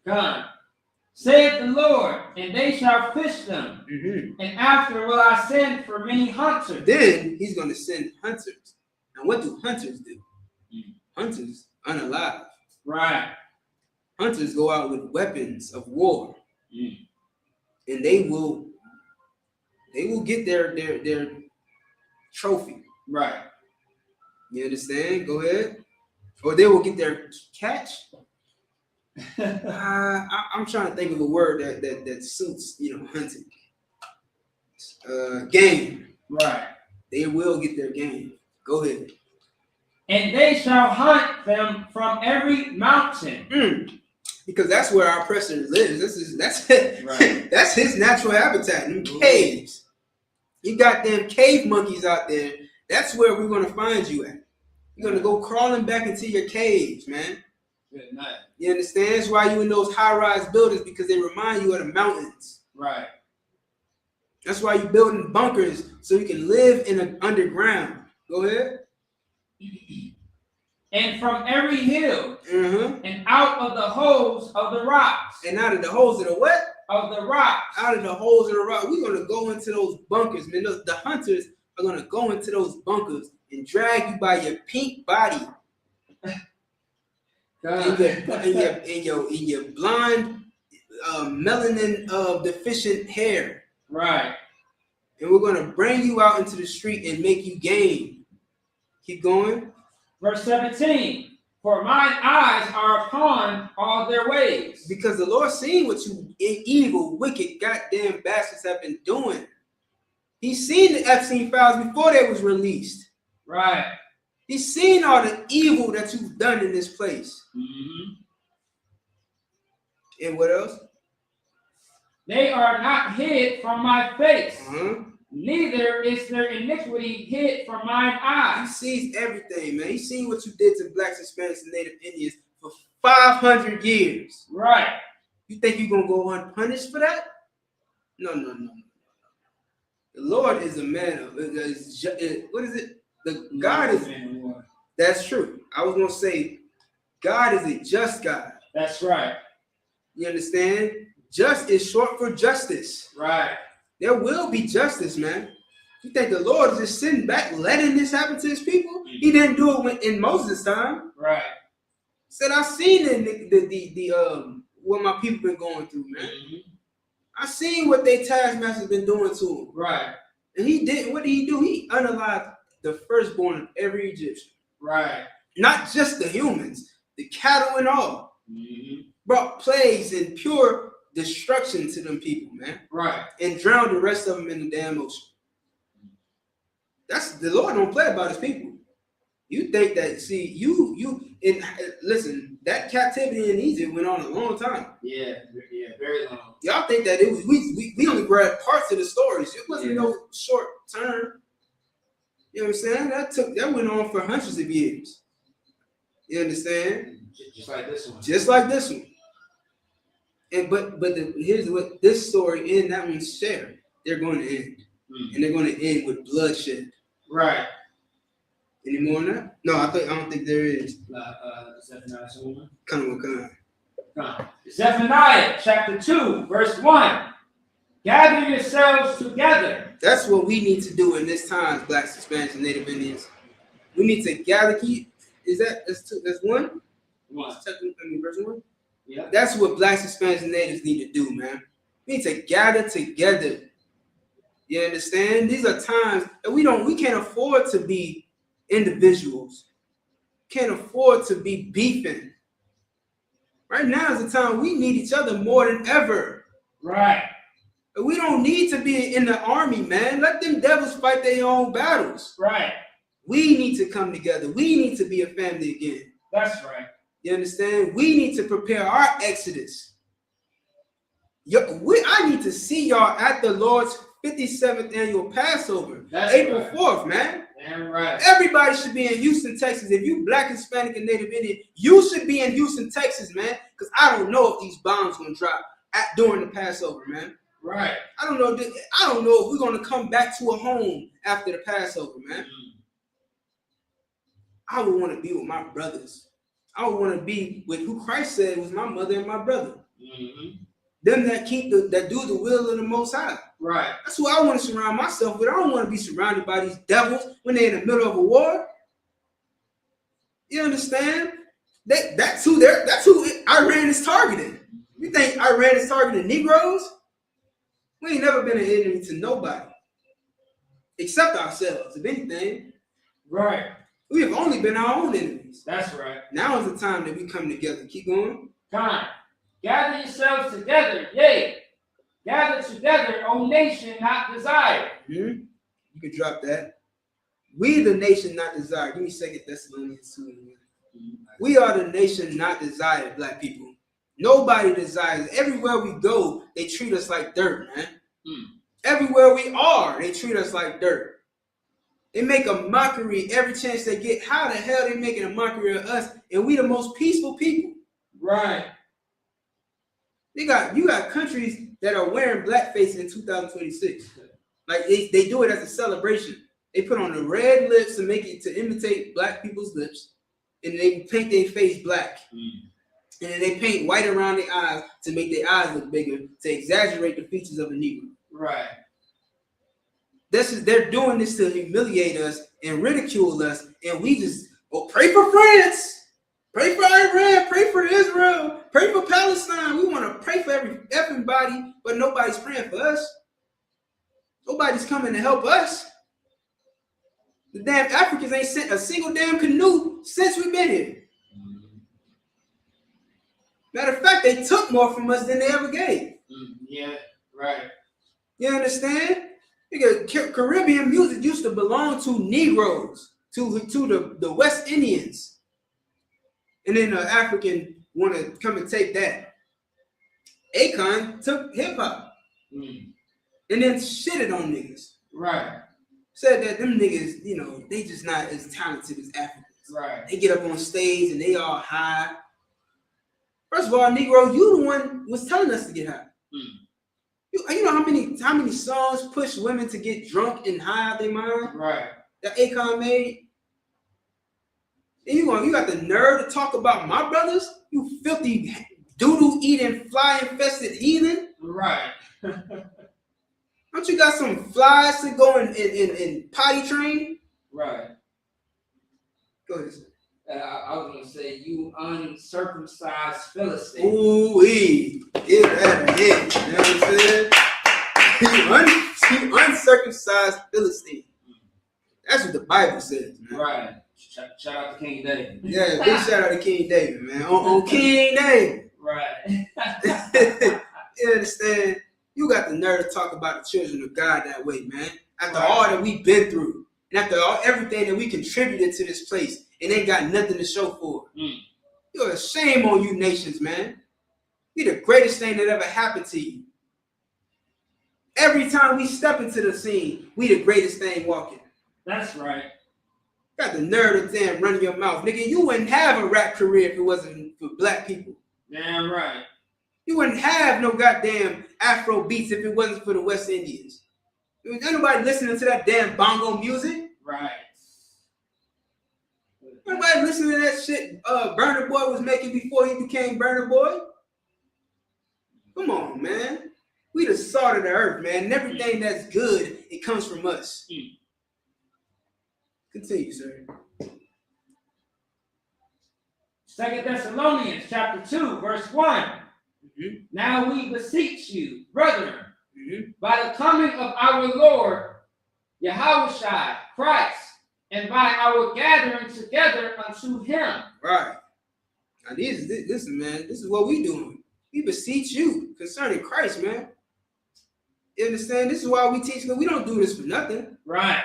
God, saith the Lord, and they shall fish them. Mm-hmm. And after will I send for many hunters. Then he's going to send hunters. And what do hunters do? Hunters unalive. Right. Hunters go out with weapons of war. And they will get their trophy. Right. You understand? Go ahead. Or they will get their catch. I'm trying to think of a word that suits, hunting. Game. Right. They will get their game. Go ahead. And they shall hunt them from every mountain. Because that's where our oppressor lives. That's Right. That's his natural habitat. Them caves. You got them cave monkeys out there. That's where we're gonna find you at. You're gonna go crawling back into your caves, man. Good night. You understand? That's why you in those high-rise buildings, because they remind you of the mountains. Right. That's why you building bunkers so you can live in the underground. Go ahead. And from every hill, Mm-hmm. and out of the holes of the rocks. And out of the holes of the what? Of the rocks. Out of the holes of the rock. We're gonna go into those bunkers, man. The hunters are gonna go into those bunkers and drag you by your pink body. In your blonde, melanin deficient hair. Right. And we're gonna bring you out into the street and make you game. Keep going. Verse 17. For mine eyes are upon all their ways. Because the Lord seen what you evil, wicked, goddamn bastards have been doing. He's seen the Epstein files before they was released. Right. He's seen all the evil that you've done in this place. Mm-hmm. And what else? They are not hid from my face. Uh-huh. Neither is their iniquity hid from mine He eyes. sees everything, man. He's seen what you did to blacks, Hispanics, and Native Indians for 500 years. Right. You think you're going to go unpunished for that? No. The Lord is a man of, what is it? God is, that's true. I was going to say, God is a just God. That's right. You understand? Just is short for justice. Right. There will be justice, man. You think the Lord is just sitting back letting this happen to his people? He didn't do it in Moses' time. Right. Said, I've seen the what my people been going through, man. Mm-hmm. I seen what their taskmasters been doing to them. Right. And he did, what did he do? He unalived the firstborn of every Egyptian. Right. Not just the humans, the cattle and all. Mm-hmm. Brought plagues and pure destruction to them people, man. Right. And drowned the rest of them in the damn ocean. That's the Lord don't play about his people. You think that, see, listen, that captivity in Egypt went on a long time. Yeah, very long. Y'all think that it was we only grabbed parts of the stories. It wasn't no short term. You know what I'm saying? That went on for hundreds of years. You understand? Just like this one. Just like this one. And here's what this story and that one share. They're going to end. And they're going to end with bloodshed. Right. Any more on that? No, I don't think there is. Zephaniah 2. Come on. Zephaniah chapter 2, verse 1. Gather yourselves together. That's what we need to do in this time, blacks, Hispanics, and Native Indians. We need to gather. That's one? One. Verse 1? Yeah. That's what blacks, Hispanics, and Natives need to do, man. We need to gather together. You understand? These are times that we can't afford to be individuals. Can't afford to be beefing. Right now is the time we need each other more than ever. Right. We don't need to be in the army, man. Let them devils fight their own battles. Right. We need to come together. We need to be a family again. That's right. You understand? We need to prepare our exodus. I need to see y'all at the Lord's 57th annual Passover, That's April right. 4th, man. Damn right. Everybody should be in Houston, Texas. If you Black, Hispanic, and Native Indian, you should be in Houston, Texas, man. Because I don't know if these bombs gonna drop during the Passover, man. Right. I don't know if we're gonna come back to a home after the Passover, man. Mm. I would want to be with my brothers. I would want to be with who Christ said was my mother and my brother. Mm-hmm. Them that that do the will of the Most High. Right. That's who I want to surround myself with. I don't want to be surrounded by these devils when they're in the middle of a war. You understand? That's who Iran is targeting. You think Iran is targeting Negroes? We ain't never been an enemy to nobody. Except ourselves, if anything. Right. We have only been our own enemies. That's right. Now is the time that we come together. Keep going. Time. Gather yourselves together, yea. Gather together, O nation not desired. You can drop that. We the nation not desired. Give me 2 Thessalonians 2. We are the nation not desired, Black people. Nobody desires. Everywhere we go, they treat us like dirt, man. Everywhere we are, they treat us like dirt. They make a mockery every chance they get. How the hell they making a mockery of us? And we the most peaceful people. Right. You got countries that are wearing blackface in 2026. Like they do it as a celebration. They put on the red lips to imitate Black people's lips, and they paint their face black. And then they paint white around their eyes to make their eyes look bigger, to exaggerate the features of a Negro. Right. They're doing this to humiliate us and ridicule us, and we just pray for France, pray for Iran, pray for Israel, pray for Palestine. We want to pray for everybody, but nobody's praying for us. Nobody's coming to help us. The damn Africans ain't sent a single damn canoe since we've been here. Matter of fact, they took more from us than they ever gave. Yeah, right. You understand? Because Caribbean music used to belong to Negroes, to the West Indians. And then the African want to come and take that. Akon took hip-hop. And then shitted on niggas. Right. Said that them niggas, they just not as talented as Africans. Right. They get up on stage and they all high. First of all, Negro, you the one was telling us to get high. You know how many songs push women to get drunk and high out their mind? Right. That Akon made. And you got the nerve to talk about my brothers? You filthy doodle eating fly infested heathen. Right. Don't you got some flies to go and potty train? Right. Go ahead. I was gonna say, you uncircumcised Philistine. Ooh-wee. Get that ahead. You know what I'm saying? You uncircumcised Philistine. That's what the Bible says, man. Right. Shout out to King David. Yeah, big shout out to King David, man. On King David. Right. You understand? You got the nerve to talk about the children of God that way, man. After all that we've been through, and after everything that we contributed to this place, and ain't got nothing to show for it. You're a shame on you nations, man. You're the greatest thing that ever happened to you. Every time we step into the scene, we the greatest thing walking. That's right. Got the nerve to damn run your mouth. Nigga, you wouldn't have a rap career if it wasn't for Black people. Damn right. You wouldn't have no goddamn Afro beats if it wasn't for the West Indians. Ain't nobody listening to that damn bongo music. Right. Nobody listening to that shit Burna Boy was making before he became Burna Boy. Come on, man. We the salt of the earth, man. And everything that's good, it comes from us. Continue, sir. 2 Thessalonians chapter 2, verse 1. Now we beseech you, brethren, by the coming of our Lord, Yahushua Christ, and by our gathering together unto him. Right. Now, listen, man, this is what we doing. We beseech you concerning Christ, man. You understand? This is why we teach, because we don't do this for nothing. Right.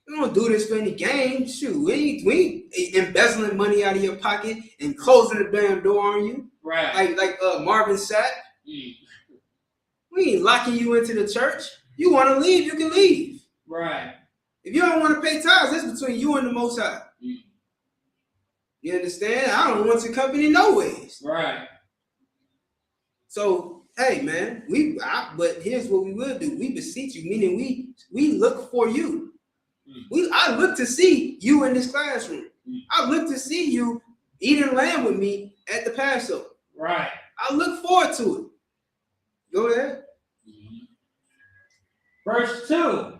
We don't do this for any gain. Shoot, we ain't embezzling money out of your pocket and closing the damn door on you. Right. Like Marvin Sapp. Mm. We ain't locking you into the church. You want to leave, you can leave. Right. If you don't want to pay tithes, that's between you and the Most High. Mm. You understand? I don't want your company no ways. Right. So, hey, man, but here's what we will do. We beseech you, meaning we look for you. I look to see you in this classroom. I look to see you eating lamb with me at the Passover. Right. I look forward to it. Go ahead. Verse 2.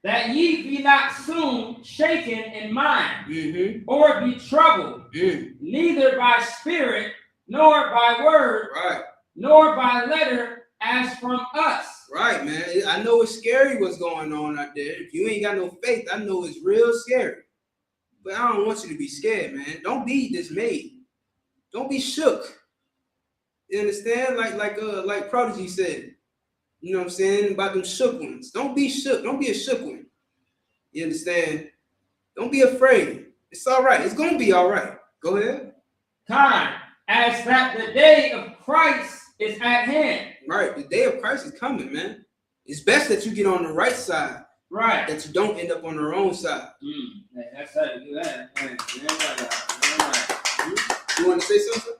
That ye be not soon shaken in mind, or be troubled, neither by spirit, nor by word, Right. nor by letter, as from us. Right, man. I know it's scary what's going on out there. If you ain't got no faith, I know it's real scary. But I don't want you to be scared, man. Don't be dismayed. Don't be shook. You understand? Like Prodigy said. You know what I'm saying? About them shook ones. Don't be shook. Don't be a shook one. You understand? Don't be afraid. It's all right. It's going to be all right. Go ahead. Time, as that the day of Christ is at hand. Right. The day of Christ is coming, man. It's best that you get on the right side. Right. That you don't end up on the wrong side. That's how you do that. You want to say something?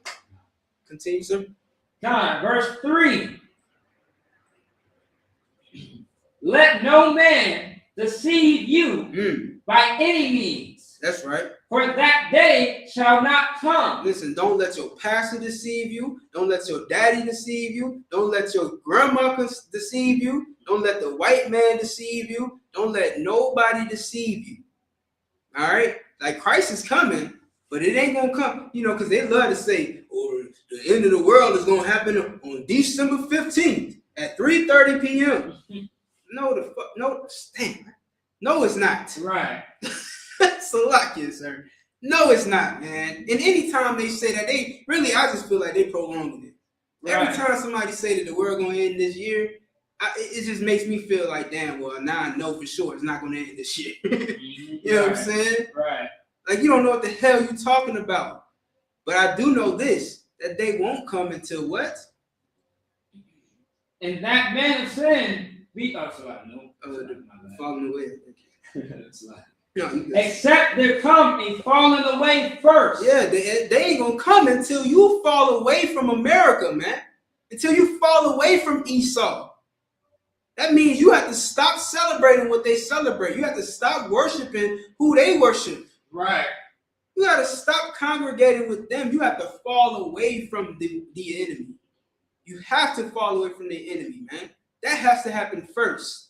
Continue, sir. Time, verse 3. Let no man deceive you by any means. That's right. For that day shall not come. Listen, don't let your pastor deceive you. Don't let your daddy deceive you. Don't let your grandma deceive you. Don't let the white man deceive you. Don't let nobody deceive you. All right? Like Christ is coming, but it ain't going to come, because they love to say, the end of the world is going to happen on December 15th at 3:30 p.m. No, it's not. Right. Salakia, sir. No, it's not, man. And anytime they say that, I just feel like they prolonging it. Right. Every time somebody say that the world gonna end this year, it just makes me feel like, damn, well, now I know for sure it's not gonna end this year. You know what I'm saying? Right. Like, you don't know what the hell you're talking about. But I do know this, that they won't come until what? And that man of sin falling away. Except there come a falling away first. Yeah, they ain't gonna come until you fall away from America, man. Until you fall away from Esau. That means you have to stop celebrating what they celebrate. You have to stop worshiping who they worship. Right. You got to stop congregating with them. You have to fall away from the enemy. You have to fall away from the enemy, man. That has to happen first.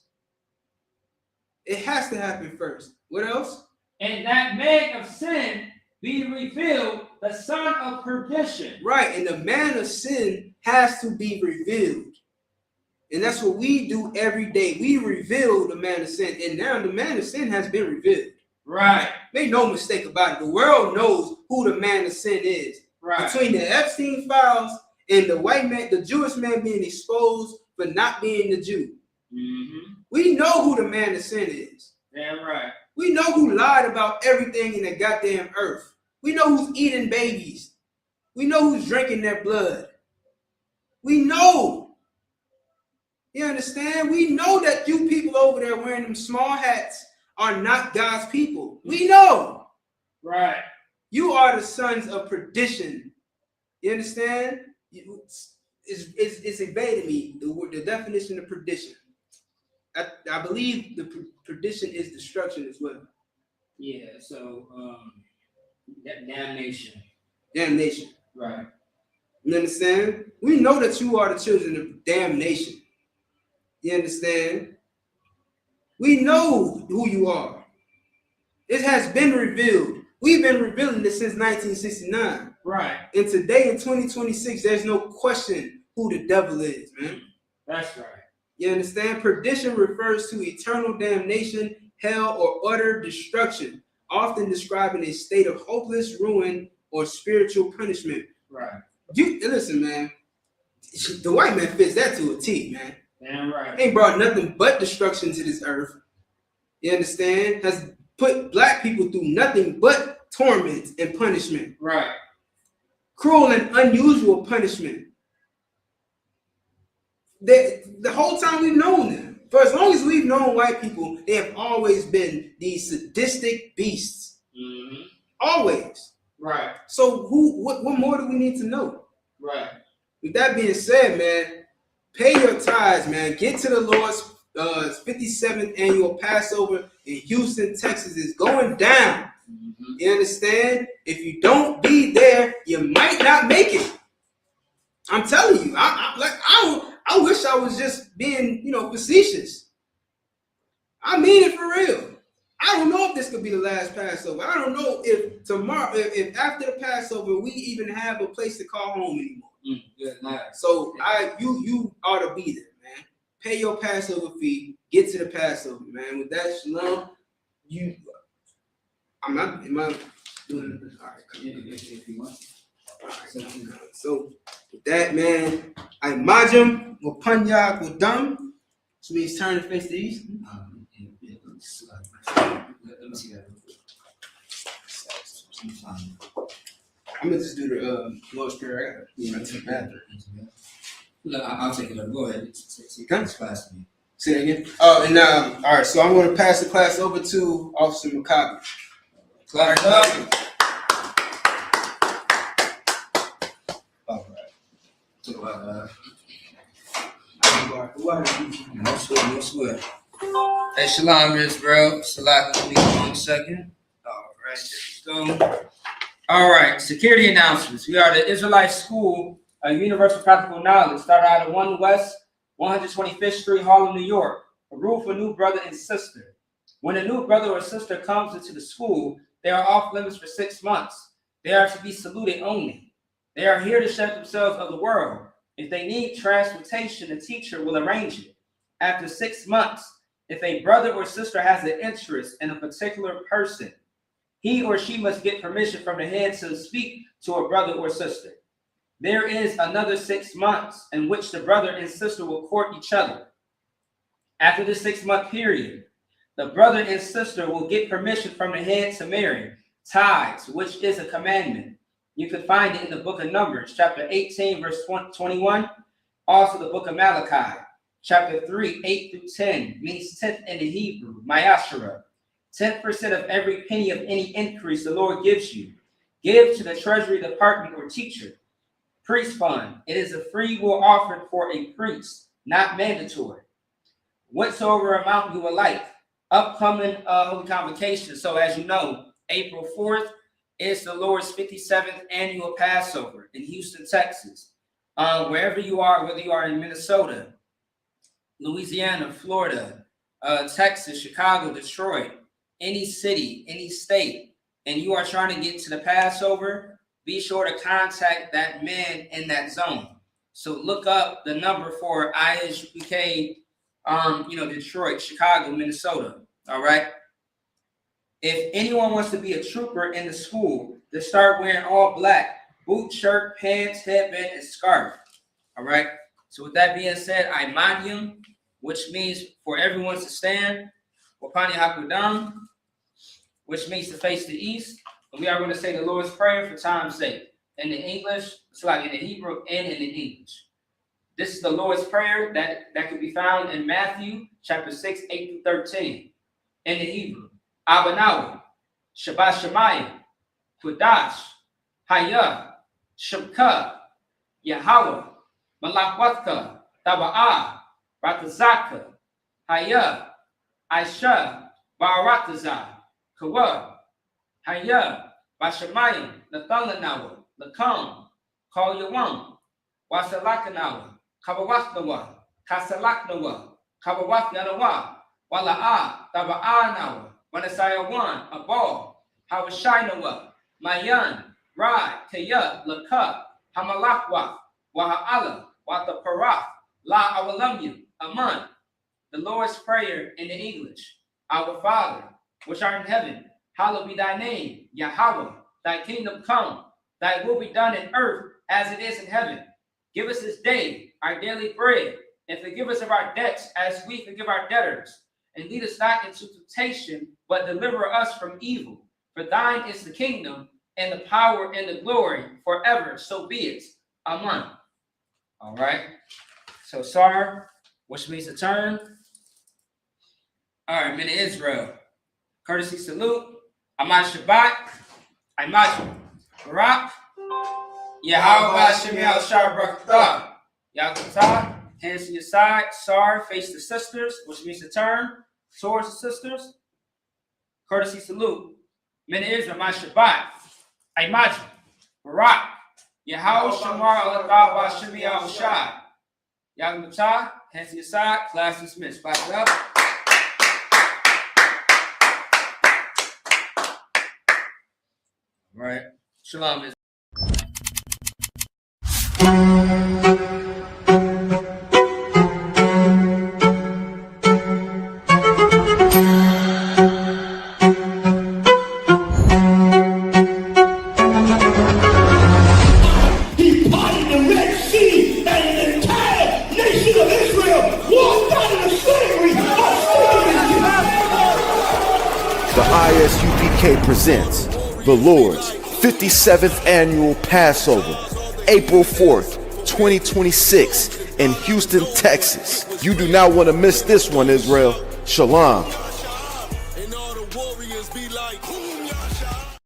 It has to happen first. What else? And that man of sin be revealed, the son of perdition. Right, and the man of sin has to be revealed. And that's what we do every day. We reveal the man of sin. And now the man of sin has been revealed. Right. Make no mistake about it. The world knows who the man of sin is. Right. Between the Epstein files and the white man, the Jewish man being exposed for not being the Jew. Mm-hmm. We know who the man of sin is. Damn right. We know who lied about everything in the goddamn earth. We know who's eating babies. We know who's drinking their blood. We know. You understand? We know that you people over there wearing them small hats are not God's people. We know. Right. You are the sons of perdition. You understand? It's evading me, the definition of perdition. I believe the perdition is destruction as well. Yeah, so damnation. Damnation. Right. You understand? We know that you are the children of damnation. You understand? We know who you are. It has been revealed. We've been revealing this since 1969. Right. And today in 2026, there's no question who the devil is, man. That's right. You understand? Perdition refers to eternal damnation, hell, or utter destruction, often describing a state of hopeless ruin or spiritual punishment. Right. Listen, man. The white man fits that to a T, man. Damn right. Ain't brought nothing but destruction to this earth. you understand, has put black people through nothing but torment and punishment. Right. Cruel and unusual punishment. The whole time we've known them, for as long as we've known white people, they have always been these sadistic beasts. Mm-hmm. Always. Right. So what more do we need to know? Right. With that being said, man, pay your tithes, man. Get to the Lord's 57th annual Passover in Houston, Texas. Is going down. Mm-hmm. You understand? If you don't be there, you might not make it. I'm telling you. I wish I was just being, facetious. I mean it for real. I don't know if this could be the last Passover. I don't know if tomorrow, if after the Passover, we even have a place to call home anymore. Good night. So you ought to be there, man. Pay your Passover fee. Get to the Passover, man. With that, shalom. Am I doing it? All right, If you want. all right. So with that, man, I majum wapanya wadam. So means turn to face the east. Let me see that. I'm gonna just do the Lord's Prayer. I gotta to the bathroom. Look, I'll take it up. Go ahead. Okay. It's class to me. Say that again. Oh, and all right. So I'm gonna pass the class over to Officer McCobb. Class up. All right. No sweat. Hey, shalom, Israel. Salat, give me 1 second. All right, there we go. All right, security announcements. We are the Israelite School of Universal Practical Knowledge, started out of 1 West 125th Street, Harlem, New York. A rule for new brother and sister. When a new brother or sister comes into the school, they are off limits for 6 months. They are to be saluted only. They are here to shut themselves of the world. If they need transportation, the teacher will arrange it. After 6 months, if a brother or sister has an interest in a particular person, he or she must get permission from the head to speak to a brother or sister. There is another 6 months in which the brother and sister will court each other. After the 6-month period, the brother and sister will get permission from the head to marry, tithes, which is a commandment. You can find it in the book of Numbers, chapter 18, verse 21. Also the book of Malachi, chapter 3, 8 through 10, means 10th in the Hebrew, Mayashara. 10% of every penny of any increase the Lord gives you. Give to the treasury department or teacher. Priest fund. It is a free will offering for a priest, not mandatory. Whatsoever amount you would like. Upcoming Holy Convocation. So as you know, April 4th is the Lord's 57th annual Passover in Houston, Texas. Wherever you are, whether you are in Minnesota, Louisiana, Florida, Texas, Chicago, Detroit, any city, any state, and you are trying to get to the Passover, be sure to contact that man in that zone. So look up the number for ISUPK, Detroit, Chicago, Minnesota. All right. If anyone wants to be a trooper in the school, to start wearing all black, boot, shirt, pants, headband, and scarf. All right. So with that being said, Imanium, which means for everyone to stand, Wapani Hakudam, which means to face the east. And we are going to say the Lord's Prayer for time's sake. In the English, it's like in the Hebrew and in the English. This is the Lord's Prayer that can be found in Matthew chapter 6, 8 through 13. In the Hebrew, Abanawa, Shabbat Shemayim, Kudash, Hayah, Shabka, Yahweh, Malakwatka, Taba'ah, Ratazaka, Hayah, Aisha, Baratazah, Kawa, Hayah, Bashamayim, Nathalanawa, Lakam, Call Yawam, Wasalakanawa, Kabawasnawa, Kasalaknawa, Kabawasnanawa, Wala'a, Taba'anawa, Manasayawan, Abal, Hawashinawa, Mayan, Rai, Kaya, Laka, Hamalakwa, Waha'ala, Wataparaf, La Awalamyu, Aman. The Lord's Prayer in the English. Our Father, which art in heaven, hallowed be thy name, Yahweh. Thy kingdom come, thy will be done in earth as it is in heaven. Give us this day our daily bread, and forgive us of our debts as we forgive our debtors. and lead us not into temptation, but deliver us from evil. For thine is the kingdom, and the power, and the glory, forever. So be it. Amen. All right. So Sar, which means to turn. All right, men of Israel. Courtesy salute. Ahmad Shabbat. Ahmad Barak. Yahweh Shemiel Shar Barakatah. Yakuta. Hands to your side. Sar, face the sisters, which means to turn. Swords to sisters. Courtesy salute. Men of Israel. Ahmad Shabbat. Ahmad Barak. Yahweh Shamar Allah Shemiel Shar. Yakuta. Hands to your side. Class dismissed. Clap it up. Right. Shalom. He parted the Red Sea, and the entire nation of Israel walked out of slavery. The ISUPK presents the Lord's 57th Annual Passover, April 4th, 2026 in Houston, Texas. You do not want to miss this one, Israel. Shalom. And all the warriors be like, boom, yasha.